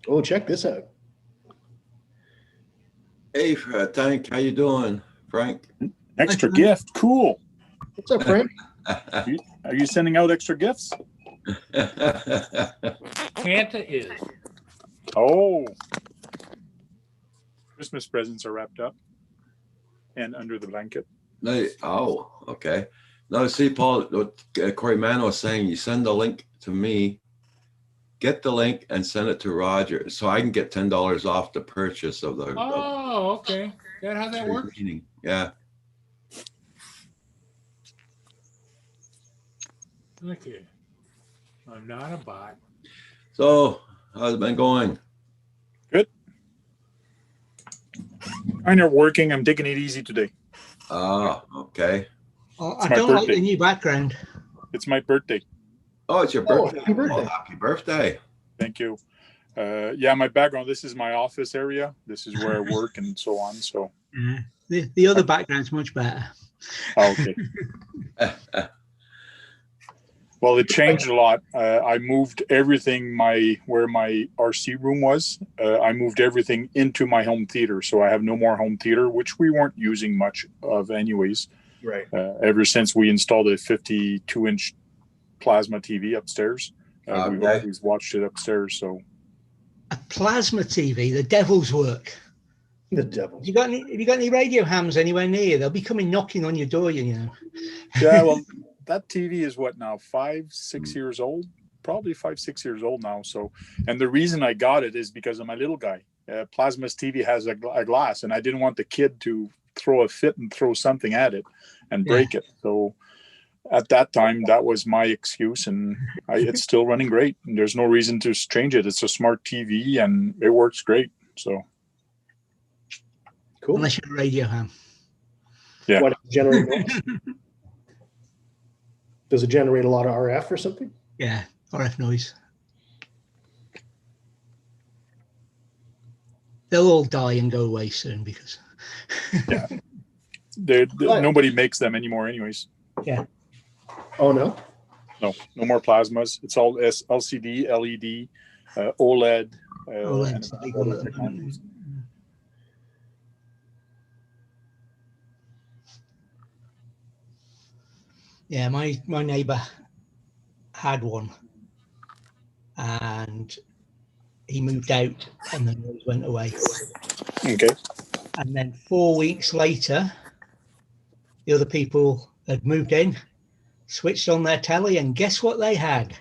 Oh, check this out.
Hey, Tank, how you doing, Frank?
Extra gift, cool.
What's up, Frank?
Are you sending out extra gifts?
Santa is.
Oh, Christmas presents are wrapped up and under the blanket.
No, oh, okay. No, see, Paul, what Corey Mano was saying, you send the link to me, get the link and send it to Roger, so I can get $10 off the purchase of the.
Oh, okay. Is that how that works?
Meeting. Yeah.
Okay. I'm not a bot.
So, how's it been going?
Good. Mine are working. I'm taking it easy today.
Ah, okay.
Oh,
It's
I
my
don't like
birthday.
the new background.
It's my birthday.
Oh, it's your
Oh,
birthday.
happy birthday.
Oh, happy birthday.
Thank you. Yeah, my background. This is my office area. This is where I work and so on. So,
The other background's much better.
okay. Well, it changed a lot. I moved everything where my RC room was. I moved everything into my home theater, so I have no more home theater, which we weren't using much of anyways.
Right.
Ever since we installed a 52-inch plasma TV upstairs, we've
Okay.
always watched it upstairs. So
A plasma TV, the devil's work.
The devil.
Have you got any radio hams anywhere near you? They'll be coming knocking on your door, you know.
yeah, well, that TV is what now, 5-6 years old, probably 5-6 years old now. So, and the reason I got it is because of my little guy. Plasma's TV has a glass, and I didn't want the kid to throw a fit and throw something at it and break it. So at that time, that was my excuse, and it's still running great. And there's no reason to change it. It's a smart TV, and it works great. So
Cool.
Unless you're a radio ham.
yeah.
What, generate noise? Does it generate a lot of RF or something?
Yeah, RF noise. They'll all die and go away soon because.
Yeah. Nobody makes them anymore anyways.
Yeah.
Oh, no?
No more plasmas. It's all LCD, LED, OLED.
OLED's
and
the big one
other
at the moment.
technologies.
Yeah, my neighbor had one and he moved out and the noise went away.
Okay.
And then 4 weeks later, the other people had moved in, switched on their telly, and guess what they had?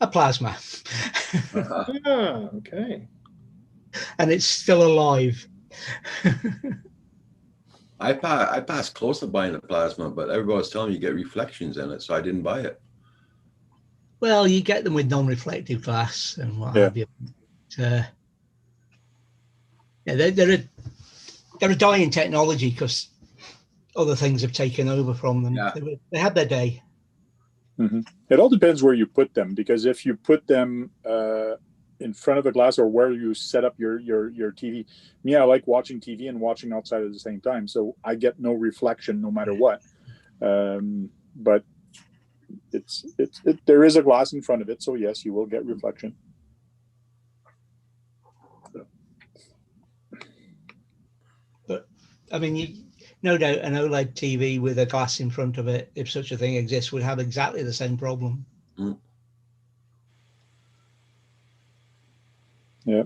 A plasma.
Ah, okay.
And it's still alive.
I passed close to buying a plasma, but everybody was telling me you get reflections in it, so I didn't buy it.
Well, you get them with non-reflective glass and what
Yeah.
have you. But, yeah, they're a dying technology because other things have taken over from them.
Yeah.
They had their day.
It all depends where you put them, because if you put them in front of the glass or where you set up your TV, me, I like watching TV and watching outside at the same time, so I get no reflection no matter what. But there is a glass in front of it, so yes, you will get reflection.
But I mean, no doubt an OLED TV with a glass in front of it, if such a thing exists, would have exactly the same problem.
Yeah.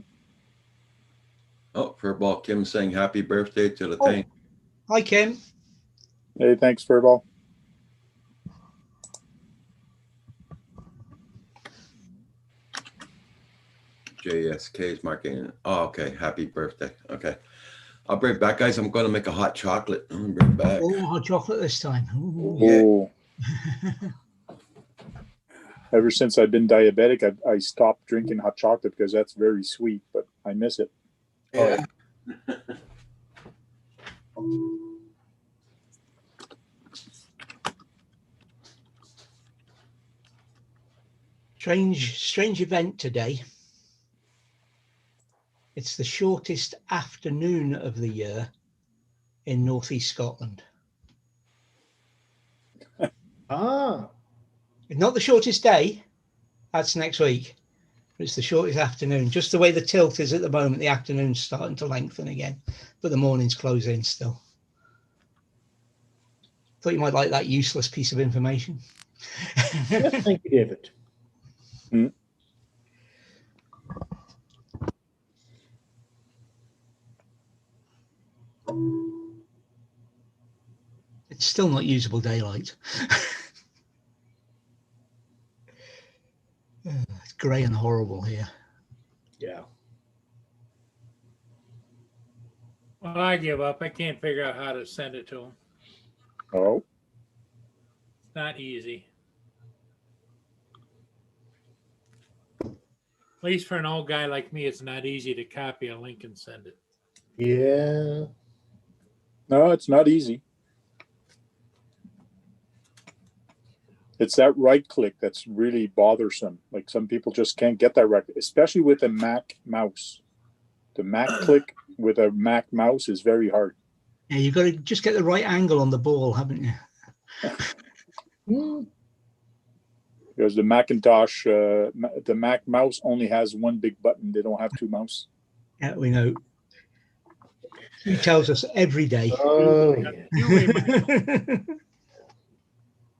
Oh, Furball Kim saying happy birthday to the
Oh.
thing.
Hi, Kim.
Hey, thanks, Furball.
JSK is marking it. Oh, okay. Happy birthday. Okay. I'll bring it back, guys. I'm going to make a hot chocolate. I'm going to bring it back.
Oh, hot chocolate this time. Ooh.
Yeah.
Oh. Ever since I've been diabetic, I stopped drinking hot chocolate because that's very sweet, but I miss it.
Yeah.
Strange event today. It's the shortest afternoon of the year in northeast Scotland.
Ah,
It's not the shortest day. That's next week. But it's the shortest afternoon. Just the way the tilt is at the moment, the afternoon's starting to lengthen again, but the morning's closing still. Thought you might like that useless piece of information.
yes, thank you, David.
It's still not usable daylight. It's grey and horrible here.
Yeah.
Well, I give up. I can't figure out how to send it to him.
Oh,
It's not easy. At least for an old guy like me, it's not easy to copy a link and send it.
Yeah.
No, it's not easy. It's that right click that's really bothersome. Like some people just can't get that right, especially with a Mac mouse. The Mac click with a Mac mouse is very hard.
Yeah, you've got to just get the right angle on the ball, haven't you?
Because the Macintosh, the Mac mouse only has one big button. They don't have two mouse.
Yeah, we know. He tells us every day.
Oh, yeah.
You remind-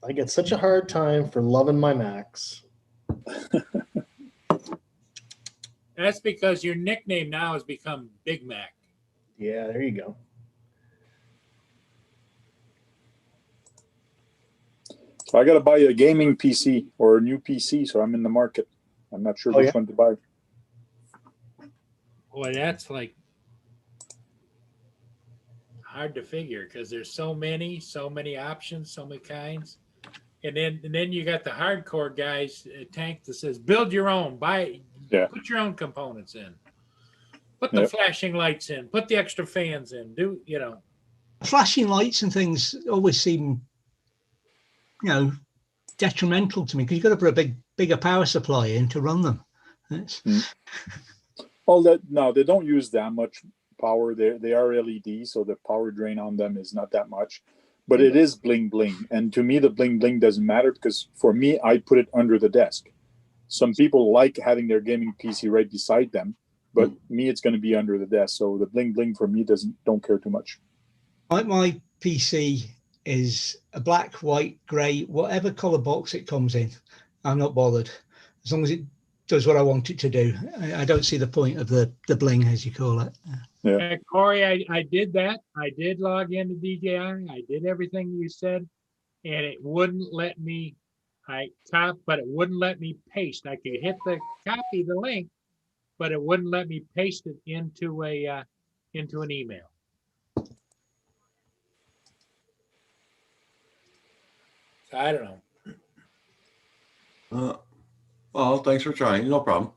I get such a hard time for loving my Macs.
That's because your nickname now has become Big Mac.
Yeah, there you go.
So I got to buy a gaming PC or a new PC. So I'm in the market. I'm not sure which one to buy.
Boy, that's like hard to figure because there's so many options, so many kinds. And then you got the hardcore guys, Tank, that says build your own, buy, put your own components in, put the flashing lights in, put the extra fans in, do
flashing lights and things always seem, detrimental to me because you've got to put a bigger power supply in to run them.
Well, they don't use that much power. They are LED, so the power drain on them is not that much. But it is bling bling, and to me the bling bling doesn't matter because for me I put it under the desk. Some people like having their gaming PC right beside them, but me it's going to be under the desk. So the bling bling for me don't care too much.
My PC is a black, white, grey, whatever color box it comes in. I'm not bothered as long as it does what I want it to do. I don't see the point of the bling, as you call it.
Yeah.
Corey, I did that. I did log into DJI. I did everything you said, and it wouldn't let me. But it wouldn't let me paste. I could hit the copy the link, but it wouldn't let me paste it into an email. So I don't know.
Well, thanks for trying. No problem.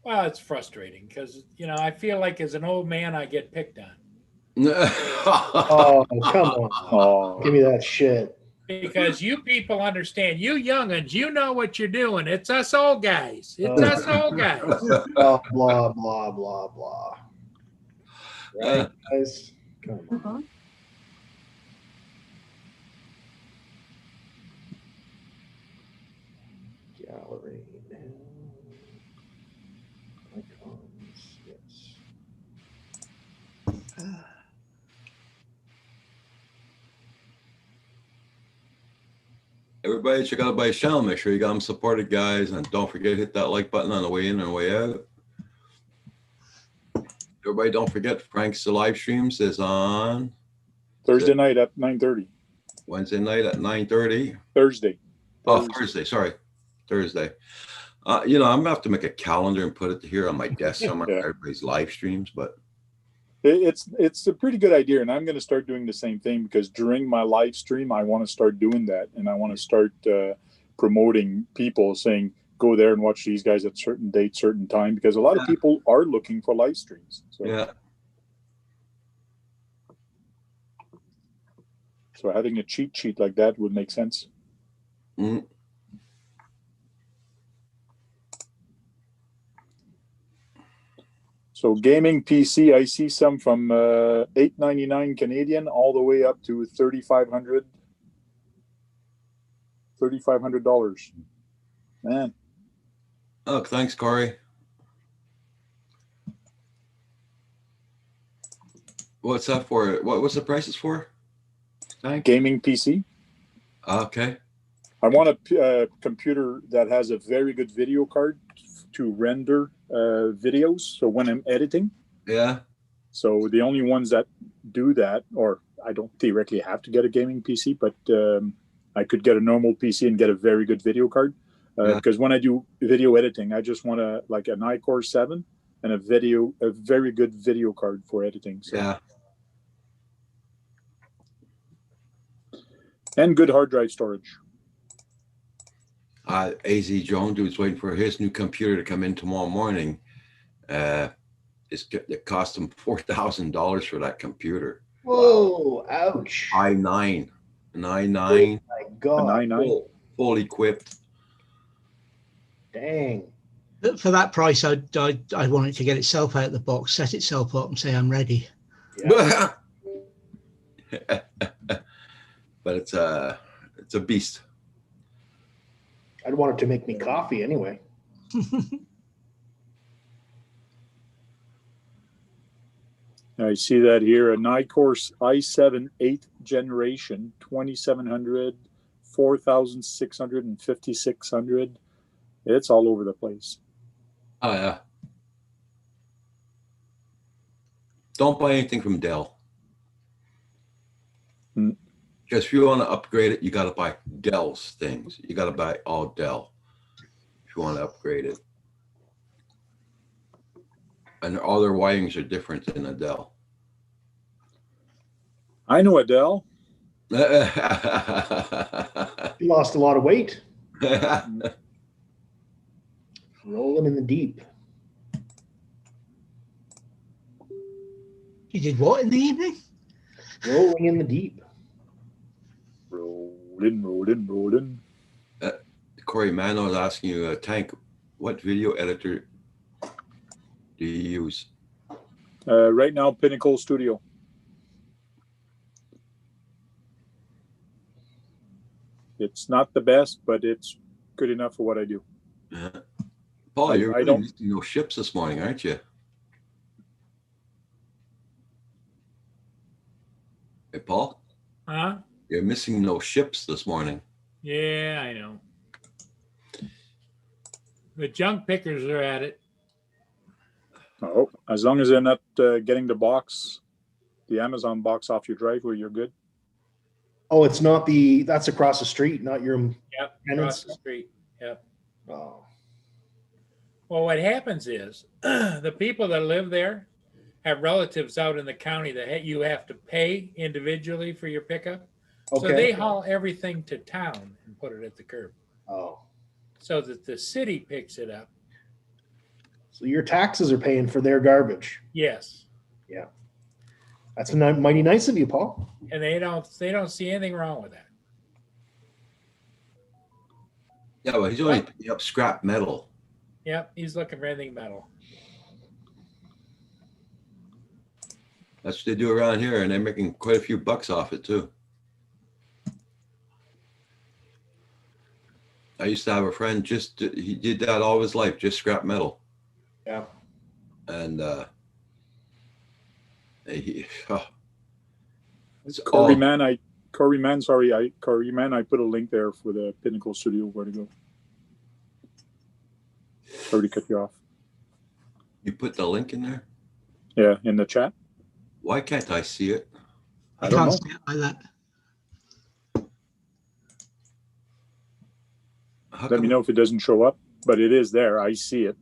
Well, it's frustrating because I feel like as an old man I get picked on.
Oh, come on.
Oh,
Give me that shit.
Because you people understand, you young'uns, you know what you're doing. It's us old guys. It's us old guys.
Blah, blah, blah, blah, blah. Right, guys? Come on. Gallery. Icons, yes.
Everybody check out everybody's channel. Make sure you got them supported, guys, and don't forget to hit that like button on the way in and way out. Everybody, don't forget Frank's live streams is on
Thursday night at 9:30.
Wednesday night at 9:30.
Thursday.
Oh, Thursday. Sorry, Thursday. I'm gonna have to make a calendar and put it here on my desk somewhere.
Yeah.
Everybody's live streams, but
It's a pretty good idea, and I'm going to start doing the same thing because during my live stream, I want to start doing that, and I want to start promoting people, saying go there and watch these guys at certain date, certain time, because a lot of people are looking for live streams. So,
yeah.
So having a cheat sheet like that would make sense.
Mm.
So gaming PC, I see some from $899 Canadian all the way up to $3,500. $3,500. Man.
Oh, thanks, Corey. What's that for? What's the prices for? Thank.
Gaming PC.
Okay.
I want a computer that has a very good video card to render videos. So when I'm editing.
Yeah.
So the only ones that do that, or I don't theoretically have to get a gaming PC, but I could get a normal PC and get a very good video card. Because when I do video editing, I just want an iCore 7 and a very good video card for editing. So.
Yeah.
And good hard drive storage.
AZ Jones, who's waiting for his new computer to come in tomorrow morning. it cost him $4,000 for that computer.
Whoa, ouch.
i9, an i9,
My
A
God,
9.9.
full equipped.
dang.
But for that price, I want it to get itself out of the box, set itself up, and say I'm ready.
Yeah.
But it's a beast.
I'd want it to make me coffee anyway.
I see that here, a Nycourse i7 8th generation, 2700, 4600, and 5600. It's all over the place.
Oh yeah. Don't buy anything from Dell.
Hmm.
Because if you want to upgrade it, you got to buy Dell's things. You got to buy all Dell if you want to upgrade it. And all their wirings are different than a Dell.
I know Adele.
He lost a lot of weight. Rolling in the deep.
You did what in the evening?
Rolling in the deep.
Rolling, rolling, rolling.
Corey Mano is asking you, Tank, what video editor do you use?
Right now, Pinnacle Studio. It's not the best, but it's good enough for what I do.
Paul, you're
I
really
don't-
missing those ships this morning, aren't you? Hey, Paul,
Huh?
you're missing those ships this morning.
Yeah, I know. The junk pickers are at it.
Oh, as long as they're not getting the Amazon box off your driveway, you're good.
Oh, it's not that's across the street, not your
Yep,
tenants.
across the street. Yep.
Oh,
Well, what happens is the people that live there have relatives out in the county that you have to pay individually for your pickup. So
okay.
they haul everything to town and put it at the curb
Oh,
so that the city picks it up.
so your taxes are paying for their garbage.
Yes.
That's mighty nice of you, Paul.
And they don't see anything wrong with that.
Yeah, well, he's only picking up scrap metal.
Yep. He's looking for anything metal.
That's what they do around here, and they're making quite a few bucks off it too. I used to have a friend he did that all his life, just scrap metal.
Yeah.
And it's
Corey
all,
Man, I put a link there for the Pinnacle Studio where to go. Sorry to cut you off.
you put the link in there?
Yeah, in the chat.
Why can't I see it?
I
I
don't
can't
know.
see it like that.
How
Let me
come-
know if it doesn't show up, but it is there. I see it.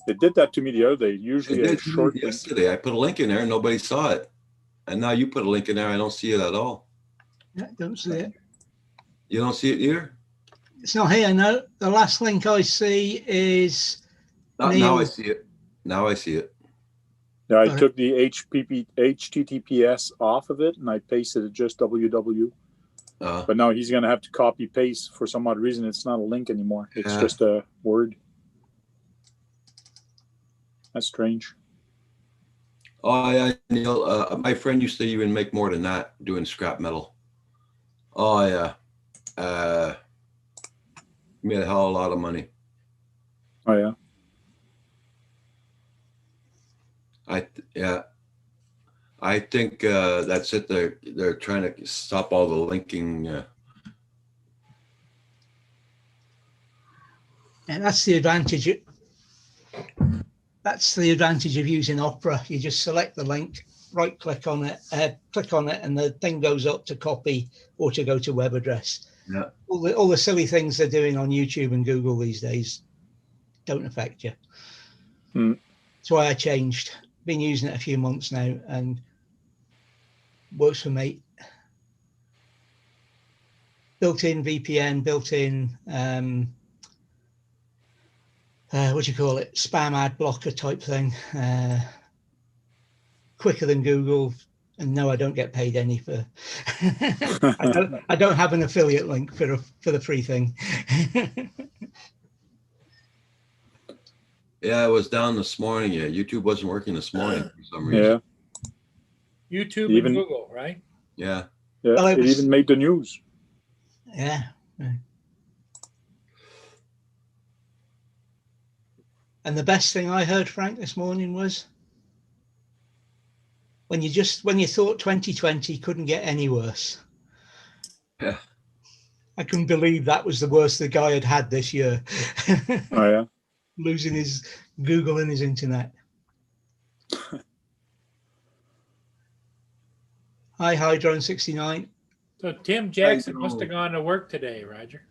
It did that to me the other day.
It
Usually
did
a
to me
short link.
yesterday. I put a link in there and nobody saw it. And now you put a link in there, I don't see it at all.
Yeah, don't see it.
You don't see it either?
It's not here. No, the last link I see is
Now I
Neil.
see it. Now I see it.
Yeah, I
Alright.
took the HTTPS off of it and I pasted it just www. But now he's going to have to copy paste for some odd reason. It's not a link anymore. It's
Yeah.
just a word. That's strange.
Oh yeah, Neil. My friend used to even make more than that doing scrap metal. Oh yeah, made a hell of a lot of money.
Oh yeah.
I think that's it. They're trying to stop all the linking.
and that's the advantage. That's the advantage of using Opera. You just select the link, right click on it, and the thing goes up to copy or to go to web address.
Yeah.
All the silly things they're doing on YouTube and Google these days don't affect you. That's why I changed. Been using it a few months now and works for me. Built-in VPN, built-in what do you call it? Spam ad blocker type thing. quicker than Google. And no, I don't get paid any for. I don't have an affiliate link for the free thing.
Yeah, I was down this morning. Yeah, YouTube wasn't working this morning for some reason.
Yeah,
YouTube
Even-
and Google, right?
Yeah.
yeah.
Well,
it even made the news.
Yeah. And the best thing I heard, Frank, this morning was when you thought 2020 couldn't get any worse.
Yeah.
I couldn't believe that was the worst the guy had this year.
Oh yeah.
Losing his Google and his internet. Hi, Hydrone69.
So Tim Jackson must have gone to work today, Roger.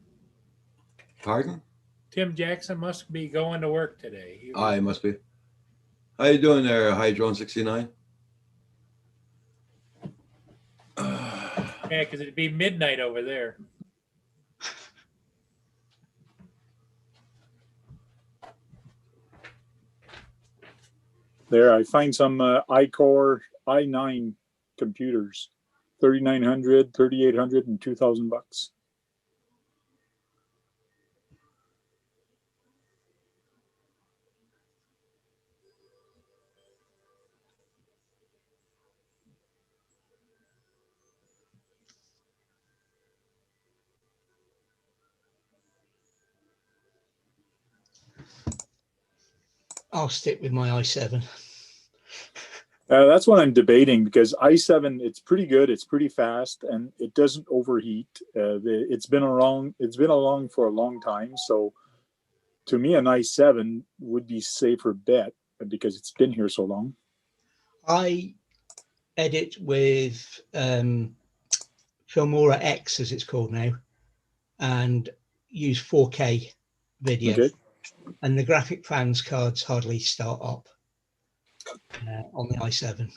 Pardon?
Tim Jackson must be going to work today.
It must be. How you doing there, Hydrone 69?
Yeah, because it'd be midnight over there.
There, I find some iCore i9 computers, 3,900, 3,800, and $2,000.
I'll stick with my i7.
That's what I'm debating because i7, it's pretty good, it's pretty fast, and it doesn't overheat. It's been along for a long time, so to me, an i7 would be safer bet because it's been here so long.
I edit with Filmora X, as it's called now, and use 4K video.
Okay.
And the graphic fans cards hardly start up on the i7.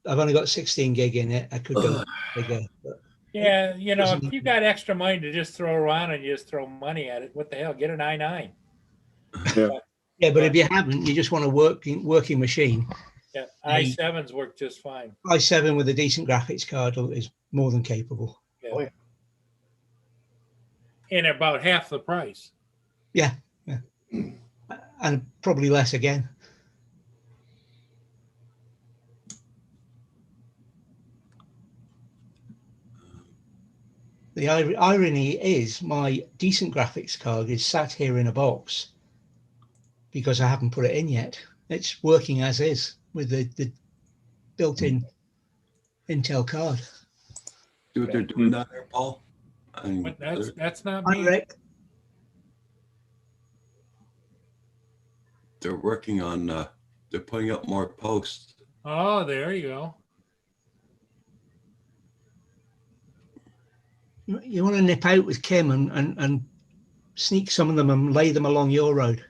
I've only got 16 gig in it. I could go bigger. But
Yeah, if you got extra money to just throw around and you just throw money at it, what the hell? Get an i9.
yeah, but if you haven't, you just want a working machine.
Yeah, i7s work just fine.
i7 with a decent graphics card is more than capable.
Yeah.
Oh, yeah.
And about half the price.
Yeah. And probably less again. The irony is my decent graphics card is sat here in a box because I haven't put it in yet. It's working as is with the built-in Intel card.
See what they're doing down there, Paul?
But that's not
Hi,
me.
Rick.
They're working on, they're putting up more posts.
Oh, there you go.
You want to nip out with Kim and sneak some of them and lay them along your road.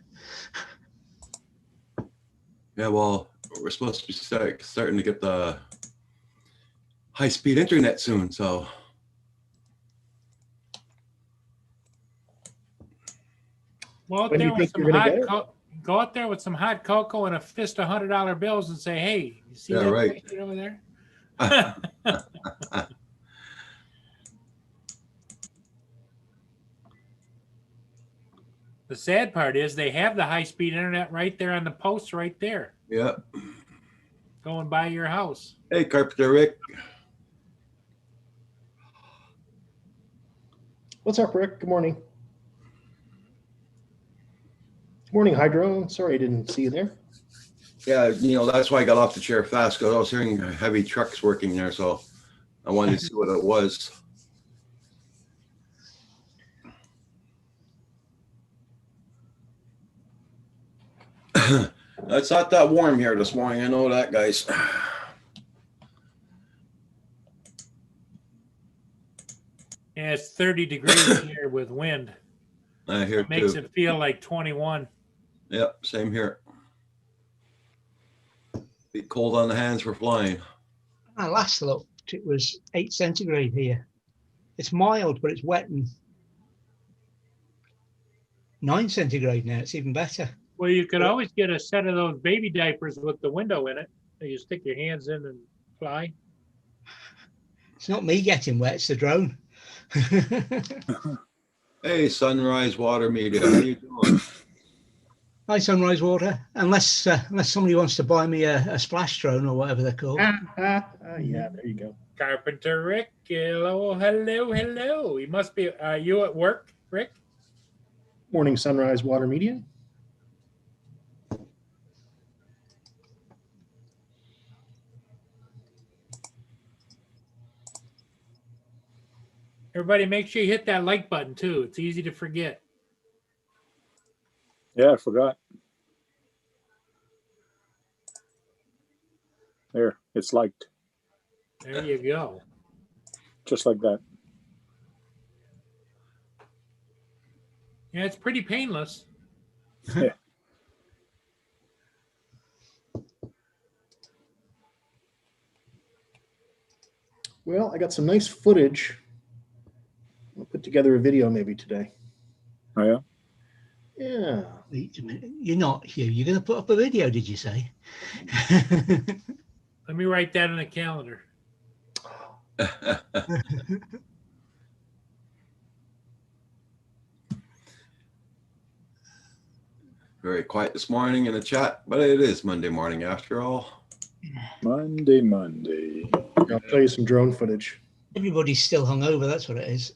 Yeah, well, we're supposed to be starting to get the high-speed internet soon, so.
Well, out
When do
there
you
with
think
some
you're gonna
hot
get it?
go out there with some hot cocoa and a fist of $100 bills and say, "Hey, you see
Yeah,
that
right.
place over there?" The sad part is they have the high-speed internet right there on the posts right there,
Yeah.
going by your house.
Hey, Carpenter Rick.
What's up, Rick? Good morning. Good morning, Hydro. Sorry I didn't see you there.
Yeah, that's why I got off the chair fast, because I was hearing heavy trucks working there, so I wanted to see what it was. It's not that warm here this morning. I know that, guys.
Yeah, it's 30 degrees here with wind.
I hear
Makes
too.
it feel like 21.
Yep, same here. Be cold on the hands for flying.
I last looked, it was 8 centigrade here. It's mild, but it's wet and 9 centigrade now. It's even better.
Well, you could always get a set of those baby diapers with the window in it. that You stick your hands in and fly.
It's not me getting wet, it's the drone.
Hey, Sunrise Water Media, how you doing?
Hi, Sunrise Water. Unless somebody wants to buy me a splash drone or whatever they're called.
Yeah, there you go.
Carpenter Rick, hello, hello, hello. You must be, are you at work, Rick?
Morning, Sunrise Water Media.
Everybody make sure you hit that like button too. It's easy to forget.
Yeah, I forgot. There, it's liked,
There you go.
just like that.
Yeah, it's pretty painless.
Well, I got some nice footage. I'll put together a video maybe today.
Oh yeah.
Yeah.
Wait a minute. You're not, Hugh. You're going to put up a video, did you say?
Let me write that in the calendar.
Very quiet this morning in the chat, but it is Monday morning after all.
Monday.
I'll show you some drone footage.
Everybody's still hungover. That's what it is.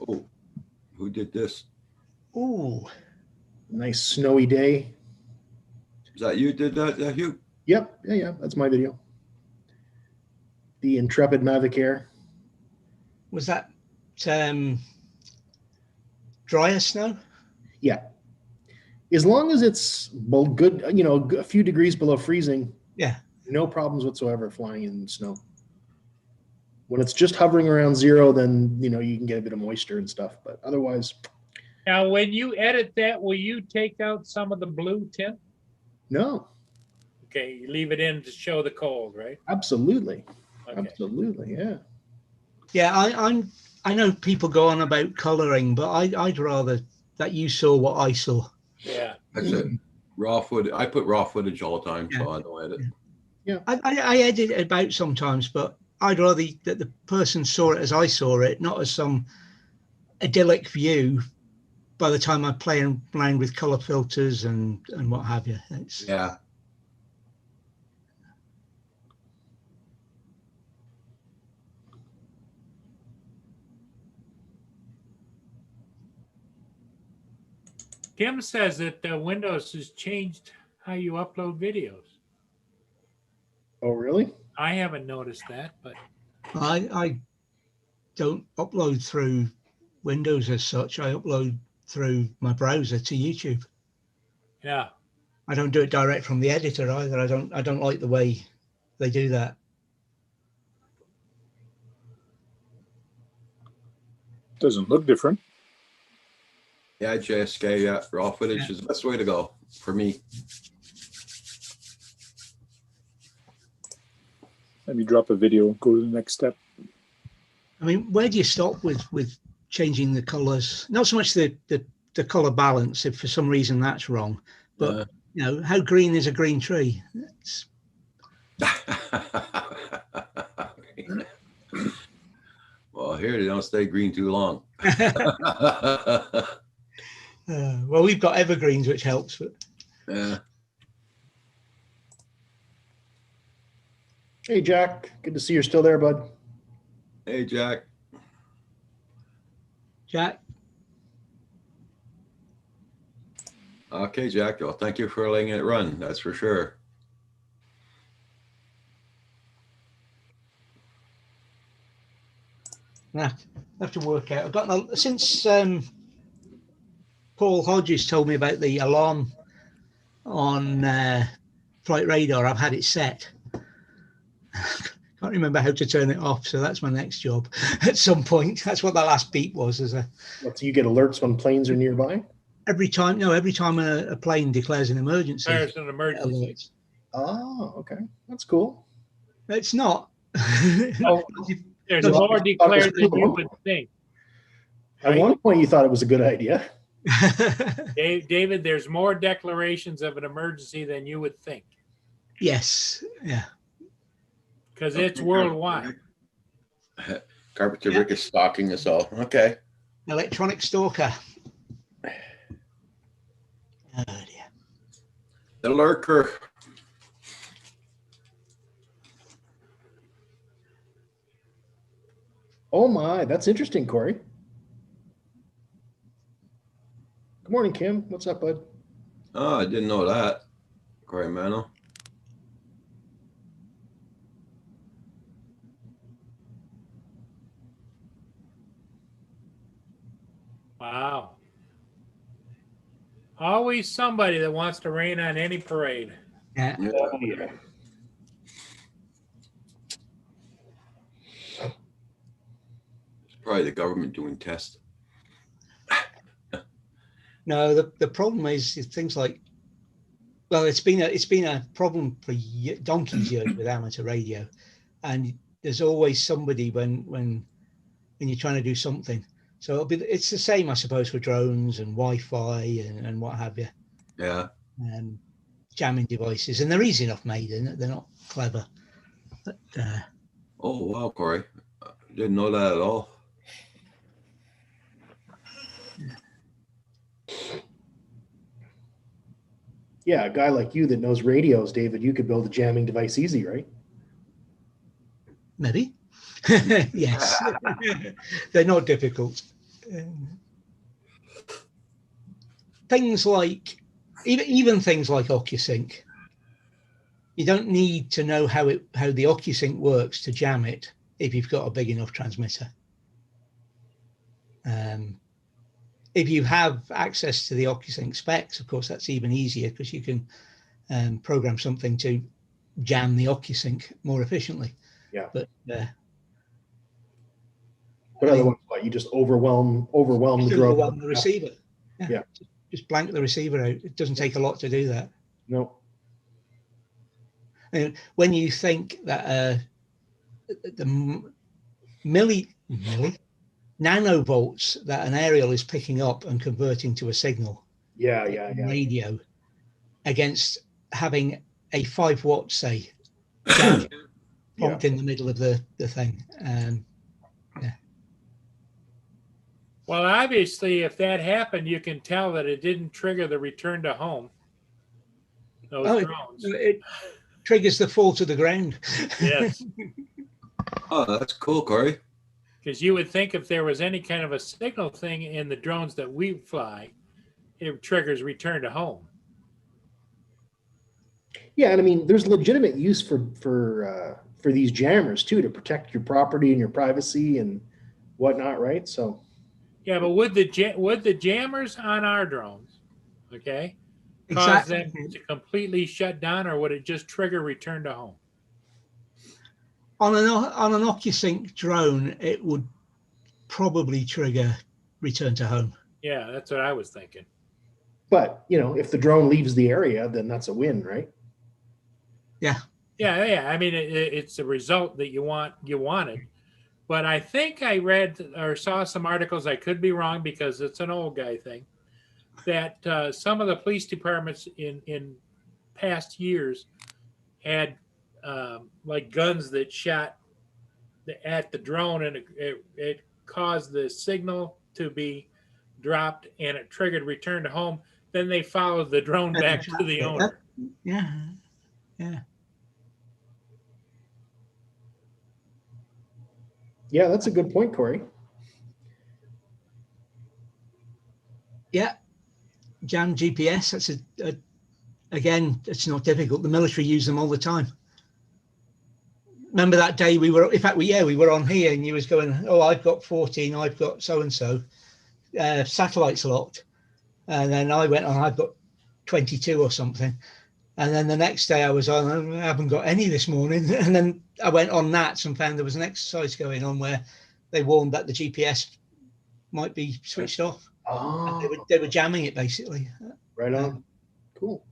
Oh, who did this?
Ooh.
Nice snowy day.
Is that you did that, Hugh?
Yep. Yeah. That's my video. The Intrepid Mavic Air.
Was that drier snow?
Yeah. As long as it's good, a few degrees below freezing.
Yeah.
No problems whatsoever flying in snow. When it's just hovering around zero, then, you can get a bit of moisture and stuff, but otherwise.
Now, when you edit that, will you take out some of the blue tint?
No,
Okay, you leave it in to show the cold, right?
absolutely.
Okay.
Absolutely. Yeah.
Yeah, I know people go on about coloring, but I'd rather that you saw what I saw.
Yeah.
That's it. Raw footage. I put raw footage all the time, so I don't edit.
Yeah.
I edit it about sometimes, but I'd rather that the person saw it as I saw it, not as some idyllic view by the time I play around with color filters and what have you.
Yeah.
Kim says that Windows has changed how you upload videos.
Oh, really?
I haven't noticed that, but
I don't upload through Windows as such. I upload through my browser to YouTube.
yeah.
I don't do it direct from the editor either. I don't like the way they do that.
Doesn't look different.
Yeah, JSK, yeah, raw footage is the best way to go for me.
Let me drop a video, go to the next step.
I mean, where do you stop with changing the colors? Not so much the color balance, if for some reason that's wrong, but how green is a green tree?
Well, here they don't stay green too long.
Well, we've got evergreens, which helps. But
Yeah.
Hey, Jack. Good to see you're still there, bud.
Hey, Jack.
Jack,
Okay, Jack. Well, thank you for letting it run. That's for sure.
I have to work out. I've got since Paul Hodges told me about the alarm on Flight Radar. I've had it set. Can't remember how to turn it off, so that's my next job at some point. That's what that last beep was. So every time a plane declares an emergency.
There's an emergency.
Alerts.
Oh, okay. That's cool.
It's not.
Oh,
There's
No,
more
I thought it was
declared than you
cool.
would think.
At one point, you thought it was a good idea.
David, there's more declarations of an emergency than you would think,
Yes. Yeah.
because it's worldwide.
Carpenter Rick is stalking us all. Okay.
Electronic stalker. Oh dear.
The lurker.
Oh my, that's interesting, Corey. Good morning, Kim. What's up, bud?
Oh, I didn't know that. Corey Mano.
Wow. Always somebody that wants to rain on any parade.
Yeah.
Yeah.
Oh, yeah.
It's probably the government doing tests.
No, the problem is things like, well, it's been a problem for donkey's years with amateur radio, and there's always somebody when you're trying to do something. So it's the same, I suppose, for drones and Wi-Fi and what have you,
Yeah.
and jamming devices, and they're easy enough made, and they're not clever. But
Oh, wow, Corey. Didn't know that at all.
Yeah, a guy like you that knows radios, David, you could build a jamming device easy, right?
maybe, yes, they're not difficult. Things like even things like OcuSync. You don't need to know how the OcuSync works to jam it if you've got a big enough transmitter. If you have access to the OcuSync specs, of course, that's even easier because you can program something to jam the OcuSync more efficiently.
Yeah.
But
otherwise, what, you just overwhelm the drone.
overwhelm the receiver.
Yeah.
Just blank the receiver out. It doesn't take a lot to do that.
No.
And when you think that the nanovolts that an aerial is picking up and converting to a signal
Yeah.
radio against having a 5 watt, say, charge pumped in the middle of the thing.
Well, obviously, if that happened, you can tell that it didn't trigger the return to home. Those drones.
It triggers the fall to the ground.
Yes.
Oh, that's cool, Corey.
Because you would think if there was any kind of a signal thing in the drones that we fly, it triggers return to home.
Yeah, and I mean, there's legitimate use for these jammers too, to protect your property and your privacy and whatnot, right? So.
Yeah, but would the jammers on our drones, okay, cause them to completely shut down, or would it just trigger return to home?
On an OcuSync drone, it would probably trigger return to home.
Yeah, that's what I was thinking.
But if the drone leaves the area, then that's a win, right?
Yeah.
Yeah. I mean, it's a result that you wanted. But I think I read or saw some articles, I could be wrong because it's an old guy thing, that some of the police departments in past years had like guns that shot at the drone, and it caused the signal to be dropped and it triggered return to home. Then they followed the drone back to the owner.
Yeah.
Yeah, that's a good point, Corey.
Yeah. Jam GPS, that's again, it's not difficult. The military use them all the time. Remember that day we were on here and you was going, oh, I've got 14, I've got so-and-so, satellites locked. And then I went on, I've got 22 or something. And then the next day I was on, I haven't got any this morning. And then I went on NATS and found there was an exercise going on where they warned that the GPS might be switched off.
Oh,
They were jamming it basically.
right on. Cool.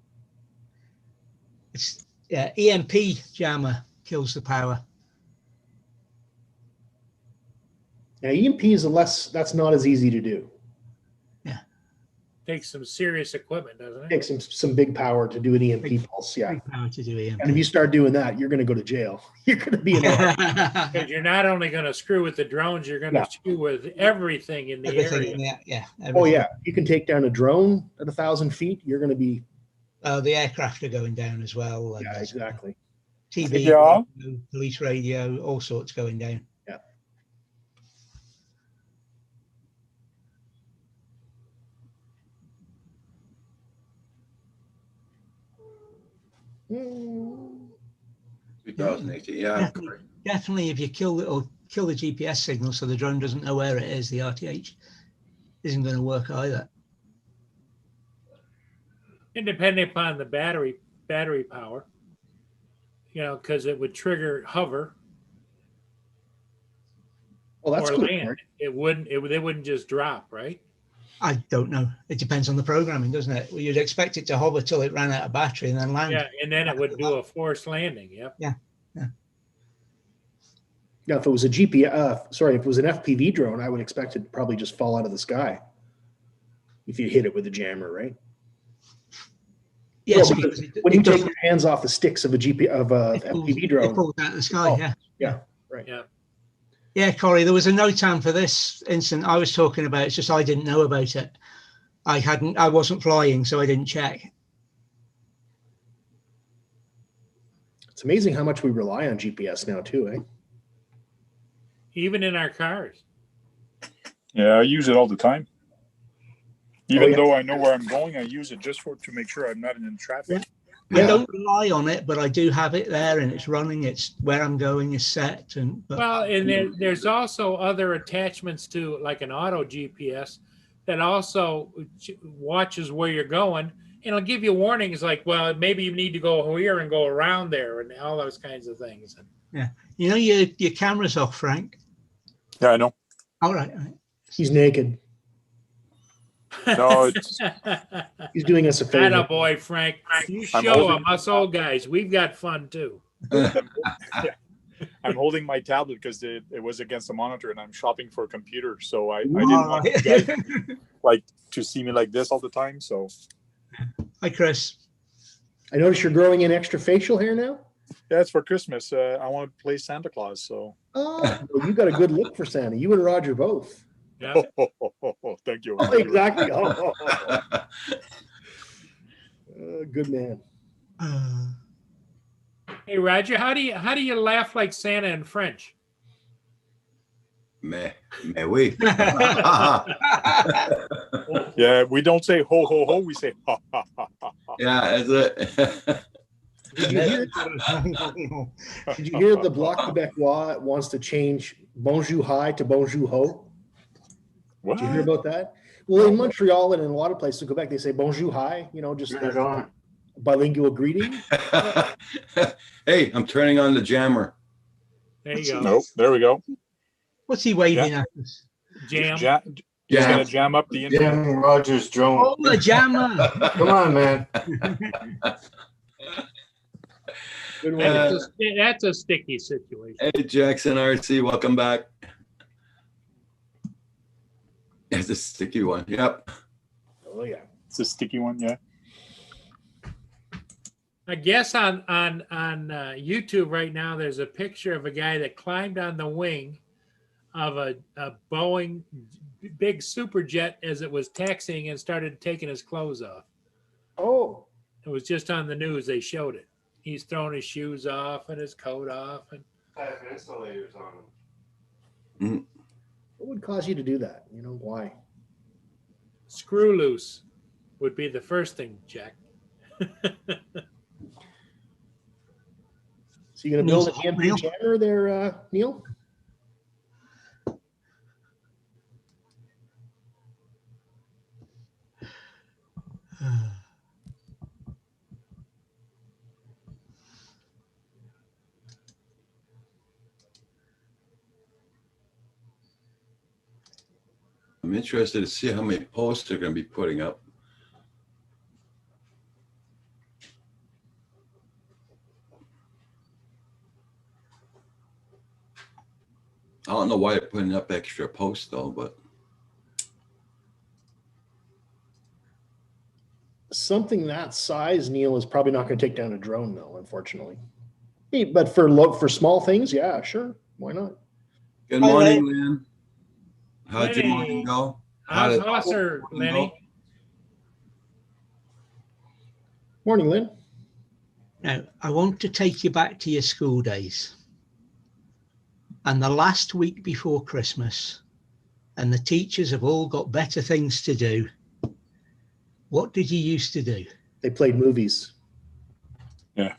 It's EMP jammer kills the power.
Now, EMP is that's not as easy to do.
Yeah.
Takes some serious equipment, doesn't it?
Takes some big power to do an EMP pulse. Yeah.
Big power to do EMP.
And if you start doing that, you're going to go to jail. You're going to be in a
Because you're not only going to screw with the drones, you're going to
Yeah.
screw with everything in the
Everything
area.
in there, yeah.
Oh
everything.
yeah, you can take down a drone at 1,000 feet. You're going to be
The aircraft are going down as well. and
yeah,
there's
exactly.
TV,
Yeah.
radio, police radio, all sorts going down.
Mm.
2018, yeah.
Definitely, definitely, if you kill the GPS signal so the drone doesn't know where it is, the RTH isn't going to work either.
And depending upon the battery power, because it would trigger hover
Well, that's
or
good.
land.
Mark.
They wouldn't just drop, right?
I don't know. It depends on the programming, doesn't it? Well, you'd expect it to hover till it ran out of battery and then land.
Yeah, and then it would do a forced landing. Yep.
Now, if it was a GPS, if it was an FPV drone, I would expect it to probably just fall out of the sky if you hit it with a jammer, right?
Yes,
Well,
because
When you
it
take
doesn't-
your hands off the sticks of a FPV
it
drone,
falls out of the sky.
Oh.
Yeah.
yeah, right.
Yeah.
Yeah, Corey, there was a NOTAM for this incident I was talking about. It's just I didn't know about it. I wasn't flying, so I didn't check.
It's amazing how much we rely on GPS now, too, eh?
Even in our cars.
Yeah, I use it all the time. Even
yeah.
though I know where I'm going, I use it just to make sure I'm not in traffic.
I
Yeah.
don't rely on it, but I do have it there, and it's running. It's where I'm going is set, but
Well, and there's also other attachments to like an auto GPS that also watches where you're going. And it'll give you warnings like, well, maybe you need to go here and go around there and all those kinds of things.
you know your camera's off, Frank.
Yeah, I know.
All right. All right.
He's naked.
No, it's
He's doing us a favor.
Atta boy, Frank. You
I'm
show
holding-
them, us old guys. We've got fun too.
I'm holding my tablet because it was against the monitor, and I'm shopping for a computer, so I didn't
All
want you
right.
guys like to see me like this all the time. So
Hi, Chris.
I notice you're growing in extra facial hair now.
yeah, it's for Christmas. I want to play Santa Claus. So
Oh, well, you got a good look for Santa. You and Roger both.
Yeah.
thank you.
Oh, exactly. Good man.
Hey Roger, how do you laugh like Santa in French?
Mais oui.
Yeah, we don't say ho ho ho. We say ha ha ha ha. Ha.
Yeah, that's it.
Did you hear the Bloc Québécois wants to change bonjour hi to bonjour ho?
What?
Did you hear about that? Well, in Montreal and in a lot of places in Quebec, they say bonjour hi, just a bilingual greeting.
Hey, I'm turning on the jammer.
There you go.
Nope. There we go.
What's he waving at us?
Jam.
He's
Jam.
gonna jam up the internet.
Jam Rogers drone.
Oh, the jammer.
Come on, man.
Good one.
That's a sticky situation.
Hey, Jackson RC, welcome back. It's a sticky one. Yep.
Oh yeah.
It's a sticky one. Yeah.
I guess on YouTube right now, there's a picture of a guy that climbed on the wing of a Boeing big superjet as it was taxiing and started taking his clothes off.
Oh,
It was just on the news. They showed it. He's throwing his shoes off and his coat off. And
Insulators on them.
what would cause you to do that? Why?
screw loose would be the first thing, Jack.
So you're going to build an EMP jammer there, Neil?
I'm interested to see how many posts they're going to be putting up. I don't know why they're putting up extra posts though, but
something that size, Neil, is probably not going to take down a drone, though, unfortunately. Hey, but for small things, yeah, sure, why not?
Good
Hi,
morning, Lynn. How'd your
Lenny.
morning go?
How's
did
Hosser,
morning
Lenny?
go?
Morning, Lynn.
Now, I want to take you back to your school days and the last week before Christmas, and the teachers have all got better things to do. What did you used to do?
They played movies.
Hey,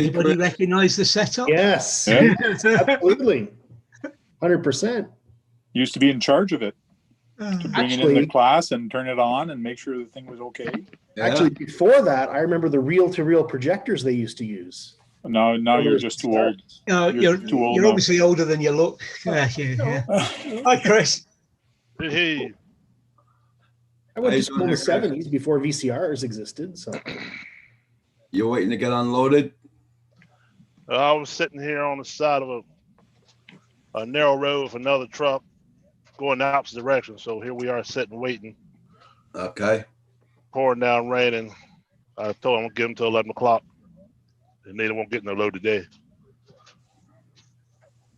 Anybody
Chris.
recognize the setup?
Yes,
Yeah.
absolutely, 100%.
Used to be in charge of it, to bring it in
Actually-
the class and turn it on and make sure the thing was okay.
Yeah.
Actually, before that, I remember the reel-to-reel projectors they used to use.
Now
Remember
you're
the
just too old.
stars?
You're
too old
you're
now.
obviously older than you look. Yeah. Hi, Chris.
Hey,
I went
How you
to school in the
doing there, Chris?
70s before VCRs existed. So
You waiting to get unloaded?
I was sitting here on the side of a narrow road with another truck going the opposite direction. So here we are sitting waiting,
Okay.
pouring down rain, and I told them I'll give them till 11 o'clock. And they won't get no load today.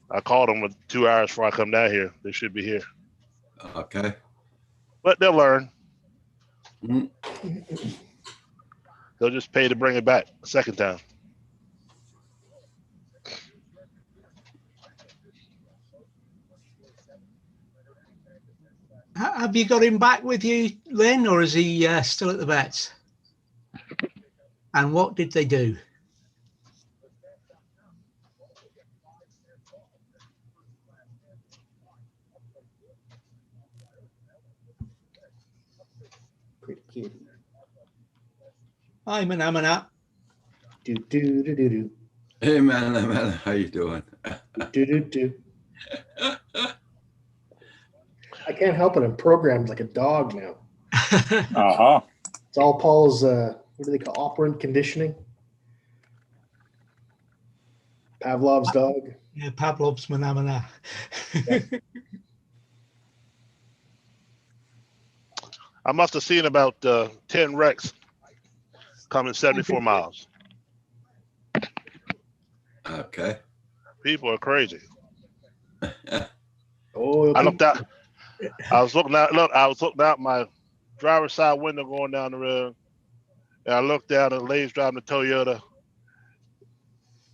I called them with 2 hours before I come down here. They should be here,
Okay.
but they'll learn.
Mhm.
They'll just pay to bring it back a second time.
Have you got him back with you, Lynn, or is he still at the vets? And what did they do?
pretty kitty.
Hi, Manamana.
Do do do do do
Hey, man, how you doing?
do do do. I can't help it. I'm programmed like a dog now.
Uh-huh.
It's all Paul's. What do they call operant conditioning? Pavlov's dog.
Yeah, Pavlov's Manamana.
I must have seen about 10 wrecks coming 74 miles.
Okay.
People are crazy.
Oh,
I looked out. I was looking out my driver's side window going down the road, and I looked down at the lady's driving the Toyota,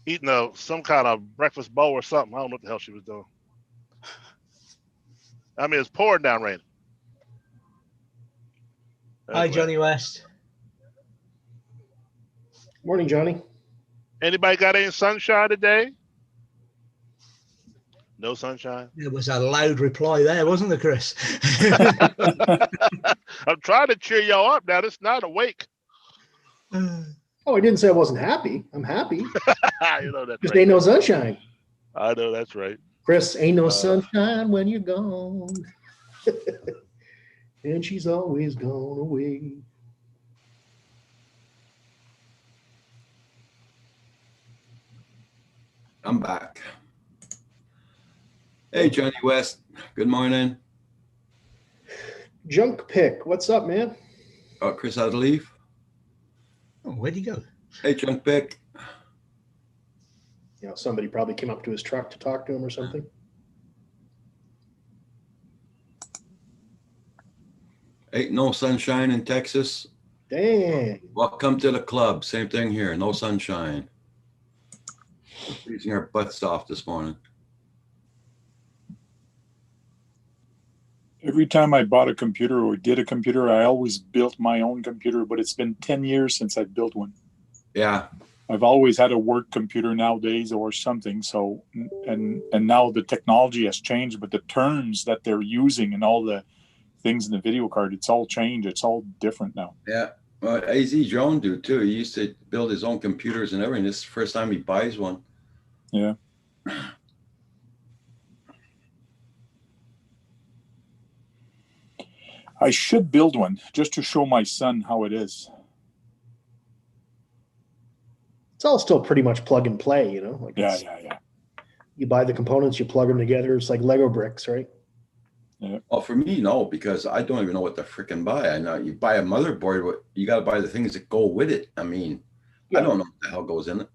eating some kind of breakfast bowl or something. I don't know what the hell she was doing. I mean, it's pouring down rain.
Hi, Johnny West.
Morning, Johnny.
Anybody got any sunshine today? No sunshine.
There was a loud reply there, wasn't there, Chris?
I'm trying to cheer y'all up now. It's not awake.
Oh, I didn't say I wasn't happy. I'm happy.
You know that's
Just
right.
ain't no sunshine.
I know that's right.
Chris, ain't no sunshine when you're gone. And she's always gone away.
I'm back. Hey, Johnny West. Good morning.
Junk pick. What's up, man?
Oh, Chris had to leave.
Oh, where'd he go?
Hey, Junk Pick.
You know, somebody probably came up to his truck to talk to him or something.
Ain't no sunshine in Texas.
Dang.
Welcome to the club. Same thing here. No sunshine. Freezing our butts off this morning.
Every time I bought a computer or did a computer, I always built my own computer, but it's been 10 years since I built one.
Yeah.
I've always had a work computer nowadays or something. So, and now the technology has changed, but the terms that they're using and all the things in the video card, it's all changed. It's all different now.
Yeah. Well, AZ Joan do too. He used to build his own computers and everything. This is the first time he buys one.
Yeah. I should build one just to show my son how it is.
It's all still pretty much plug and play, you know? Like
Yeah,
it's-
yeah, yeah.
You buy the components, you plug them together. It's like Lego bricks, right?
Well, for me, no, because I don't even know what to freaking buy. I know you buy a motherboard, you got to buy the things that go with it. I mean, I don't know what the hell goes in it.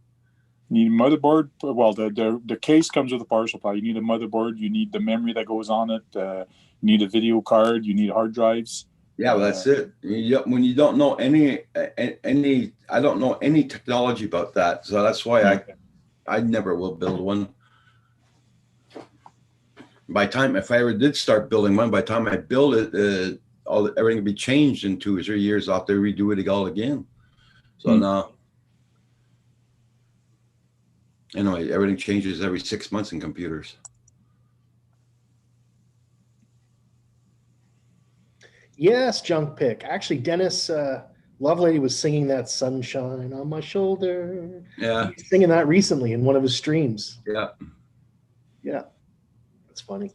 You need a motherboard. Well, the case comes with a power supply. You need a motherboard. You need the memory that goes on it. You need a video card. You need hard drives.
Yeah, well, that's it. When you don't know any, I don't know any technology about that, so that's why I never will build one. By the time, if I ever did start building one, by the time I build it, everything would be changed in 2 or 3 years. I'll have to redo it all again. So now, anyway, everything changes every 6 months in computers.
Yes, Junk Pick. Actually, Dennis Lovelady was singing that "Sunshine on My Shoulder."
Yeah,
He was singing that recently in one of his streams.
yeah.
Yeah, that's funny.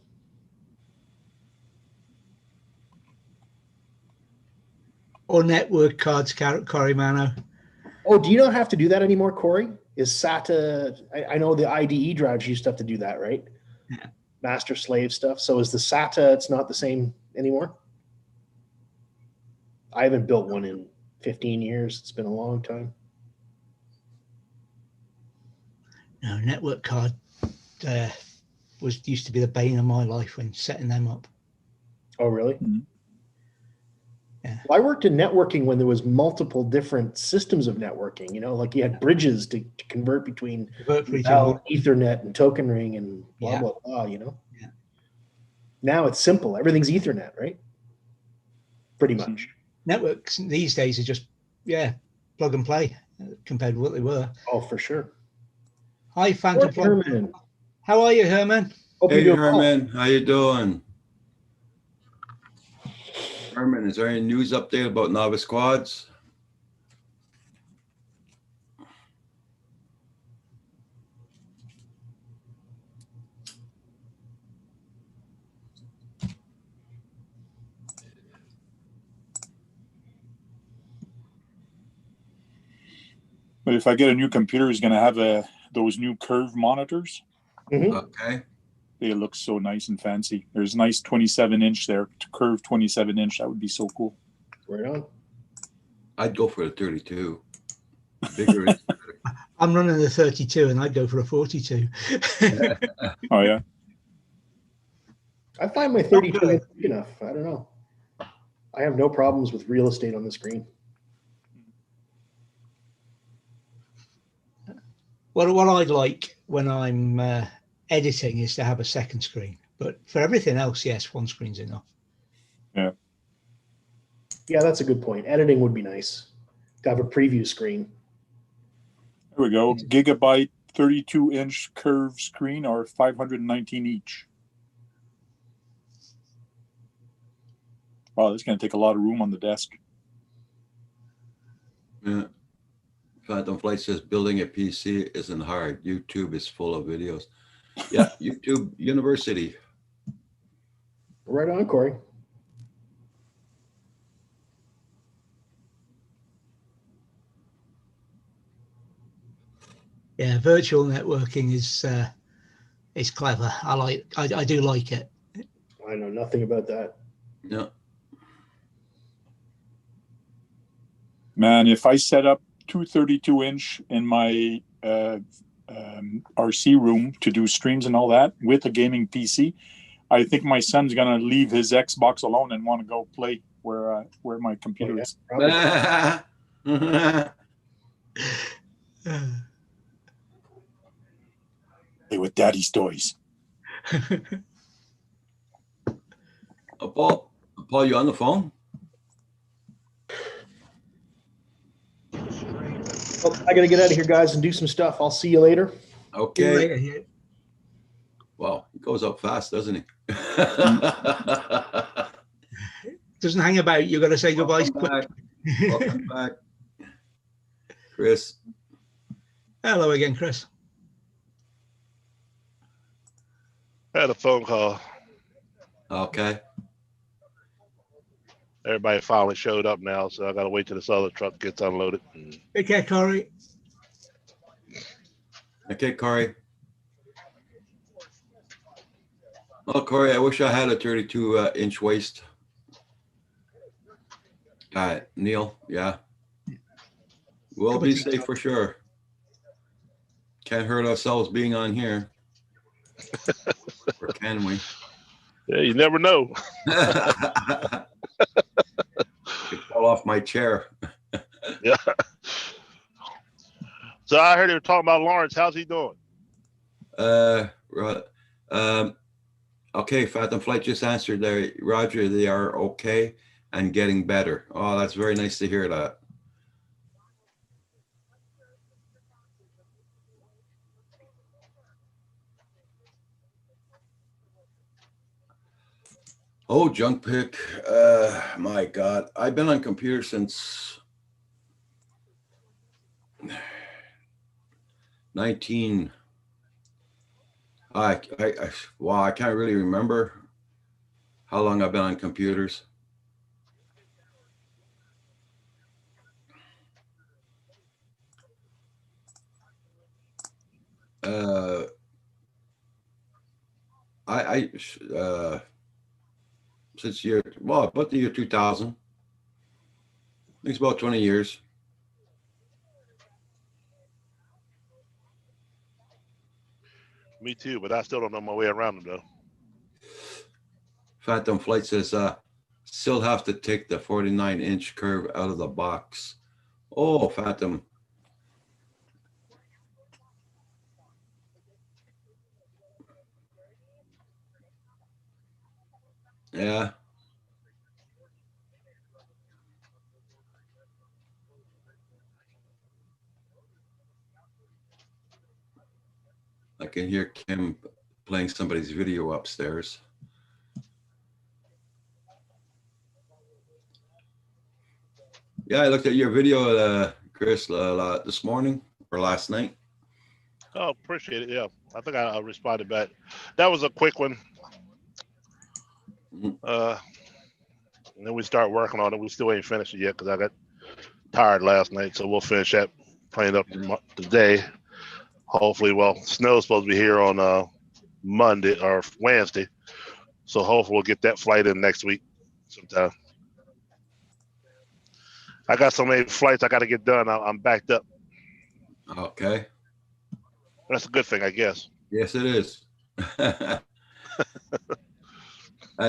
Or network cards, Corey Mano.
Oh, do you not have to do that anymore, Corey? Is SATA? I know the IDE drives used to have to do that, right?
Yeah.
Master slave stuff. So is the SATA? It's not the same anymore. I haven't built one in 15 years. It's been a long time.
No, network card used to be the bane of my life when setting them up.
Oh, really?
Mhm.
Yeah.
Well, I worked in networking when there was multiple different systems of networking. You know, like you had bridges to convert between Ethernet and token ring and blah blah blah. You know.
Yeah.
Now it's simple. Everything's Ethernet, right? Pretty much.
Networks these days are just plug and play compared to what they were.
Oh, for sure.
Hi, Phantom
Herman.
How are you, Herman?
Hope
Hey,
you're doing well.
Herman, how you doing? Herman, is there any news update about Novice Squads?
But if I get a new computer, it's going to have those new curve monitors.
Mhm.
Okay.
They look so nice and fancy. There's a nice 27-inch there, curved 27-inch. That would be so cool.
Right on.
I'd go for the 32. Bigger.
I'm running the 32 and I'd go for a 42.
Oh, yeah.
I find my 32 big enough. I don't know. I have no problems with real estate on the screen.
What I'd like when I'm editing is to have a second screen. But for everything else, yes, one screen's enough.
Yeah.
Yeah, that's a good point. Editing would be nice to have a preview screen.
There we go. Gigabyte 32-inch curved screen or 519 each. Wow, this is going to take a lot of room on the desk.
Yeah. Phantom Flight says building a PC isn't hard. YouTube is full of videos. Yeah, YouTube University.
Right on, Corey.
Yeah, virtual networking is clever. I do like it.
I know nothing about that.
Yeah.
Man, if I set up two 32-inch in my RC room to do streams and all that with a gaming PC, I think my son's gonna leave his Xbox alone and want to go play where my computer is. Play with daddy's toys.
Paul, you on the phone?
Oh, I got to get out of here, guys, and do some stuff. I'll see you later.
Okay. Wow, he goes up fast, doesn't he?
Doesn't hang about. You've got to say goodbye quick.
Welcome back. Chris.
Hello again, Chris.
I had a phone call.
Okay.
Everybody finally showed up now, so I got to wait till this other truck gets unloaded.
Take care, Corey.
Okay, Corey. Oh, Corey, I wish I had a 32 inch waist. Neil, yeah. We'll
Couple
be
of
safe for sure. Can't hurt ourselves being on here. Or can we?
Yeah, you never know.
Could fall off my chair.
Yeah. So I heard you were talking about Lawrence. How's he doing?
Right. Okay, Phantom Flight just answered there. Roger, they are okay and getting better. Oh, that's very nice to hear that. Oh, junk pick. My God. I've been on computer since 19. Wow, I can't really remember how long I've been on computers. Since about the year 2000. I think it's about 20 years.
Me too, but I still don't know my way around them though.
Phantom Flight says, still have to take the 49-inch curve out of the box. Oh, Phantom. Yeah. I can hear Kim playing somebody's video upstairs. Yeah, I looked at your video, Chris, this morning or last night.
Oh, appreciate it. Yeah, I think I responded back. That was a quick one. And then we start working on it. We still ain't finished it yet because I got tired last night. So we'll finish that playing up today. Hopefully, well, snow's supposed to be here on Monday or Wednesday. So hopefully we'll get that flight in next week sometime. I got so many flights I got to get done. I'm backed up.
Okay.
That's a good thing, I guess.
Yes, it is.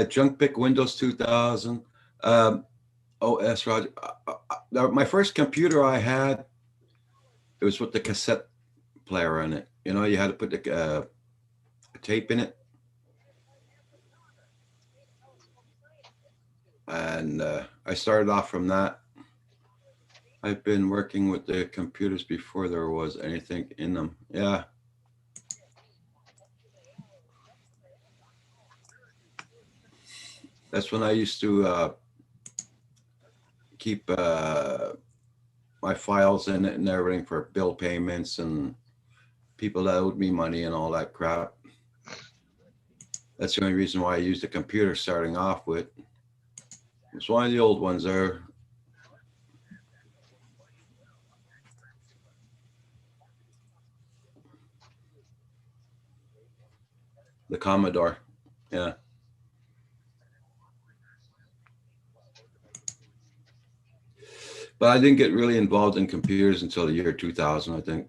Junk pick Windows 2000. OS, Roger. My first computer I had, it was with the cassette player in it. You know, you had to put the tape in it. And I started off from that. I've been working with the computers before there was anything in them. Yeah. That's when I used to keep my files in it and everything for bill payments and people that owed me money and all that crap. That's the only reason why I used a computer starting off with. It's one of the old ones there. The Commodore, yeah. But I didn't get really involved in computers until the year 2000, I think.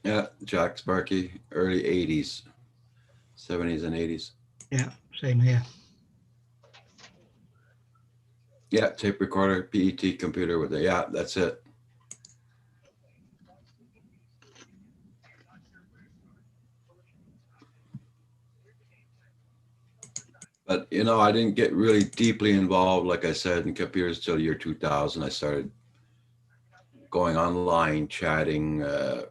Yeah, Jack Sparky, early 80s, 70s and 80s.
Yeah, same here.
Yeah, tape recorder, PET computer with it. Yeah, that's it. But, you know, I didn't get really deeply involved, like I said, in computers until the year 2000. I started going online, chatting. I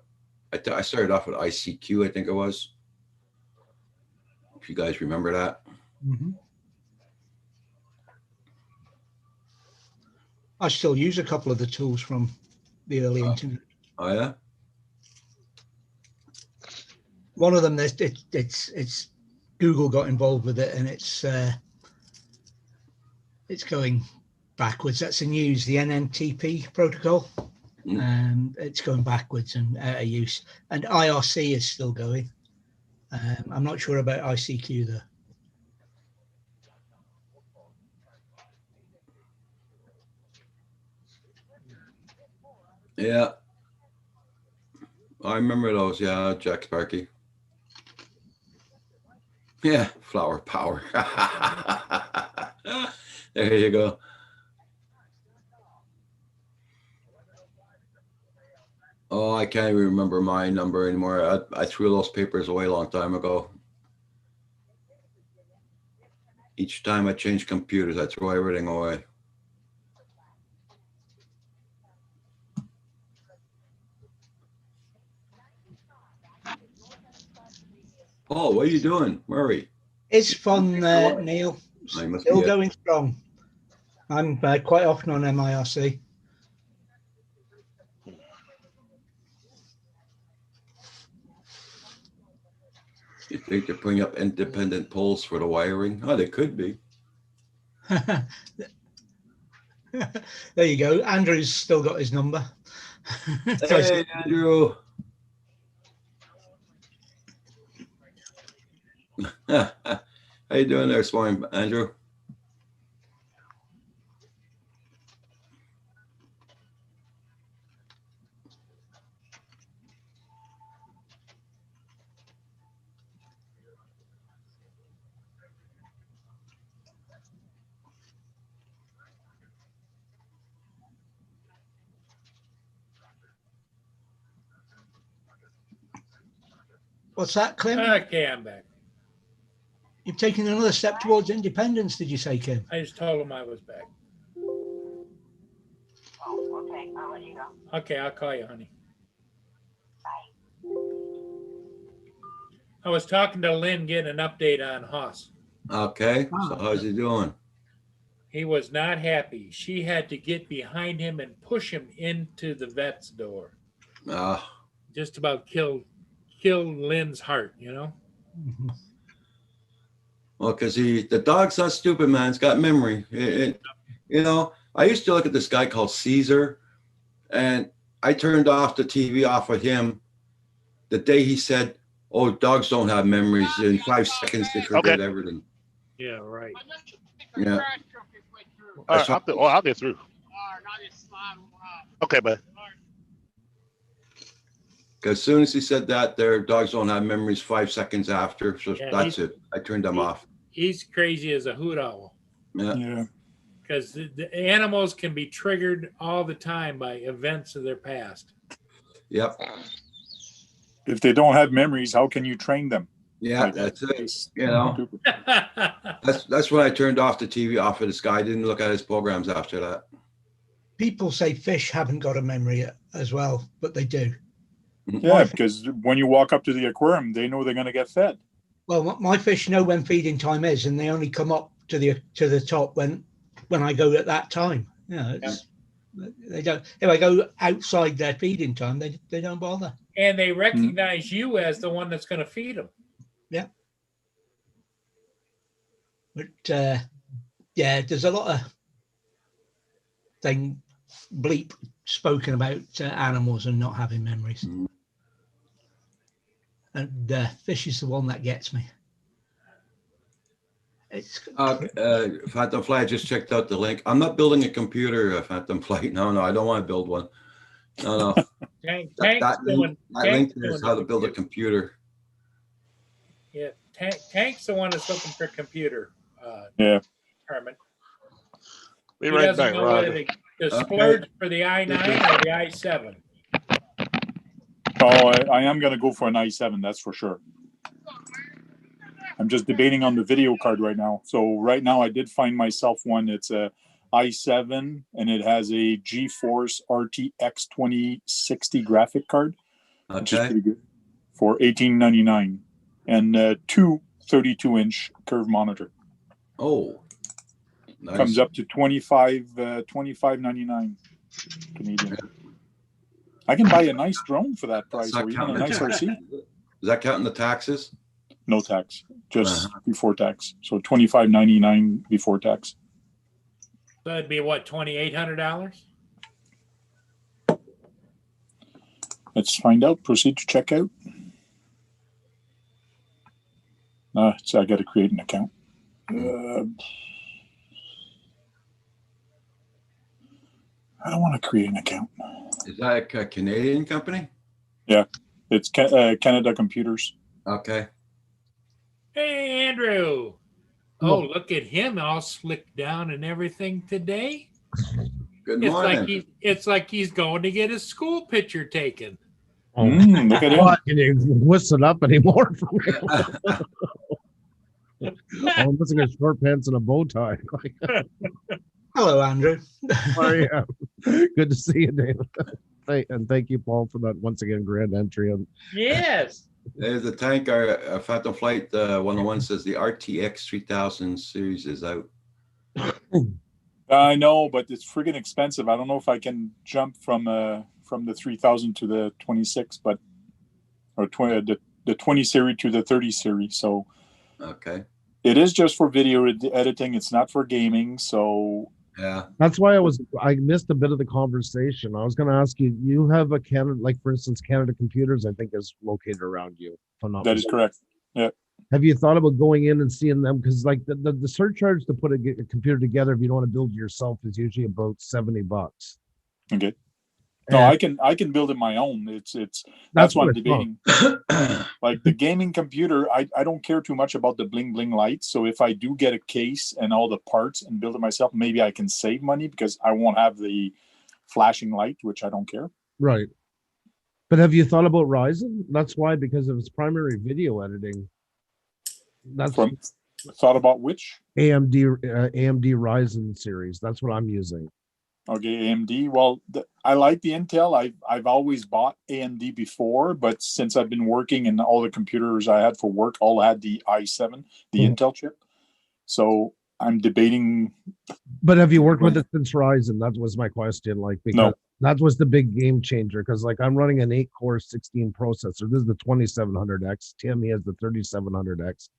started off with ICQ, I think it was. If you guys remember that.
Mm-hmm. I still use a couple of the tools from the early internet.
Oh, yeah?
One of them, it's Google got involved with it, and it's going backwards. That's in use, the NNTP protocol. It's going backwards and out of use. And IRC is still going. I'm not sure about ICQ though.
Yeah. I remember those. Yeah, Jack Sparky. Yeah, flower power. There you go. Oh, I can't even remember my number anymore. I threw those papers away a long time ago. Each time I change computers, I throw everything away. Oh, what are you doing, Murray?
It's fun, Neil.
I must
Still
be
going strong. I'm quite often on MIRC.
You think they're putting up independent poles for the wiring? Oh, they could be.
There you go. Andrew's still got his number.
Hey, Andrew. How you doing there this morning, Andrew?
What's that, Clem?
Okay, I'm back.
You've taken another step towards independence, did you say, Kim?
I just told him I was back.
Oh, okay. I'll let you go.
Okay, I'll call you, honey. I was talking to Lynn, getting an update on Haas.
Okay, so how's he doing?
He was not happy. She had to get behind him and push him into the vet's door. Just about killed Lynn's heart, you know?
Mm-hmm.
Well, because the dog's not stupid, man. It's got memory. You know, I used to look at this guy called Caesar, and I turned off the TV off of him the day he said, "Oh, dogs don't have memories." In 5 seconds, they forget everything.
Yeah, right.
Yeah.
All right, I'll get through. Okay, bud.
As soon as he said that, their dogs don't have memories 5 seconds after. So
Yeah,
that's it. I turned them off.
He's crazy as a hoot owl.
Yeah.
Because the animals can be triggered all the time by events of their past.
Yep.
If they don't have memories, how can you train them?
Yeah,
Like,
that's it. You know, that's when I turned off the TV off of this guy. I didn't look at his programs after that.
People say fish haven't got a memory as well, but they do.
Yeah, because when you walk up to the aquarium, they know they're going to get fed.
Well, my fish know when feeding time is, and they only come up to the top when I go at that time. Yeah, they don't. If I go outside their feeding time, they don't bother.
And they recognize you as the one that's going to feed them.
Yeah. But yeah, there's a lot of bleep spoken about animals and not having memories. And fish is the one that gets me. It's
Phantom Flight, I just checked out the link. I'm not building a computer, Phantom Flight. No, I don't want to build one. No. that link is how to build a computer.
Yeah, Tank's the one that's looking for a computer. Herman.
Be
He
right
doesn't
back,
know
Roger.
whether to splurge for the i9 or the i7.
Oh, I am going to go for an i7, that's for sure. I'm just debating on the video card right now. So right now I did find myself one. It's a i7 and it has a GeForce RTX 2060 graphic card, which is pretty good, for $18.99, and two 32-inch curved monitor.
Oh, nice.
Comes up to $25.99 Canadian. I can buy a nice drone for that price, or even a nice RC.
Is that counting the taxes?
No tax, just before tax. So $25.99 before tax.
So it'd be what, $2,800?
Let's find out. Proceed to checkout. So I got to create an account. I don't want to create an account.
Is that a Canadian company?
It's Canada Computers.
Okay.
Hey, Andrew. Oh, look at him all slicked down and everything today.
Good
It's
morning.
like it's like he's going to get his school picture taken.
Look at him.
What, can you listen up anymore for me? I'm missing a short pants and a bow tie.
Hello, Andrew.
How are you? Good to see you, David. And thank you, Paul, for that once again grand entry.
Yes.
There's a tank. Our Phantom Flight 101 says the RTX 3000 series is out.
I know, but it's friggin' expensive. I don't know if I can jump from the 3000 to the 26, but or 20 the 20 series to the 30 series. So
Okay.
it is just for video editing. It's not for gaming. So
Yeah.
That's why I missed a bit of the conversation. I was going to ask you, you have a Canada, like for instance, Canada Computers, I think is located around you. If I'm not
that is
mistaken.
correct. Yeah.
Have you thought about going in and seeing them? Because like the surcharge to put a computer together, if you don't want to build it yourself, is usually about $70.
Okay. No,
And
I can build it my own. It's
That's
that's what
what
I'm
I thought.
debating. Like the gaming computer, I don't care too much about the bling bling lights. So if I do get a case and all the parts and build it myself, maybe I can save money because I won't have the flashing light, which I don't care.
Right. But have you thought about Ryzen? That's why, because of its primary video editing. That's
From thought about which?
AMD Ryzen series. That's what I'm using.
Okay, AMD. Well, I like the Intel. I've always bought AMD before, but since I've been working and all the computers I had for work all had the i7, the Intel chip. So I'm debating.
But have you worked with it since Ryzen? That was my question. Like, because
No.
that was the big game changer. Because like I'm running an 8-core 16 processor. This is the 2700X. Tim, he has the 3700X.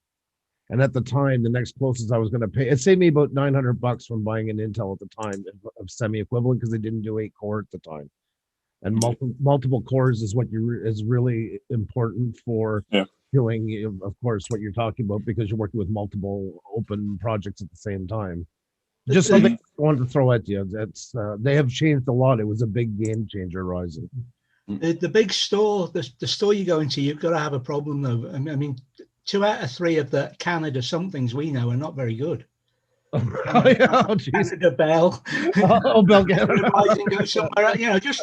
And at the time, the next closest I was going to pay, it saved me about $900 from buying an Intel at the time of semi-equivalent because they didn't do 8-core at the time. And multiple cores is what is really important for doing, of course, what you're talking about because you're working with multiple open projects at the same time. Just something I wanted to throw at you. That's they have changed a lot. It was a big game changer, Ryzen.
The big store, the store you go into, you've got to have a problem though. I mean, 2 out of 3 of the Canada somethings we know are not very good. Canada Bell.
Bell Canada.
Go somewhere, you know, just.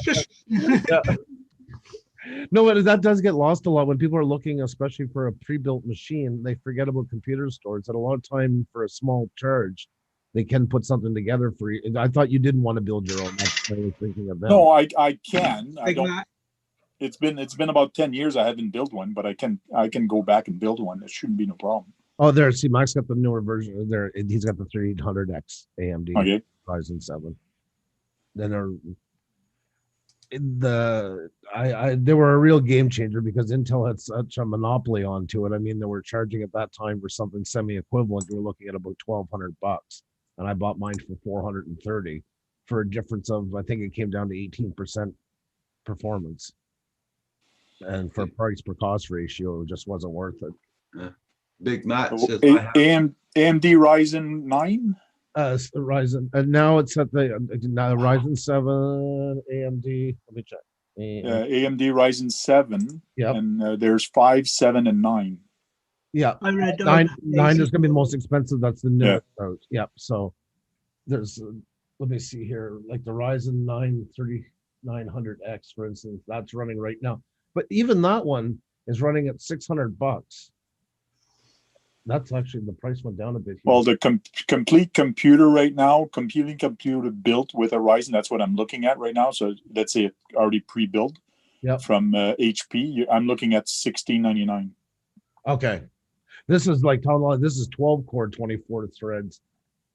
No, but that does get lost a lot when people are looking, especially for a pre-built machine. They forget about computer stores. And a lot of time for a small charge, they can put something together for you. I thought you didn't want to build your own. That's what I was thinking of that.
No, I can. I don't. It's been about 10 years I haven't built one, but I can go back and build one. It shouldn't be no problem.
Oh, there. See, Mike's got the newer version. There, he's got the 3800X AMD Ryzen 7. Then they were a real game changer because Intel had such a monopoly onto it. I mean, they were charging at that time for something semi-equivalent. We were looking at about $1,200, and I bought mine for $430 for a difference of, I think it came down to 18% performance. And for price per cost ratio, it just wasn't worth it.
Big Matt says
AMD Ryzen 9.
Ryzen, and now it's at the Ryzen 7 AMD. Let me check.
AMD Ryzen 7.
Yeah,
and there's 5, 7, and 9.
Yeah,
I read
9 is going to be the most expensive. That's the new. Yeah. So there's, let me see here, like the Ryzen 9 3900X, for instance, that's running right now. But even that one is running at $600. That's actually, the price went down a bit here.
Well, the complete computer right now, computing computer built with a Ryzen, that's what I'm looking at right now. So let's say it already pre-built from HP. I'm looking at $1,699.
Okay. This is like, this is 12 core, 24 threads.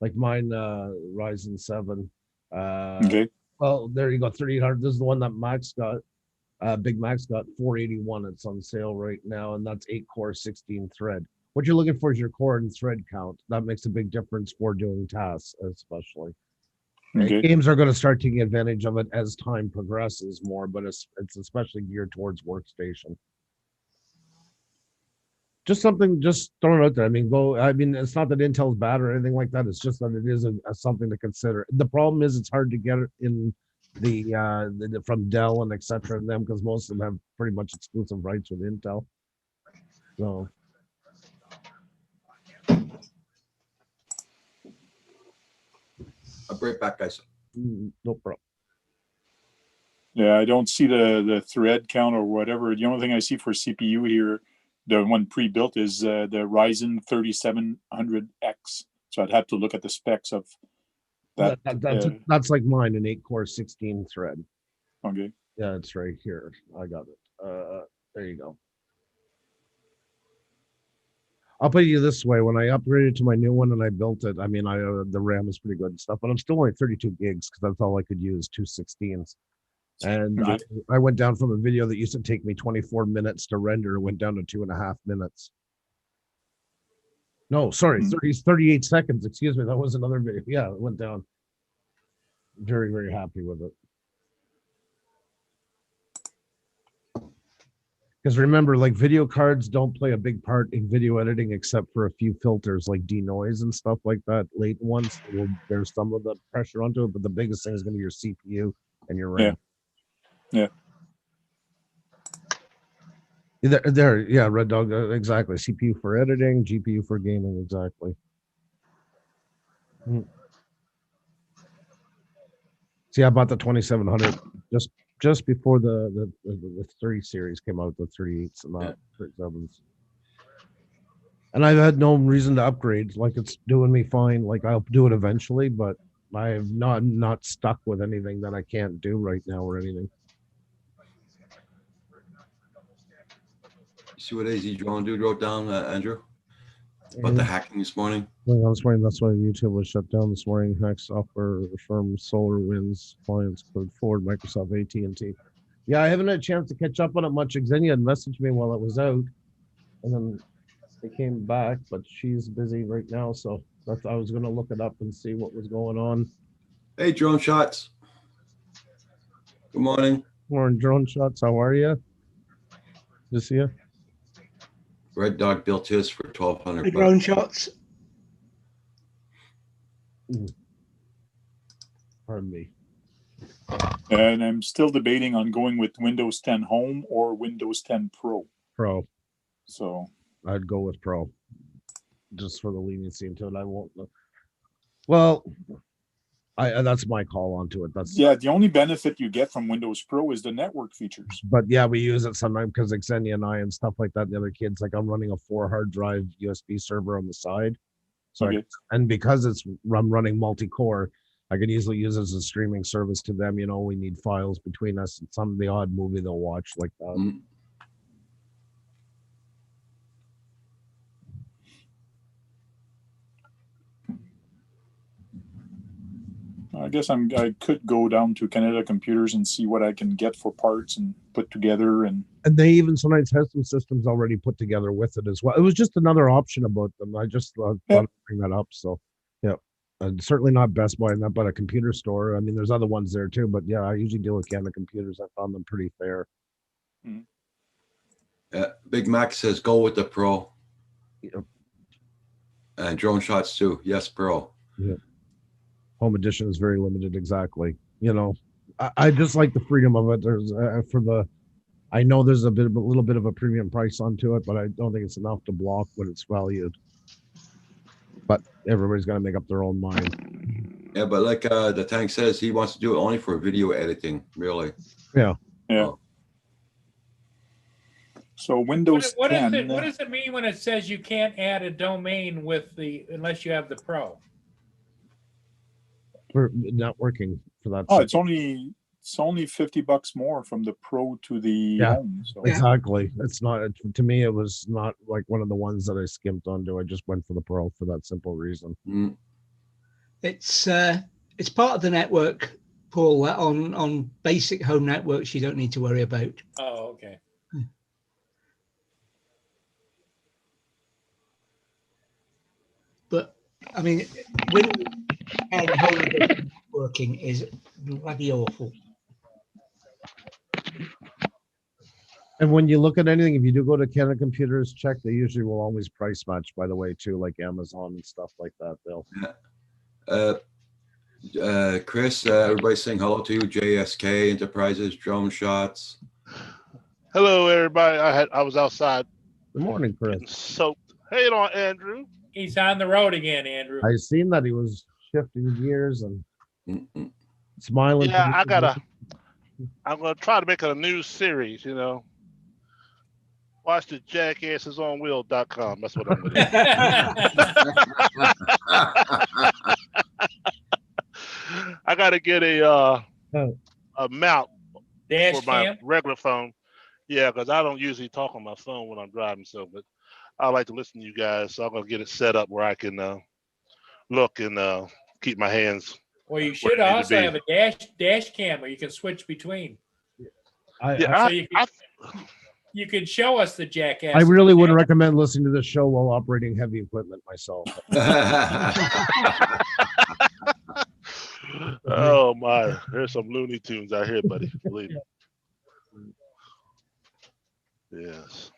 Like mine, Ryzen 7.
Okay.
Well, there you go, 3800. This is the one that Max got. Big Max got 481. It's on sale right now, and that's 8 core, 16 thread. What you're looking for is your core and thread count. That makes a big difference for doing tasks, especially.
Okay.
Games are going to start taking advantage of it as time progresses more, but it's especially geared towards workstation. Just something, just throwing it out there. I mean, it's not that Intel's bad or anything like that. It's just that it is something to consider. The problem is it's hard to get it in the from Dell and etc. and them, because most of them have pretty much exclusive rights with Intel. So
I'll be right back, guys.
no problem.
Yeah, I don't see the thread count or whatever. The only thing I see for CPU here, the one pre-built, is the Ryzen 3700X. So I'd have to look at the specs of that.
That's like mine, an 8-core 16 thread.
Okay.
Yeah, it's right here. I got it. There you go. I'll put it this way: when I upgraded to my new one and I built it, I mean, the RAM is pretty good and stuff, but I'm still only 32 gigs because that's all I could use, 216s. And
Okay.
I went down from a video that used to take me 24 minutes to render, it went down to 2.5 minutes. No, sorry, 38 seconds. Excuse me. That was another video. Yeah, it went down. Very, very happy with it. Because remember, like, video cards don't play a big part in video editing except for a few filters like denoise and stuff like that. Latent ones, there's some of the pressure onto it, but the biggest thing is going to be your CPU and your RAM.
Yeah.
Yeah, Red Dog, exactly. CPU for editing, GPU for gaming, exactly. See, I bought the 2700 just before the 30 series came out, the 38s and not 37s. And I've had no reason to upgrade. Like, it's doing me fine. Like, I'll do it eventually, but I'm not stuck with anything that I can't do right now or anything.
You see what AZ Drone Dude wrote down, Andrew? About the hacking this morning?
This morning, that's why YouTube was shut down this morning. Hack software firm SolarWinds clients put forward Microsoft AT&T. Yeah, I haven't had a chance to catch up on it much. Xenia had messaged me while it was out, and then they came back, but she's busy right now, so I was going to look it up and see what was going on.
Hey, Drone Shots. Good morning.
Morning, Drone Shots. How are you? Good to see you.
Red Dog built his for 1,200
Hey,
bucks.
Drone Shots.
Pardon me.
And I'm still debating on going with Windows 10 Home or Windows 10 Pro.
Pro.
So
I'd go with Pro, just for the leniency into it. I won't. Well, that's my call onto it. That's
the only benefit you get from Windows Pro is the network features.
But yeah, we use it sometimes because Xenia and I and stuff like that. And the other kids, like, I'm running a 4 hard drive USB server on the side. So
Okay.
and because I'm running multi-core, I could easily use it as a streaming service to them. You know, we need files between us and some of the odd movie they'll watch like that.
I guess I could go down to Canada Computers and see what I can get for parts and put together. And
they even sometimes have some systems already put together with it as well. It was just another option about them. I just thought I'd bring that up. So, yeah, certainly not Best Buy, not but a computer store. I mean, there's other ones there too, but yeah, I usually deal with Canada Computers. I found them pretty fair.
Big Mac says go with the Pro.
Yep.
And Drone Shots too. Yes, Pro.
Yeah. Home edition is very limited. Exactly. You know, I just like the freedom of it. There's I know there's a little bit of a premium price onto it, but I don't think it's enough to block what it's valued. But everybody's got to make up their own mind.
Yeah, but like the Tank says, he wants to do it only for video editing, really.
Yeah.
Yeah. So Windows
What
10.
what does it mean when it says you can't add a domain unless you have the Pro?
For networking for that.
Oh, it's only $50 more from the Pro to the Home. So.
Exactly. It's not, to me, it was not like one of the ones that I skimped onto. I just went for the Pro for that simple reason.
It's part of the network, Paul. On basic home networks, you don't need to worry about.
Oh, okay. But I mean, when you add a home
working is bloody awful.
And when you look at anything, if you do go to Canon Computers, check, they usually will always price match, by the way, too, like Amazon and stuff like that. They'll.
Chris, everybody's saying hello to you. JSK Enterprises, Drone Shots.
Hello, everybody. I was outside.
Good morning, Chris.
Getting soaked. Hey, on Andrew.
He's on the road again, Andrew.
I seen that he was shifting gears and smiling.
Yeah, I'm gonna try to make it a new series. You know, watch the JackassesOnWheel.com. That's what I'm gonna do. I gotta get a mount
Dash
for my
cam?
regular phone. Yeah, because I don't usually talk on my phone when I'm driving. So, but I like to listen to you guys. So I'm gonna get it set up where I can look and keep my hands.
Well, you should also have a dash cam where you can switch between. You can show us the jackass.
I really would recommend listening to the show while operating heavy equipment myself.
Oh my, there's some Looney Tunes out here, buddy. Believe me. Yes.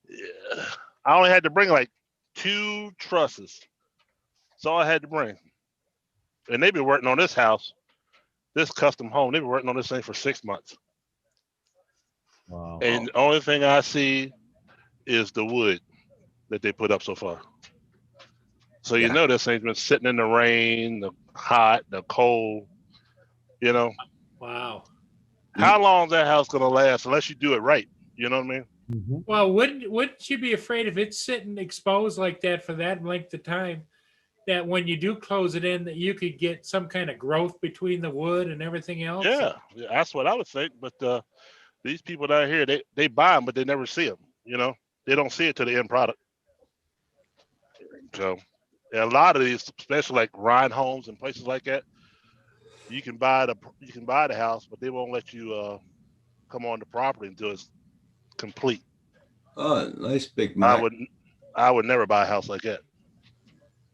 Yeah. I only had to bring like 2 trusses. That's all I had to bring. And they've been working on this house, this custom home. They've been working on this thing for 6 months.
Wow.
And the only thing I see is the wood that they put up so far. So you know this thing's been sitting in the rain, the hot, the cold, you know.
Wow.
How long is that house gonna last unless you do it right? You know what I mean?
Mm-hmm.
Well, wouldn't you be afraid if it's sitting exposed like that for that length of time, that when you do close it in, that you could get some kind of growth between the wood and everything else?
Yeah, that's what I would think. But these people down here, they buy them, but they never see them. You know, they don't see it to the end product. So, a lot of these, especially like Ryan Homes and places like that, you can buy the house, but they won't let you come on the property until it's complete.
Oh, nice Big Mac.
I would never buy a house like that.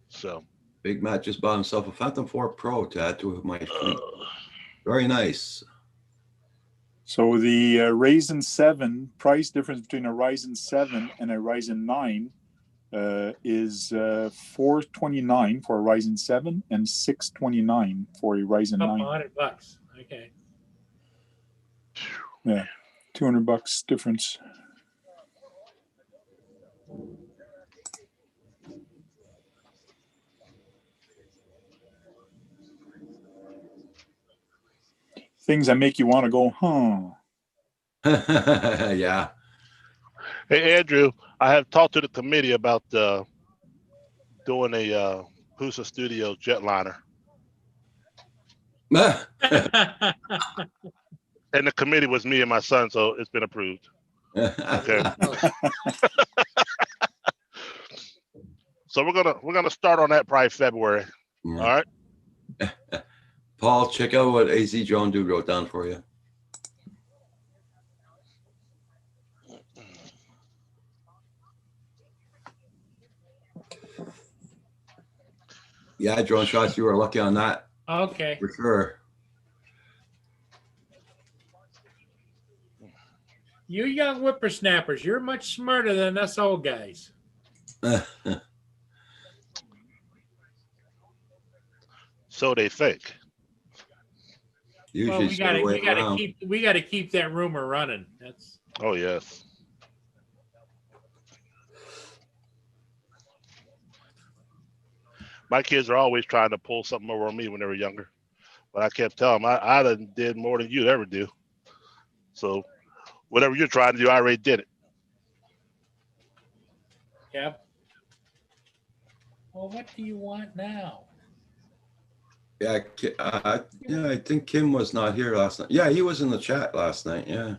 So
Big Mac just bought himself a Phantom 4 Pro to add to my fleet. Very nice.
So the Ryzen 7 price difference between a Ryzen 7 and a Ryzen 9 is $429 for a Ryzen 7 and $629 for a Ryzen 9.
$100. Okay.
Yeah, $200 difference. Things that make you want to go,
Yeah.
Hey, Andrew, I have talked to the committee about doing a Pusa Studios jetliner. And the committee was me and my son, so it's been approved. Okay. So we're gonna start on that probably February. All right.
Paul, check out what AZ John Dude wrote down for you. Yeah, Drone Shots, you were lucky on that.
Okay.
For sure.
You young whippersnappers, you're much smarter than us old guys.
So they think.
Well, we gotta keep that rumor running. That's.
Oh yes. My kids are always trying to pull something over on me when they were younger, but I kept telling them I done did more than you'd ever do. So whatever you're trying to do, I already did it.
Yep. Well, what do you want now?
Yeah, I think Kim was not here last night. Yeah, he was in the chat last night. Yeah.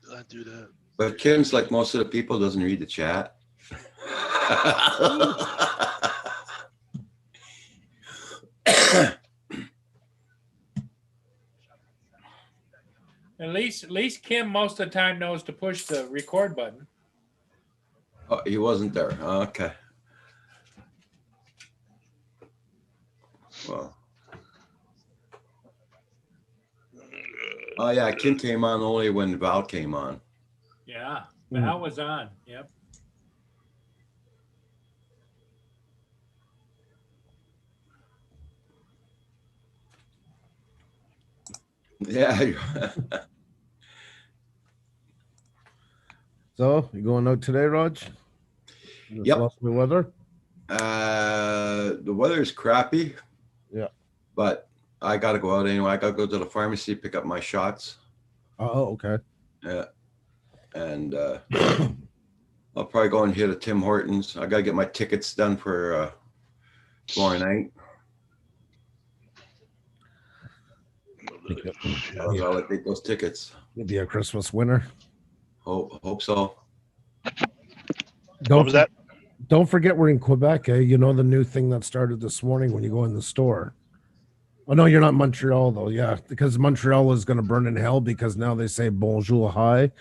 Did I do that?
But Kim's like most of the people doesn't read the chat.
At least Kim most of the time knows to push the record button.
Oh, he wasn't there. Okay. Well. Oh yeah, Kim came on only when Val came on.
Yeah, Val was on. Yep.
Yeah.
So you going out today, Raj?
Yep.
Lovely weather.
The weather is crappy.
Yeah.
But I gotta go out anyway. I gotta go to the pharmacy, pick up my shots.
Oh, okay.
Yeah. And I'll probably go and hit a Tim Hortons. I gotta get my tickets done for tomorrow night. I'll take those tickets.
You'll be a Christmas winner.
Hope so.
What was that?
Don't forget we're in Quebec. You know the new thing that started this morning when you go in the store. Oh no, you're not Montreal though. Yeah, because Montreal is going to burn in hell because now they say bonjour hi.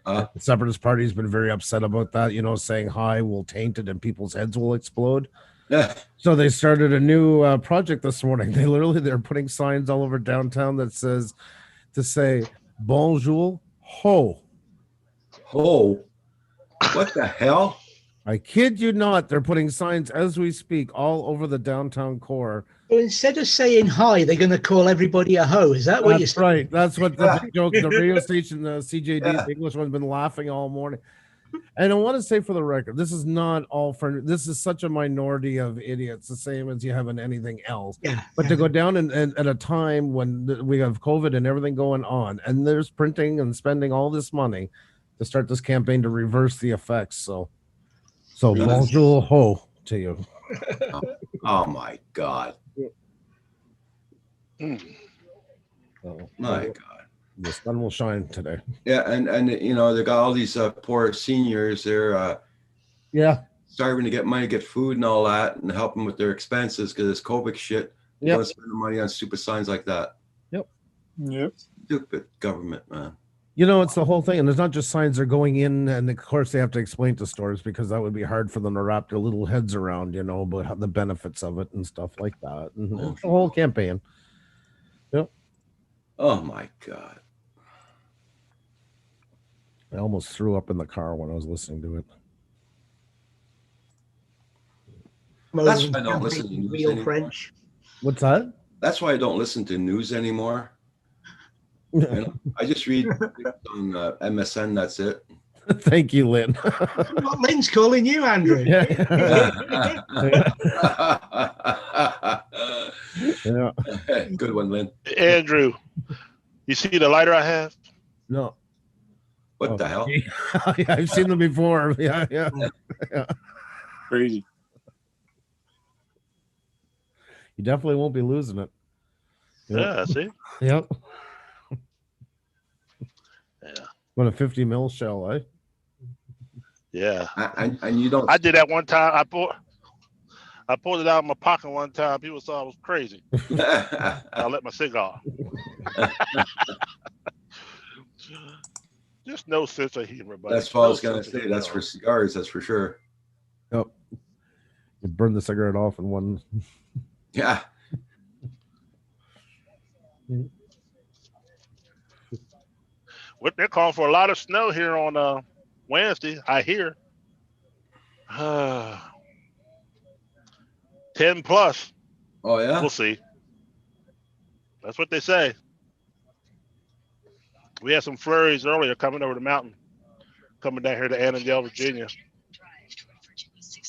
The Separatist Party has been very upset about that. You know, saying hi will taint it and people's heads will explode.
Yeah.
So they started a new project this morning. They're putting signs all over downtown that says to say bonjour ho.
Ho. What the hell?
I kid you not. They're putting signs as we speak all over the downtown core.
So instead of saying hi, they're going to call everybody a hoe. Is that what you're
That's
saying?
right. That's what the joke. The radio station, the CJD, the English one's been laughing all morning. And I want to say for the record, this is not all for. This is such a minority of idiots, the same as you have in anything else.
Yeah.
But to go down and at a time when we have COVID and everything going on, and there's printing and spending all this money to start this campaign to reverse the effects. So bonjour ho to you.
Oh my God.
So,
My God.
the sun will shine today.
Yeah, and you know they got all these poor seniors. They're starving to get money, get food, and all that, and help them with their expenses because it's COVID shit. You
Yep.
don't spend the money on stupid signs like that.
Yep.
Stupid government, man.
You know, it's the whole thing, and it's not just signs they're going in, and of course they have to explain to stores because that would be hard for them to wrap their little heads around, you know, about how the benefits of it and stuff like that. And it's the whole campaign. Yep.
Oh my God.
I almost threw up in the car when I was listening to it.
That's why I don't listen to news
Real
anymore.
French.
What's that?
That's why I don't listen to news anymore. You know, I just read on MSN. That's it.
Thank you, Lynn.
What Lynn's calling you, Andrew?
Yeah.
Good one, Lynn.
Andrew, you see the lighter I have?
No.
What the hell?
Yeah, I've seen them before. Yeah.
Crazy.
You definitely won't be losing it.
Yeah, see?
Yep.
Yeah.
What a 50 mil shell, eh?
Yeah.
And you don't.
I did that one time. I pulled it out of my pocket one time. People thought I was crazy. I let my cigar. Just no sense of humor, buddy.
That's what I was
No
gonna
sense of
say. That's
humor.
for cigars. That's for sure.
Yep. You burn the cigarette off in one.
Yeah.
What they're calling for a lot of snow here on Wednesday, I hear. 10 plus.
Oh yeah.
We'll see. That's what they say. We had some flurries earlier coming over the mountain, coming down here to Annandale, Virginia.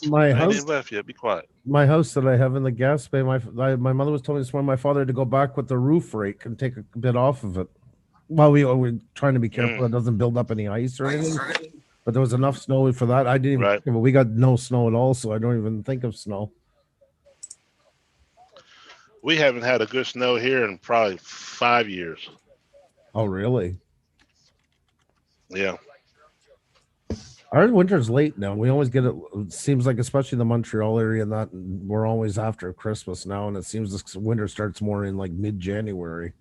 My
I ain't
house,
even left yet. Be quiet.
my house that I have in the gas bay. My mother was telling me this morning. My father had to go back with the roof rake and take a bit off of it. Well, we're trying to be careful it doesn't build up any ice or anything. But there was enough snow for that. I didn't even.
Right.
But we got no snow at all, so I don't even think of snow.
We haven't had a good snow here in probably 5 years.
Oh, really?
Yeah.
Our winter's late now. We always get it. It seems like, especially the Montreal area, and that we're always after Christmas now, and it seems this winter starts more in like mid-January.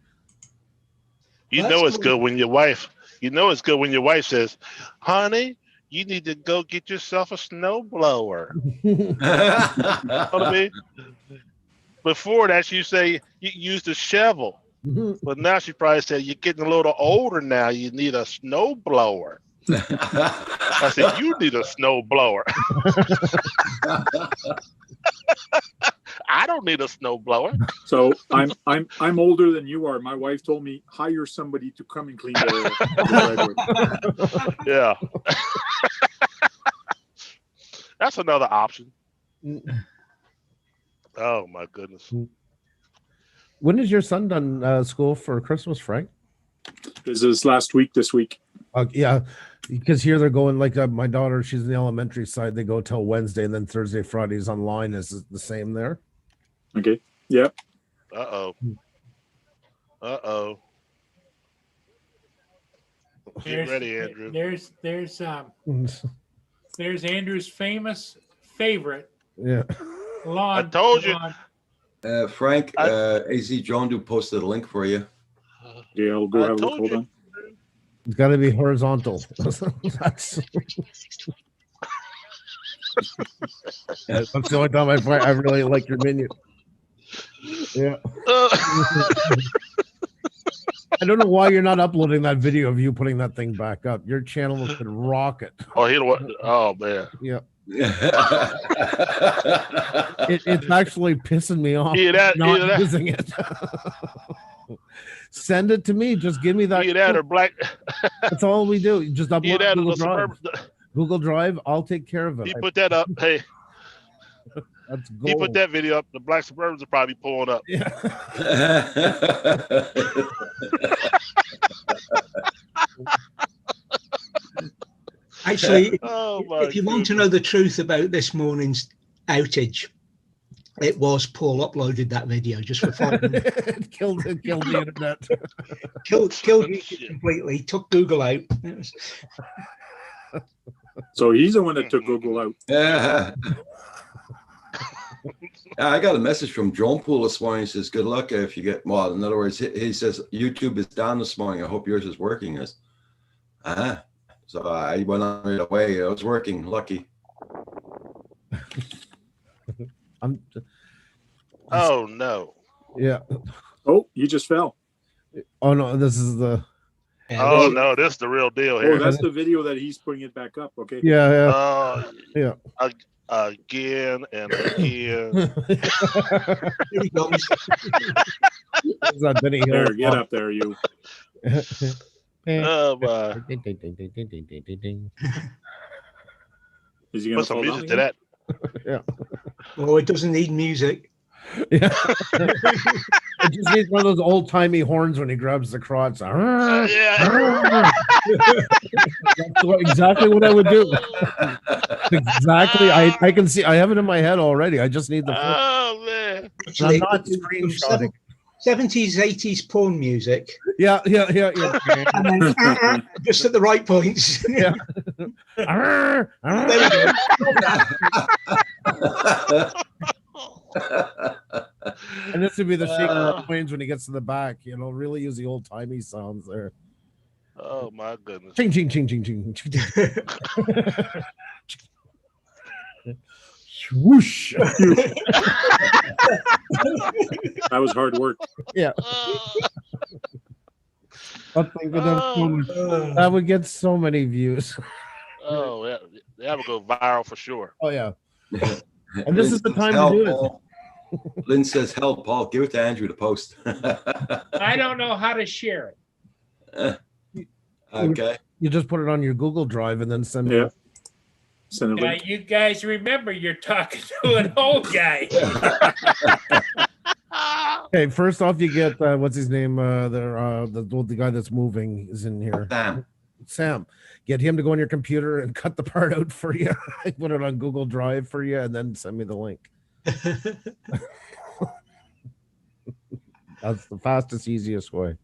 You
Well,
know
that's
it's good when your wife. You know it's good when your wife says, "Honey, you need to go get yourself a snow blower." You know what I mean? before that, she say you used a shovel,
Mhm.
but now she probably said you're getting a little older now. You need a snow blower. I said you need a snow blower. I don't need a snow blower.
So I'm older than you are. My wife told me hire somebody to come and clean the driveway.
Yeah. That's another option. Oh my goodness.
When is your son done school for Christmas, Frank?
This is last week, this week.
Yeah, because here they're going like my daughter, she's in the elementary side. They go till Wednesday, and then Thursday, Fridays online. Is it the same there?
Okay. Yeah.
Uh-oh. Uh-oh. Get ready, Andrew.
There's Andrew's famous favorite
Yeah.
lawn.
I told you.
Frank, AZ John do posted a link for you.
Yeah, I'll go
I
have a look.
told
Hold
you.
on.
It's got to be horizontal. That's the only time I really like your menu. Yeah. I don't know why you're not uploading that video of you putting that thing back up. Your channel could rocket.
Oh, oh man.
Yeah. It's actually pissing me off not using it. Send it to me. Just give me that.
Or black.
That's all we do. Just upload
That
Google Drive. Google Drive. I'll take care of it.
He put that up. Hey.
That's gold.
He put that video up. The Black Suburbans are probably pulling up.
Yeah.
Actually,
Oh,
if you want to know the truth about this morning's outage, it was Paul uploaded that video just for 5 minutes.
It killed the internet.
killed YouTube completely. Took Google out. It was...
So he's the one that took Google out.
Yeah. I got a message from Drone Pool this morning. He says, good luck if you get, well, in other words, he says, YouTube is down this morning. I hope yours is working. So I went on right away. It was working. Lucky.
Oh, no.
Yeah.
Oh, you just fell.
Oh, no. This is the.
Oh, no. This is the real deal
Oh,
here.
that's the video that he's putting it back up. Okay.
Yeah.
Yeah. Again and again.
Here he goes.
Is that Benny Hill?
There, get up there, you.
Oh, my.
Is he gonna
Put some
fall
music
down
to
again?
that.
Yeah.
Oh, it doesn't need music.
Yeah. It just needs one of those old timey horns when he grabs the crotch.
Yeah.
That's exactly what I would do. Exactly. I can see. I have it in my head already. I just need the.
Oh, man.
I'm not screenshotting.
70s, 80s porn music.
Yeah.
And then just at the right points.
Yeah.
There we go.
And this would be the shaking of the planes when he gets to the back. Really use the old timey sounds there.
Oh, my goodness.
Ching, ching, ching, ching, ching, ching. Swoosh.
That was hard work.
Yeah. That would get so many views.
Oh, yeah. That would go viral for sure.
Oh, yeah. And this is the time to do it.
Lynn says, help, Paul. Give it to Andrew to post.
I don't know how to share it.
Okay.
You just put it on your Google Drive and then send
Yeah.
it.
Send it
Now,
link.
you guys remember you're talking to an old guy.
Okay, first off, you get what's his name? The guy that's moving is in here. Sam. Get him to go on your computer and cut the part out for you. Put it on Google Drive for you, and then send me the link. That's the fastest, easiest way.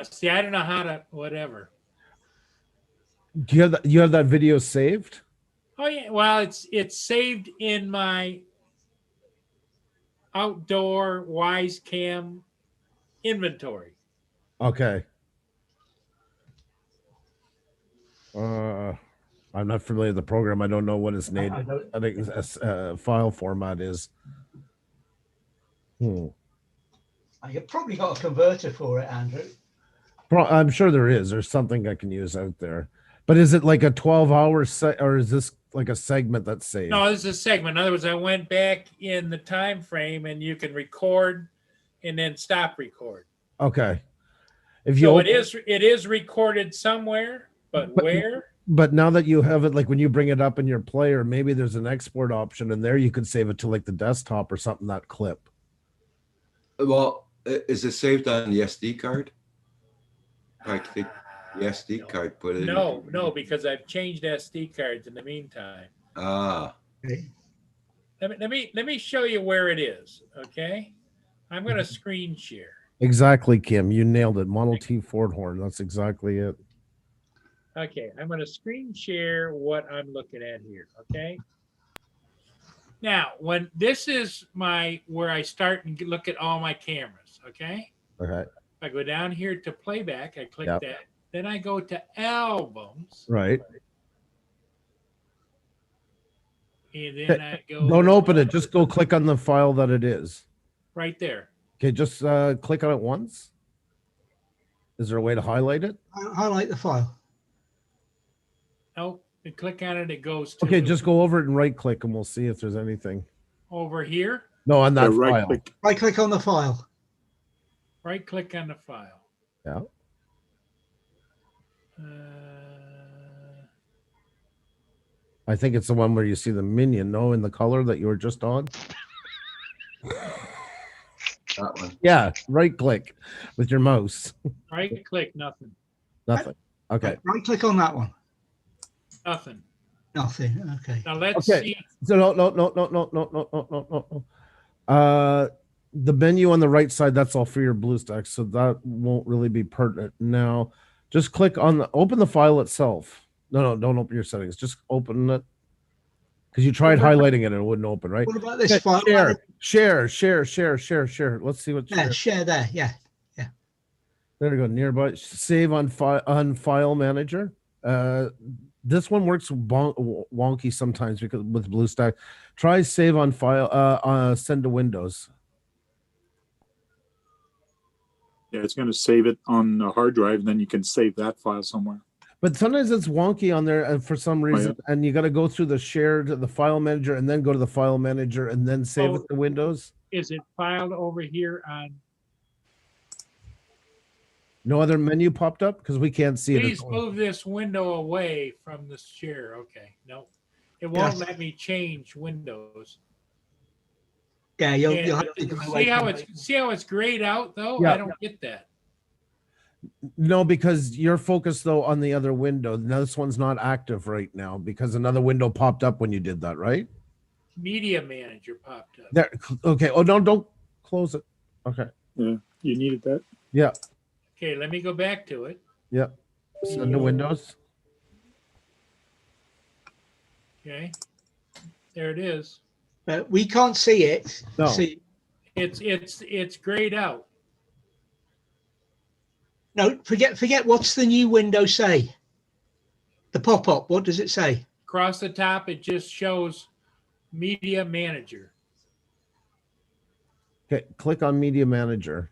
See, I don't know how to, whatever.
Do you have that video saved?
Oh yeah, well, it's saved in my outdoor Wisecam inventory.
Okay. I'm not familiar with the program. I don't know what its name. I think file format is.
You've probably got a converter for it, Andrew.
I'm sure there is. There's something I can use out there. But is it like a 12-hour set, or is this like a segment that's saved?
No, this is a segment. In other words, I went back in the time frame and you can record and then stop record.
Okay. If you
So
open-
it is recorded somewhere, but where?
But now that you have it, like when you bring it up in your player, maybe there's an export option, and there you could save it to like the desktop or something, that clip.
Well, is it saved on the SD card? I think the SD card put it.
No, because I've changed SD cards in the meantime.
Ah,
Let me show you where it is. Okay, I'm going to screen share.
Exactly, Kim. You nailed it. Model T Ford horn. That's exactly it.
Okay, I'm going to screen share what I'm looking at here. Okay. Now, when this is where I start and look at all my cameras. Okay.
Okay.
If I go down here to playback, I click
Yep.
that. Then I go to albums,
Right.
and then I go.
Don't open it. Just go click on the file that it is.
right there.
Okay. Just click on it once. Is there a way to highlight it?
Highlight the file.
Oh, and click on it. It goes to
Okay. Just go over it and right click, and we'll see if there's anything.
over here.
No, on that
right
file.
click.
Right click on the file.
Right click on the file.
Yeah. I think it's the one where you see the minion. No, in the color that you were just on.
that one.
Yeah. Right click with your mouse.
Right click, nothing.
Nothing. Okay.
Right click on that one.
Nothing.
Nothing. Okay.
Now let's
Okay.
see.
So no. The menu on the right side, that's all for your BlueStacks, so that won't really be pertinent. Now, just click on open the file itself. No, don't open your settings. Just open it. Because you tried highlighting it and it wouldn't open, right?
What about this
Okay,
file?
share. Let's see what
Yeah, share there. Yeah.
There we go. Nearby. Save on file manager. This one works wonky sometimes because with BlueStack. Try save on file. Send to Windows.
Yeah, it's going to save it on a hard drive, and then you can save that file somewhere.
But sometimes it's wonky on there for some reason, and you got to go through the file manager, and then go to the file manager, and then save it to Windows.
Is it filed over here on?
No other menu popped up because we can't see it.
Please move this window away from the share. Okay, no, it won't let me change windows.
Yeah, you'll
And
have to go away
see how it's grayed out though.
Yeah.
I don't get that.
No, because you're focused though on the other window. Now, this one's not active right now because another window popped up when you did that, right?
Media manager popped up.
There. Okay. Oh no! Don't close it. Okay.
Yeah, you needed that.
Yeah.
Okay, let me go back to it.
Yeah. Send to Windows.
Okay, there it is.
But we can't see it.
No.
See,
It's grayed out.
no, forget. What's the new window say? The pop-up. What does it say?
Across the top, it just shows media manager.
Okay. Click on Media Manager.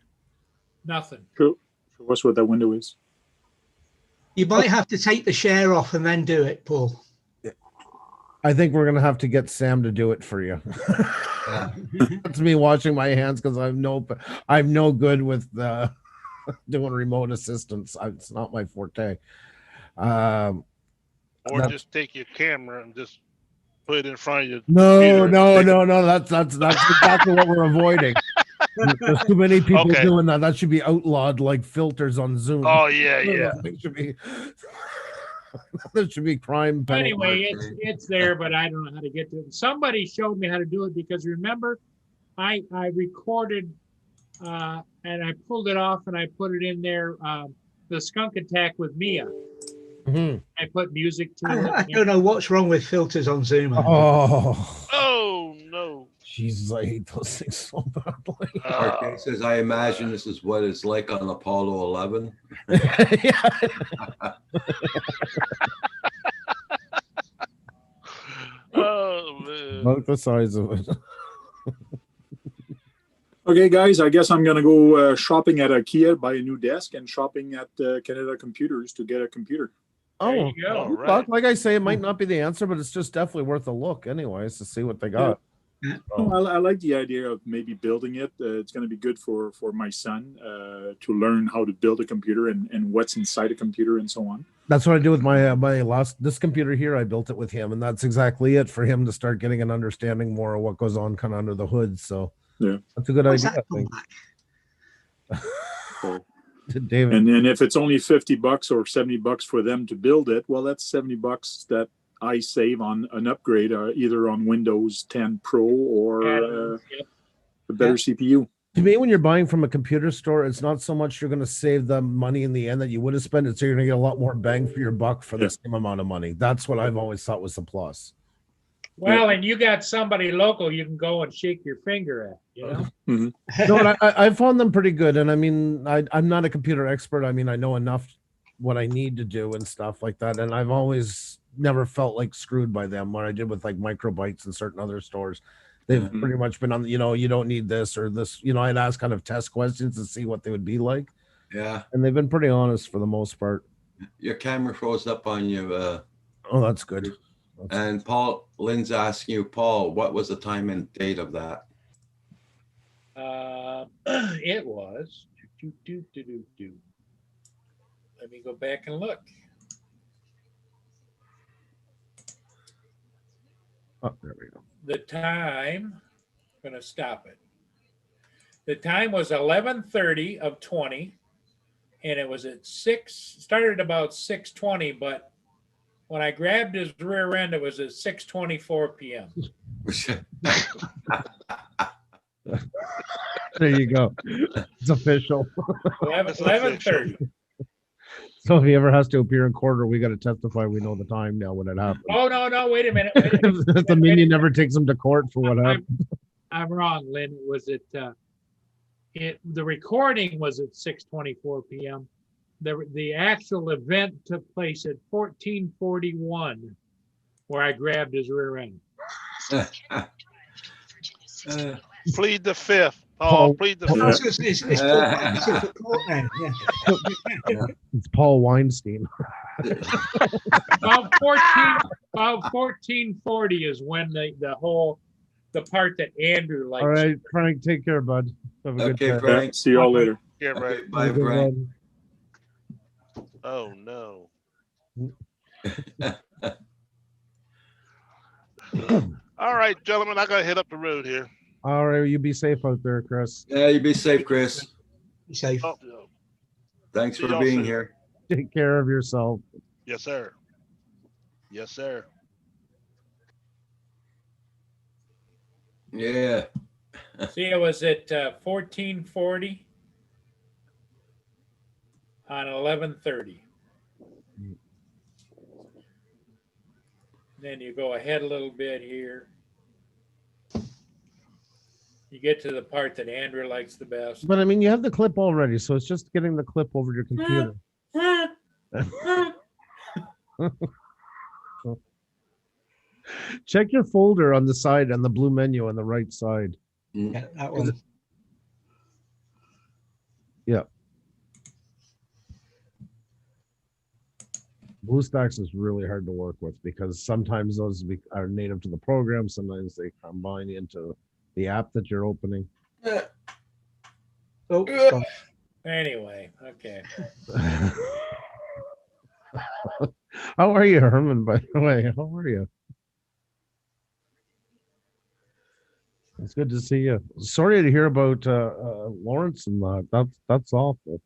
Nothing.
Show us what that window is.
You might have to take the share off and then do it, Paul.
I think we're gonna have to get Sam to do it for you. That's me washing my hands because I'm no good with doing remote assistance. It's not my forte.
Or
That's-
just take your camera and just put it in front of you.
No. That's exactly what we're avoiding. There's too many people
Okay.
doing that. That should be outlawed, like filters on Zoom.
Oh yeah, yeah.
It should be. There should be crime penalty.
Anyway, it's there, but I don't know how to get to it. Somebody showed me how to do it because remember, I recorded and I pulled it off and I put it in there. The skunk attack with Mia.
Mhm.
I put music to
I
it.
don't know what's wrong with filters on Zoom.
Oh,
Oh no.
Jesus, I hate those things so badly.
Okay, says, I imagine this is what it's like on Apollo 11.
Oh man.
About the size of it.
Okay, guys, I guess I'm gonna go shopping at IKEA, buy a new desk, and shopping at Canada Computers to get a computer.
Oh,
There you go.
All
good
right.
luck. Like I say, it might not be the answer, but it's just definitely worth a look anyways to see what they got.
I like the idea of maybe building it. It's going to be good for my son to learn how to build a computer and what's inside a computer and so on.
That's what I do with my this computer here. I built it with him, and that's exactly it for him to start getting an understanding more of what goes on kind of under the hood. So
yeah,
that's a good
What's
idea.
that come back?
So,
David,
and if it's only $50 or $70 for them to build it, well, that's $70 that I save on an upgrade, either on Windows 10 Pro or a better CPU.
to me, when you're buying from a computer store, it's not so much you're going to save the money in the end that you would have spent. It's you're going to get a lot more bang for your buck for the same amount of money. That's what I've always thought was the plus.
Well, and you got somebody local you can go and shake your finger at, you know?
Mm-hmm.
No, and I found them pretty good. And I mean, I'm not a computer expert. I mean, I know enough what I need to do and stuff like that. And I've always never felt like screwed by them what I did with like Microbytes and certain other stores. They've pretty much been on, you don't need this or this, I'd ask kind of test questions to see what they would be like.
Yeah.
And they've been pretty honest for the most part.
Your camera froze up on you.
Oh, that's good.
And Paul, Lynn's asking you, Paul, what was the time and date of that?
It was. Let me go back and look.
Oh, there we go.
The time, I'm going to stop it. The time was 11:30 of 20, and it was at started about 6:20, but when I grabbed his rear end, it was at 6:24 p.m.
There you go. It's official.
11:30.
So if he ever has to appear in court, or we got to testify, we know the time now when it happened.
Oh, no, wait a minute.
If the minion never takes him to court for what happened.
I'm wrong, Lynn. Was it, the recording was at 6:24 p.m. The actual event took place at 14:41, where I grabbed his rear end.
Plead the fifth. Oh, plead the fifth.
It's Paul Weinstein.
About 14:40 is when the part that Andrew likes.
All right, Frank, take care, bud. Have a good
Okay,
time.
Frank.
See you all later.
Yeah, right.
Okay, bye,
Have a good
Frank.
one.
Oh no. All right, gentlemen, I gotta head up the road here.
All right, you be safe out there, Chris.
Yeah, you be safe, Chris.
Be safe.
Oh,
Thanks
See
for
y'all
being
soon.
here.
Take care of yourself.
yes, sir. Yes, sir.
Yeah.
See, it was at 14:40 on 11:30. Then you go ahead a little bit here. You get to the part that Andrew likes the best.
But I mean, you have the clip already, so it's just getting the clip over your computer. Check your folder on the side and the blue menu on the right side.
Yeah, that one.
Yeah. BlueStacks is really hard to work with because sometimes those are native to the program. Sometimes they combine into the app that you're opening.
Oh, it's gone.
Anyway, okay.
How are you, Herman, by the way? How are you? It's good to see you. Sorry to hear about Lawrence and that. That's awful.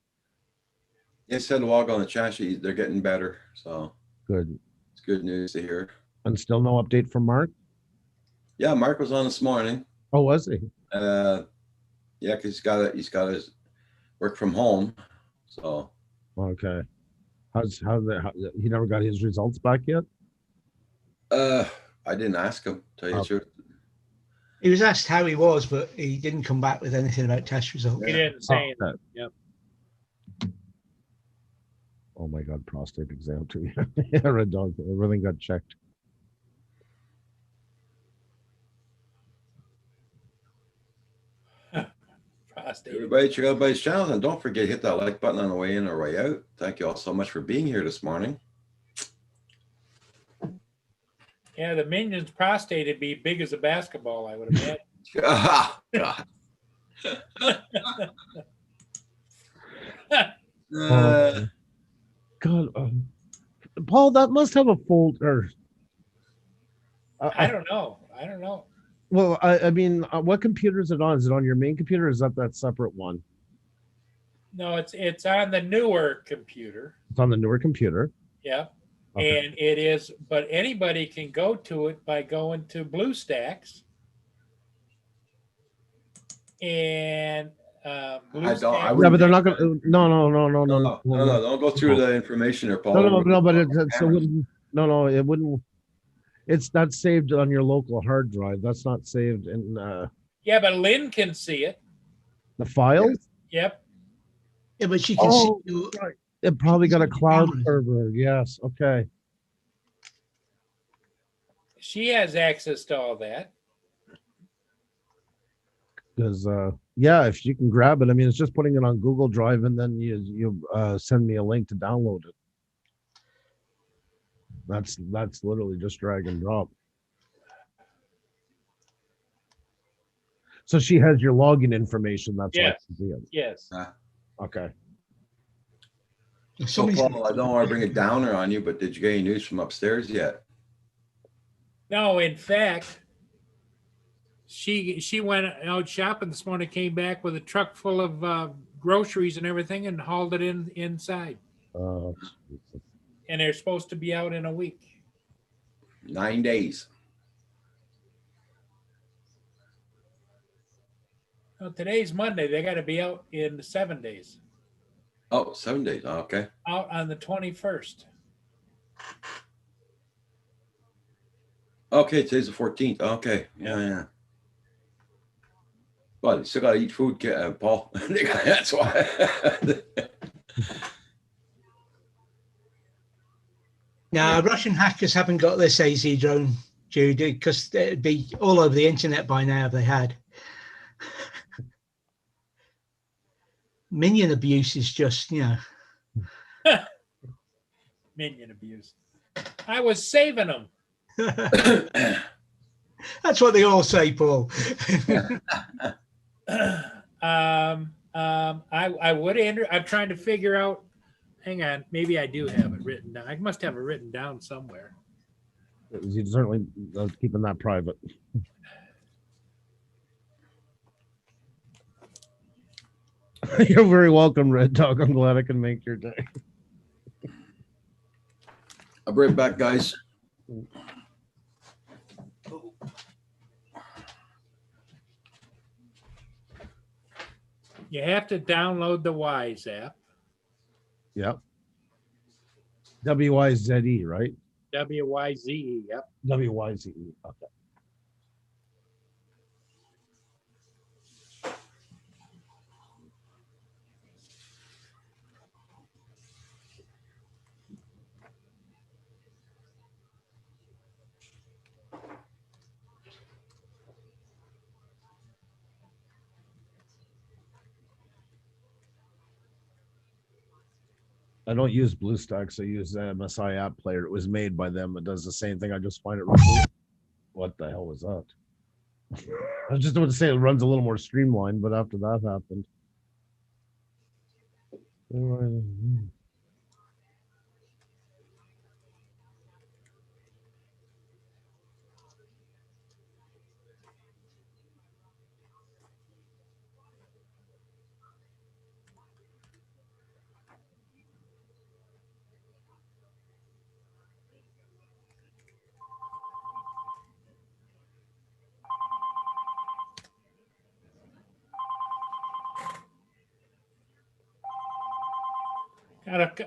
They said log on the chat sheet. They're getting better. So
Good.
it's good news to hear.
And still no update from Mark?
Yeah, Mark was on this morning.
Oh, was he?
Yeah, because he's got his work from home. So
Okay. He never got his results back yet?
I didn't ask him, tell you the truth.
He was asked how he was, but he didn't come back with anything about test results.
He didn't say anything.
Okay.
Yep.
Oh my God, prostate exam too. Yeah, Red Dog, everything got checked.
prostate.
Everybody check out everybody's channels and don't forget to hit that like button on the way in or way out. Thank you all so much for being here this morning.
Yeah, the minion's prostate would be big as a basketball, I would imagine.
God.
God, Paul, that must have a folder.
I don't know. I don't know.
Well, I mean, what computer is it on? Is it on your main computer, or is that separate one?
No, it's on the newer computer.
It's on the newer computer.
Yeah.
Okay.
And it is, but anybody can go to it by going to BlueStacks. And
I
Yeah, but they're not gonna. No.
No, don't go through the information there, Paul.
No, but it wouldn't. No, it wouldn't. It's not saved on your local hard drive. That's not saved in
yeah, but Lynn can see it.
the files.
Yep.
Yeah, but she can
Oh,
see you.
right. It probably got a cloud
Cameras.
server. Yes. Okay.
She has access to all that.
Because yeah, if you can grab it, I mean, it's just putting it on Google Drive, and then you send me a link to download it. That's literally just drag and drop. So she has your login information. That's why I
Yes.
can see it.
Yes.
Okay.
So
Somebody's-
Paul, I don't want to bring a downer on you, but did you get any news from upstairs yet?
No, in fact, she went out shopping this morning, came back with a truck full of groceries and everything and hauled it inside. And they're supposed to be out in a week.
9 days.
Well, today's Monday. They got to be out in 7 days.
Oh, 7 days. Oh, okay.
Out on the 21st.
Okay, today's the 14th. Okay. Yeah. Well, you still got to eat food, Paul. That's why.
Now, Russian hackers haven't got this AZ drone, Judy, because it'd be all over the internet by now if they had. Minion abuse is just,
Minion abuse. I was saving them.
That's what they all say, Paul.
I would enter. I'm trying to figure out. Hang on, maybe I do have it written down. I must have it written down somewhere.
You certainly keeping that private. You're very welcome, Red Dog. I'm glad I can make your day.
I'll be right back, guys.
You have to download the Wise app.
Yep. WYZE, right?
WYZE. Yep.
WYZE. Okay. I don't use BlueStacks. I use MSI App Player. It was made by them. It does the same thing. I just find it. What the hell was that? I was just about to say it runs a little more streamlined, but after that happened.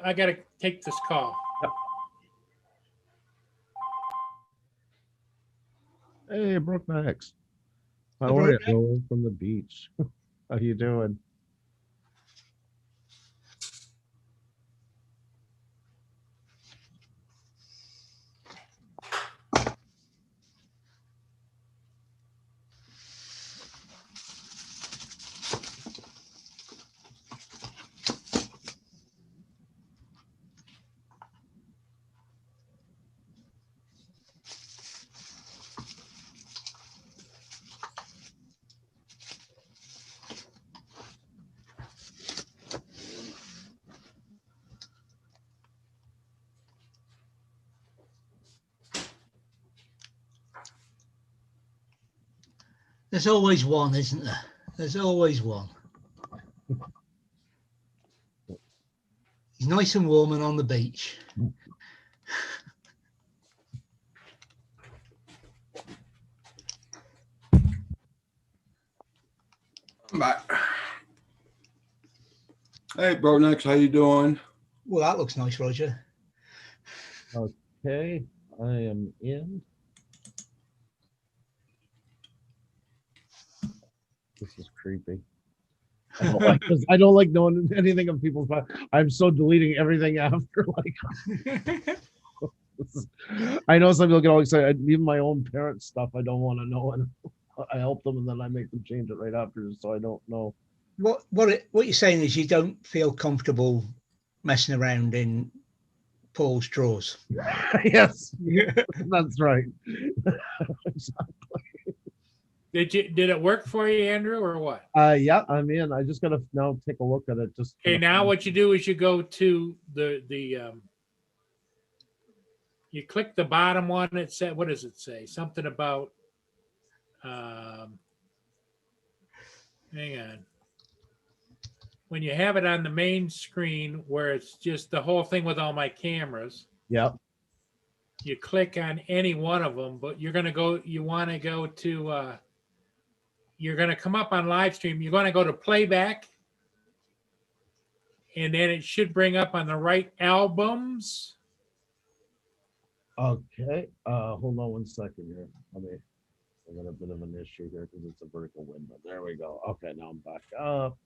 I gotta take this call.
Hey, Brookmax.
Hey,
How are you?
Brookmax.
Hello from the beach. How you doing?
There's always one, isn't there? There's always one. He's nice and warm and on the beach.
I'm back. Hey, bro, next, how you doing?
Well, that looks nice, Roger.
Okay, I am in. This is creepy. I don't like this. I don't like knowing anything of people's. I'm so deleting everything after. Like, I know some people get all excited. Even my own parents' stuff, I don't want to know, and I help them, and then I make them change it right after, so I don't know.
What you're saying is you don't feel comfortable messing around in Paul's drawers.
Yes, that's right.
Did it work for you, Andrew, or what?
Yeah, I'm in. I just gotta now take a look at it. Just
Okay, now what you do is you go to the you click the bottom one. It said, what does it say? Something about hang on. When you have it on the main screen where it's just the whole thing with all my cameras,
Yep.
you click on any one of them, but you want to go to you're going to come up on live stream. You're going to go to playback, and then it should bring up on the right albums.
Okay. Hold on one second here. I got a bit of an issue here because it's a vertical window. There we go. Okay, now I'm back up.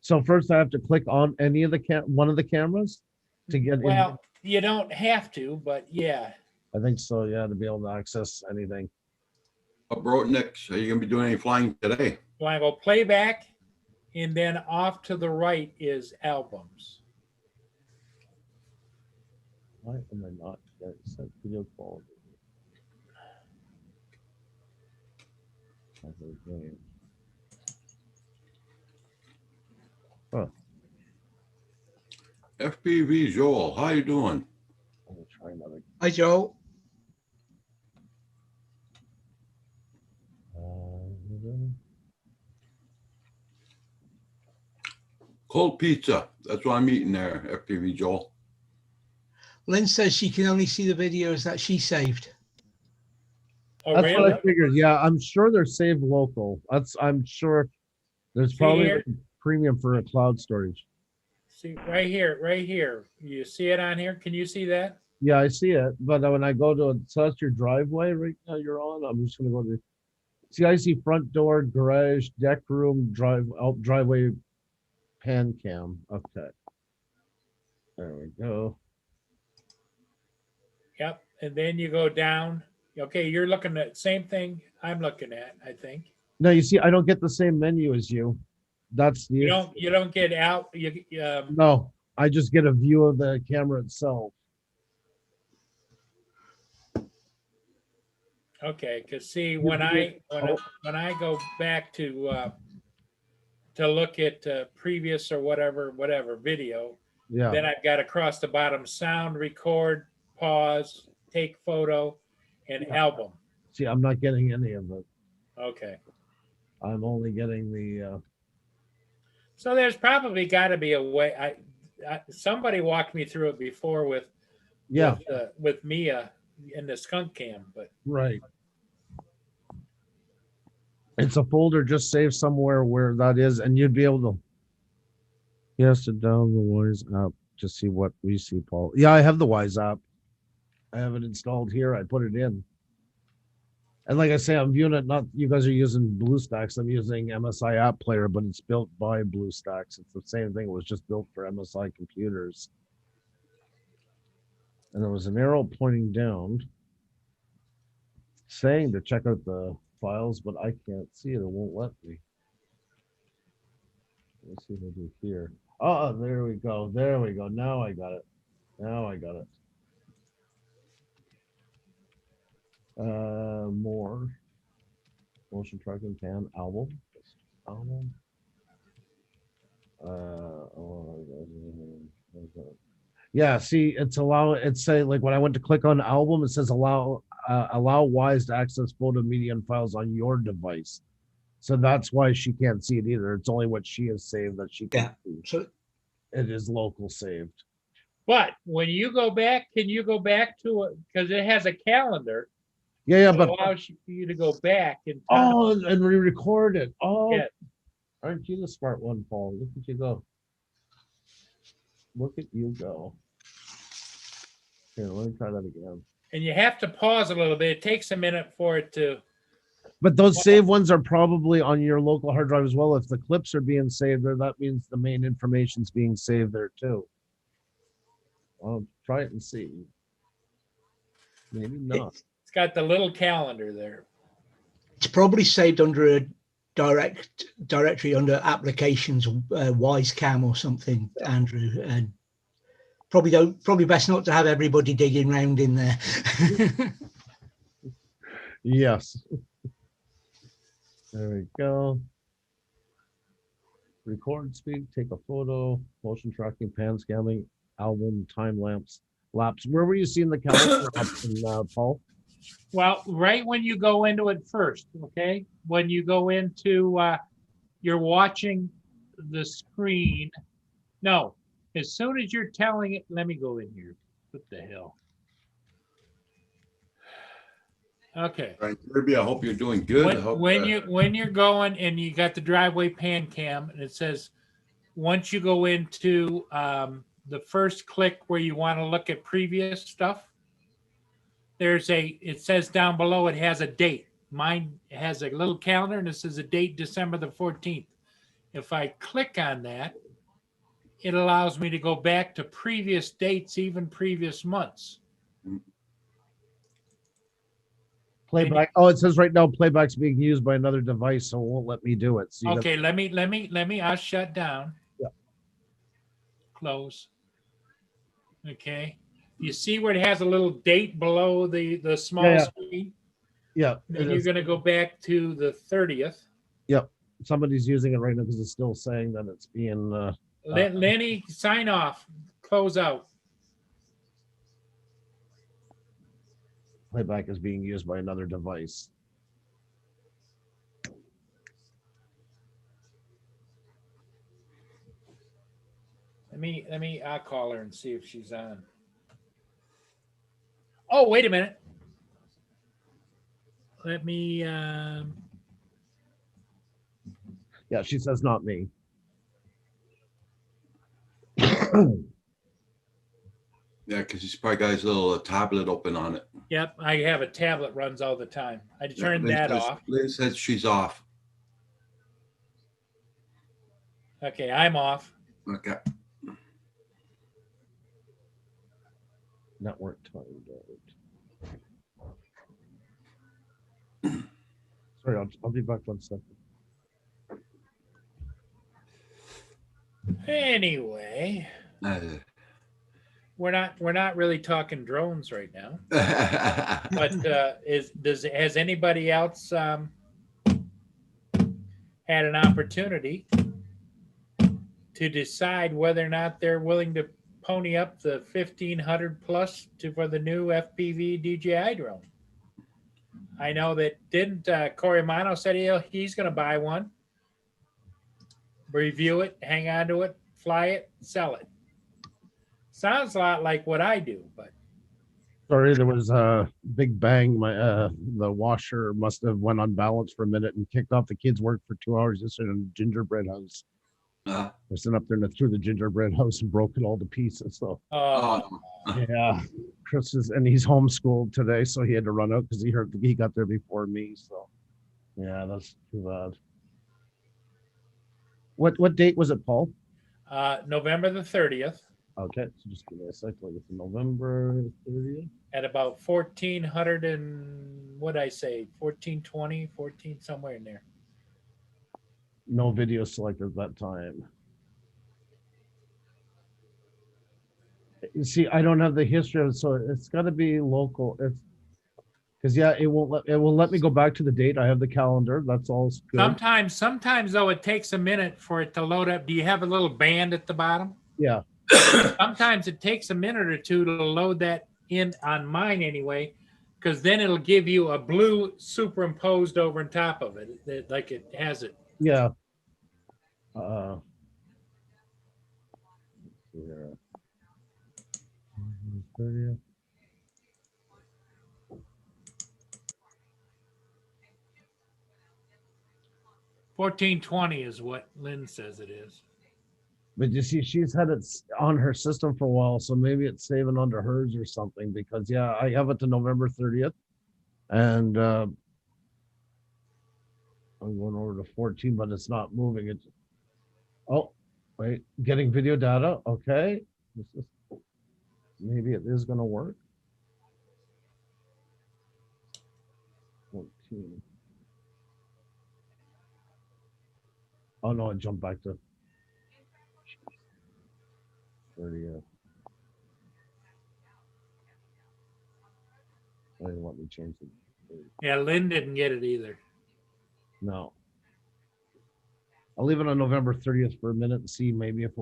So first I have to click on any of the one of the cameras to get in.
Well, you don't have to, but yeah.
I think so, yeah, to be able to access anything.
Bro, next, are you gonna be doing any flying today?
You want to go playback, and then off to the right is albums.
Why am I not getting set video quality? Okay. Huh.
FPV Joel, how you doing?
I'm gonna try another.
Hi, Joel.
Cold pizza. That's what I'm eating there, FPV Joel.
Lynn says she can only see the videos that she saved.
Oh,
That's
really?
what I figured. Yeah, I'm sure they're saved local. I'm sure there's probably
here?
a premium for a cloud storage.
See, right here. You see it on here? Can you see that?
Yeah, I see it. But when I go to, so that's your driveway right now you're on. I'm just gonna go to, see, I see front door, garage, deck room, driveway, pan cam. Okay. There we go.
Yep. And then you go down. Okay, you're looking at same thing I'm looking at, I think.
No, you see, I don't get the same menu as you. That's the
You don't get out.
No, I just get a view of the camera itself.
Okay, because see, when I go back to look at previous or whatever video,
Yeah.
then I've got across the bottom sound, record, pause, take photo, and album.
See, I'm not getting any of it.
Okay.
I'm only getting the.
So there's probably got to be a way. Somebody walked me through it before with with Mia in the skunk cam, but
Right. It's a folder just saved somewhere where that is, and you'd be able to. Yes, to download the Wise app to see what we see, Paul. Yeah, I have the Wise app. I have it installed here. I put it in. And like I say, I'm viewing it, not you guys are using BlueStacks. I'm using MSI App Player, but it's built by BlueStacks. It's the same thing. It was just built for MSI computers. And there was an arrow pointing down saying to check out the files, but I can't see it. It won't let me. Let's see if I do here. Oh, there we go. There we go. Now I got it. Now I got it. More motion tracking pan album. Yeah, see, it's say like when I went to click on album, it says allow Wise to access photo, media, and files on your device. So that's why she can't see it either. It's only what she has saved that she can
Yeah.
see.
So
It is local saved.
But when you go back, can you go back to it? Because it has a calendar.
Yeah,
that
but
allows you to go back in time.
oh, and re-record it. Oh,
Yeah.
aren't you the smart one, Paul? Look at you go. Look at you go. Here, let me try that again.
And you have to pause a little bit. It takes a minute for it to.
But those save ones are probably on your local hard drive as well. If the clips are being saved there, that means the main information's being saved there too. I'll try it and see. Maybe not.
It's got the little calendar there.
it's probably saved under a directory under applications, Wisecam or something, Andrew. And probably best not to have everybody digging around in there.
Yes. There we go. Record, speak, take a photo, motion tracking, pan scanning, album, time lapse. Where were you seeing the calendar option, Paul?
Well, right when you go into it first, okay? When you go into, you're watching the screen. No, as soon as you're telling it, let me go in here. What the hell? Okay.
Right, Kirby, I hope you're doing good. I hope,
When you're going and you got the driveway pan cam and it says, once you go into the first click where you want to look at previous stuff, it says down below, it has a date. Mine has a little calendar and it says a date, December the 14th. If I click on that, it allows me to go back to previous dates, even previous months.
Playback. Oh, it says right now playback's being used by another device, so it won't let me do it. So
Okay, let me, I'll shut down.
Yeah.
Close. Okay. You see where it has a little date below the small
Yeah.
screen?
Yeah.
And you're gonna go back to the 30th.
Yep. Somebody's using it right now because it's still saying that it's being.
Lenny, sign off, close out.
Playback is being used by another device.
I'll call her and see if she's on. Oh, wait a minute. Let me,
Yeah, she says not me.
yeah, because he's probably got his little tablet open on it.
yep, I have a tablet runs all the time. I turned that off.
Liz says she's off.
Okay, I'm off.
Okay.
Network timed out. Sorry, I'll be back 1 second.
Anyway, we're not really talking drones right now. But has anybody else had an opportunity to decide whether or not they're willing to pony up the 1,500 plus for the new FPV DJI drone? I know that Corey Mano said he's going to buy one, review it, hang on to it, fly it, sell it. Sounds a lot like what I do, but.
Sorry, there was a big bang. The washer must have went unbalanced for a minute and kicked off the kids' work for 2 hours yesterday in a gingerbread house. I sent up there and threw the gingerbread house and broke it all to pieces. So yeah, Chris he's homeschooled today, so he had to run out because he got there before me. So yeah, that's too bad. What date was it, Paul?
November the 30th.
Okay, so just give me a second. It's November 30th.
At about 1,400 and what'd I say? 1,420, 14, somewhere in there.
No video selected at that time. You see, I don't have the history of it, so it's got to be local. It's because it won't let me go back to the date. I have the calendar. That's all good.
Sometimes though, it takes a minute for it to load up. Do you have a little band at the bottom?
Yeah.
Sometimes it takes a minute or two to load that in on mine anyway. Because then it'll give you a blue superimposed over on top of it, like it has it.
Yeah. Yeah. 30th.
$14.20 is what Lynn says it is.
But you see, she's had it on her system for a while, so maybe it's saving under hers or something. Because yeah, I have it to November 30th, and I'm going over to 14, but it's not moving. It's wait, getting video data. Okay, maybe it is going to work. 14. Oh no, it jumped back to 30th. I didn't want me to change it.
Yeah, Lynn didn't get it either.
No. I'll leave it on November 30th for a minute and see maybe if it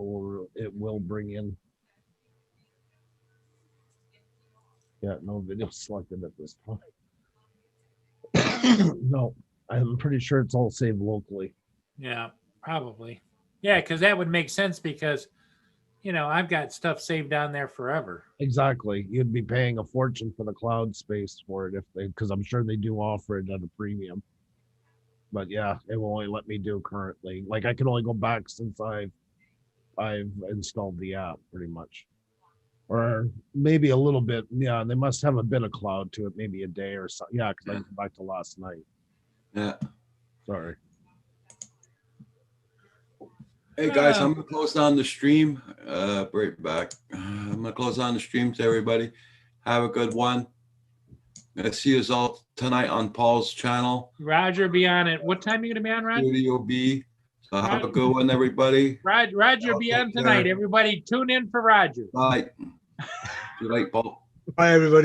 will bring in. Yeah, no video selected at this time. No, I'm pretty sure it's all saved locally.
Yeah, probably. Yeah, because that would make sense because, I've got stuff saved down there forever.
Exactly. You'd be paying a fortune for the cloud space for it because I'm sure they do offer it at a premium. But yeah, it will only let me do currently. Like I can only go back since I've installed the app pretty much. Or maybe a little bit. Yeah, they must have a bit of cloud to it, maybe a day or so. Yeah, because I went back to last night.
Yeah.
Sorry.
Hey guys, I'm gonna close down the stream. Right back. I'm gonna close down the stream to everybody. Have a good one. I see you all tonight on Paul's channel.
Roger, be on it. What time are you going to be on, Roger?
Studio B. So have a good one, everybody.
Roger, be on tonight. Everybody tune in for Roger.
Bye. Good night, Paul.
Bye, everybody.